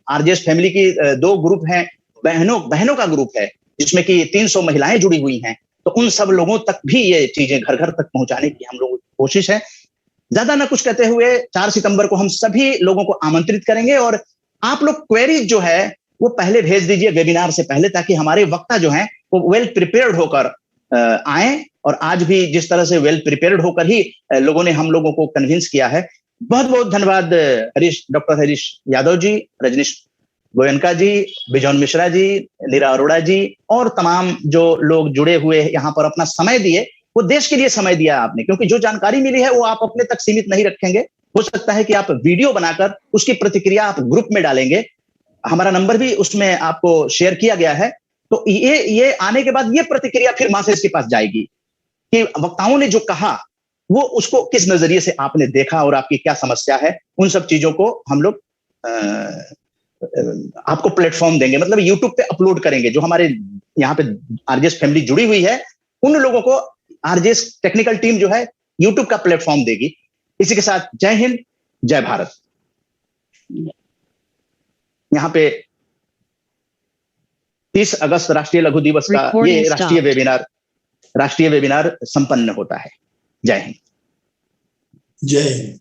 आरजेएस फैमिली की 2 ग्रुप हैं, बहनों का ग्रुप है, जिसमें कि 300 महिलाएं जुड़ी हुई हैं। तो उन सब लोगों तक भी ये चीजें घर घर तक पहुंचाने की हम लोगों की कोशिश है। ज्यादा ना कुछ कहते हुए 4 सितंबर को हम सभी लोगों को आमंत्रित करेंगे, और आप लोग क्वेरीज जो है वो पहले भेज दीजिए वेबिनार से पहले, ताकि हमारे वक्ता जो हैं वो वेल प्रिपेयर्ड होकर आए। और आज भी जिस तरह से वेल प्रिपेयर्ड होकर ही लोगों ने हम लोगों को कन्विंस किया है। बहुत बहुत धन्यवाद डॉक्टर हरीश यादव जी, रजनीश गोयनका जी, बिजॉन मिश्रा जी, नीरा अरोड़ा जी, और तमाम जो लोग जुड़े हुए यहाँ पर अपना समय दिए। वो देश के लिए समय दिया आपने, क्योंकि जो जानकारी मिली है वो आप अपने तक सीमित नहीं रखेंगे। हो सकता है कि आप वीडियो बनाकर उसकी प्रतिक्रिया आप ग्रुप में डालेंगे। हमारा नंबर भी उसमें आपको शेयर किया गया है। तो ये आने के बाद ये प्रतिक्रिया फिर मासेस के पास जाएगी कि वक्ताओं ने जो कहा वो उसको किस नजरिए से आपने देखा और आपकी क्या समस्या है। उन सब चीजों को हम लोग आपको प्लेटफॉर्म देंगे, मतलब यूट्यूब पे अपलोड करेंगे। जो हमारे यहाँ पे आरजेएस फैमिली जुड़ी हुई है उन लोगों को आरजेएस टेक्निकल टीम जो है यूट्यूब का प्लेटफॉर्म देगी। इसी के साथ जय हिंद, जय भारत। यहाँ पे 30 अगस्त राष्ट्रीय लघु दिवस का ये राष्ट्रीय वेबिनार संपन्न होता है। जय हिंद। जय हिंद।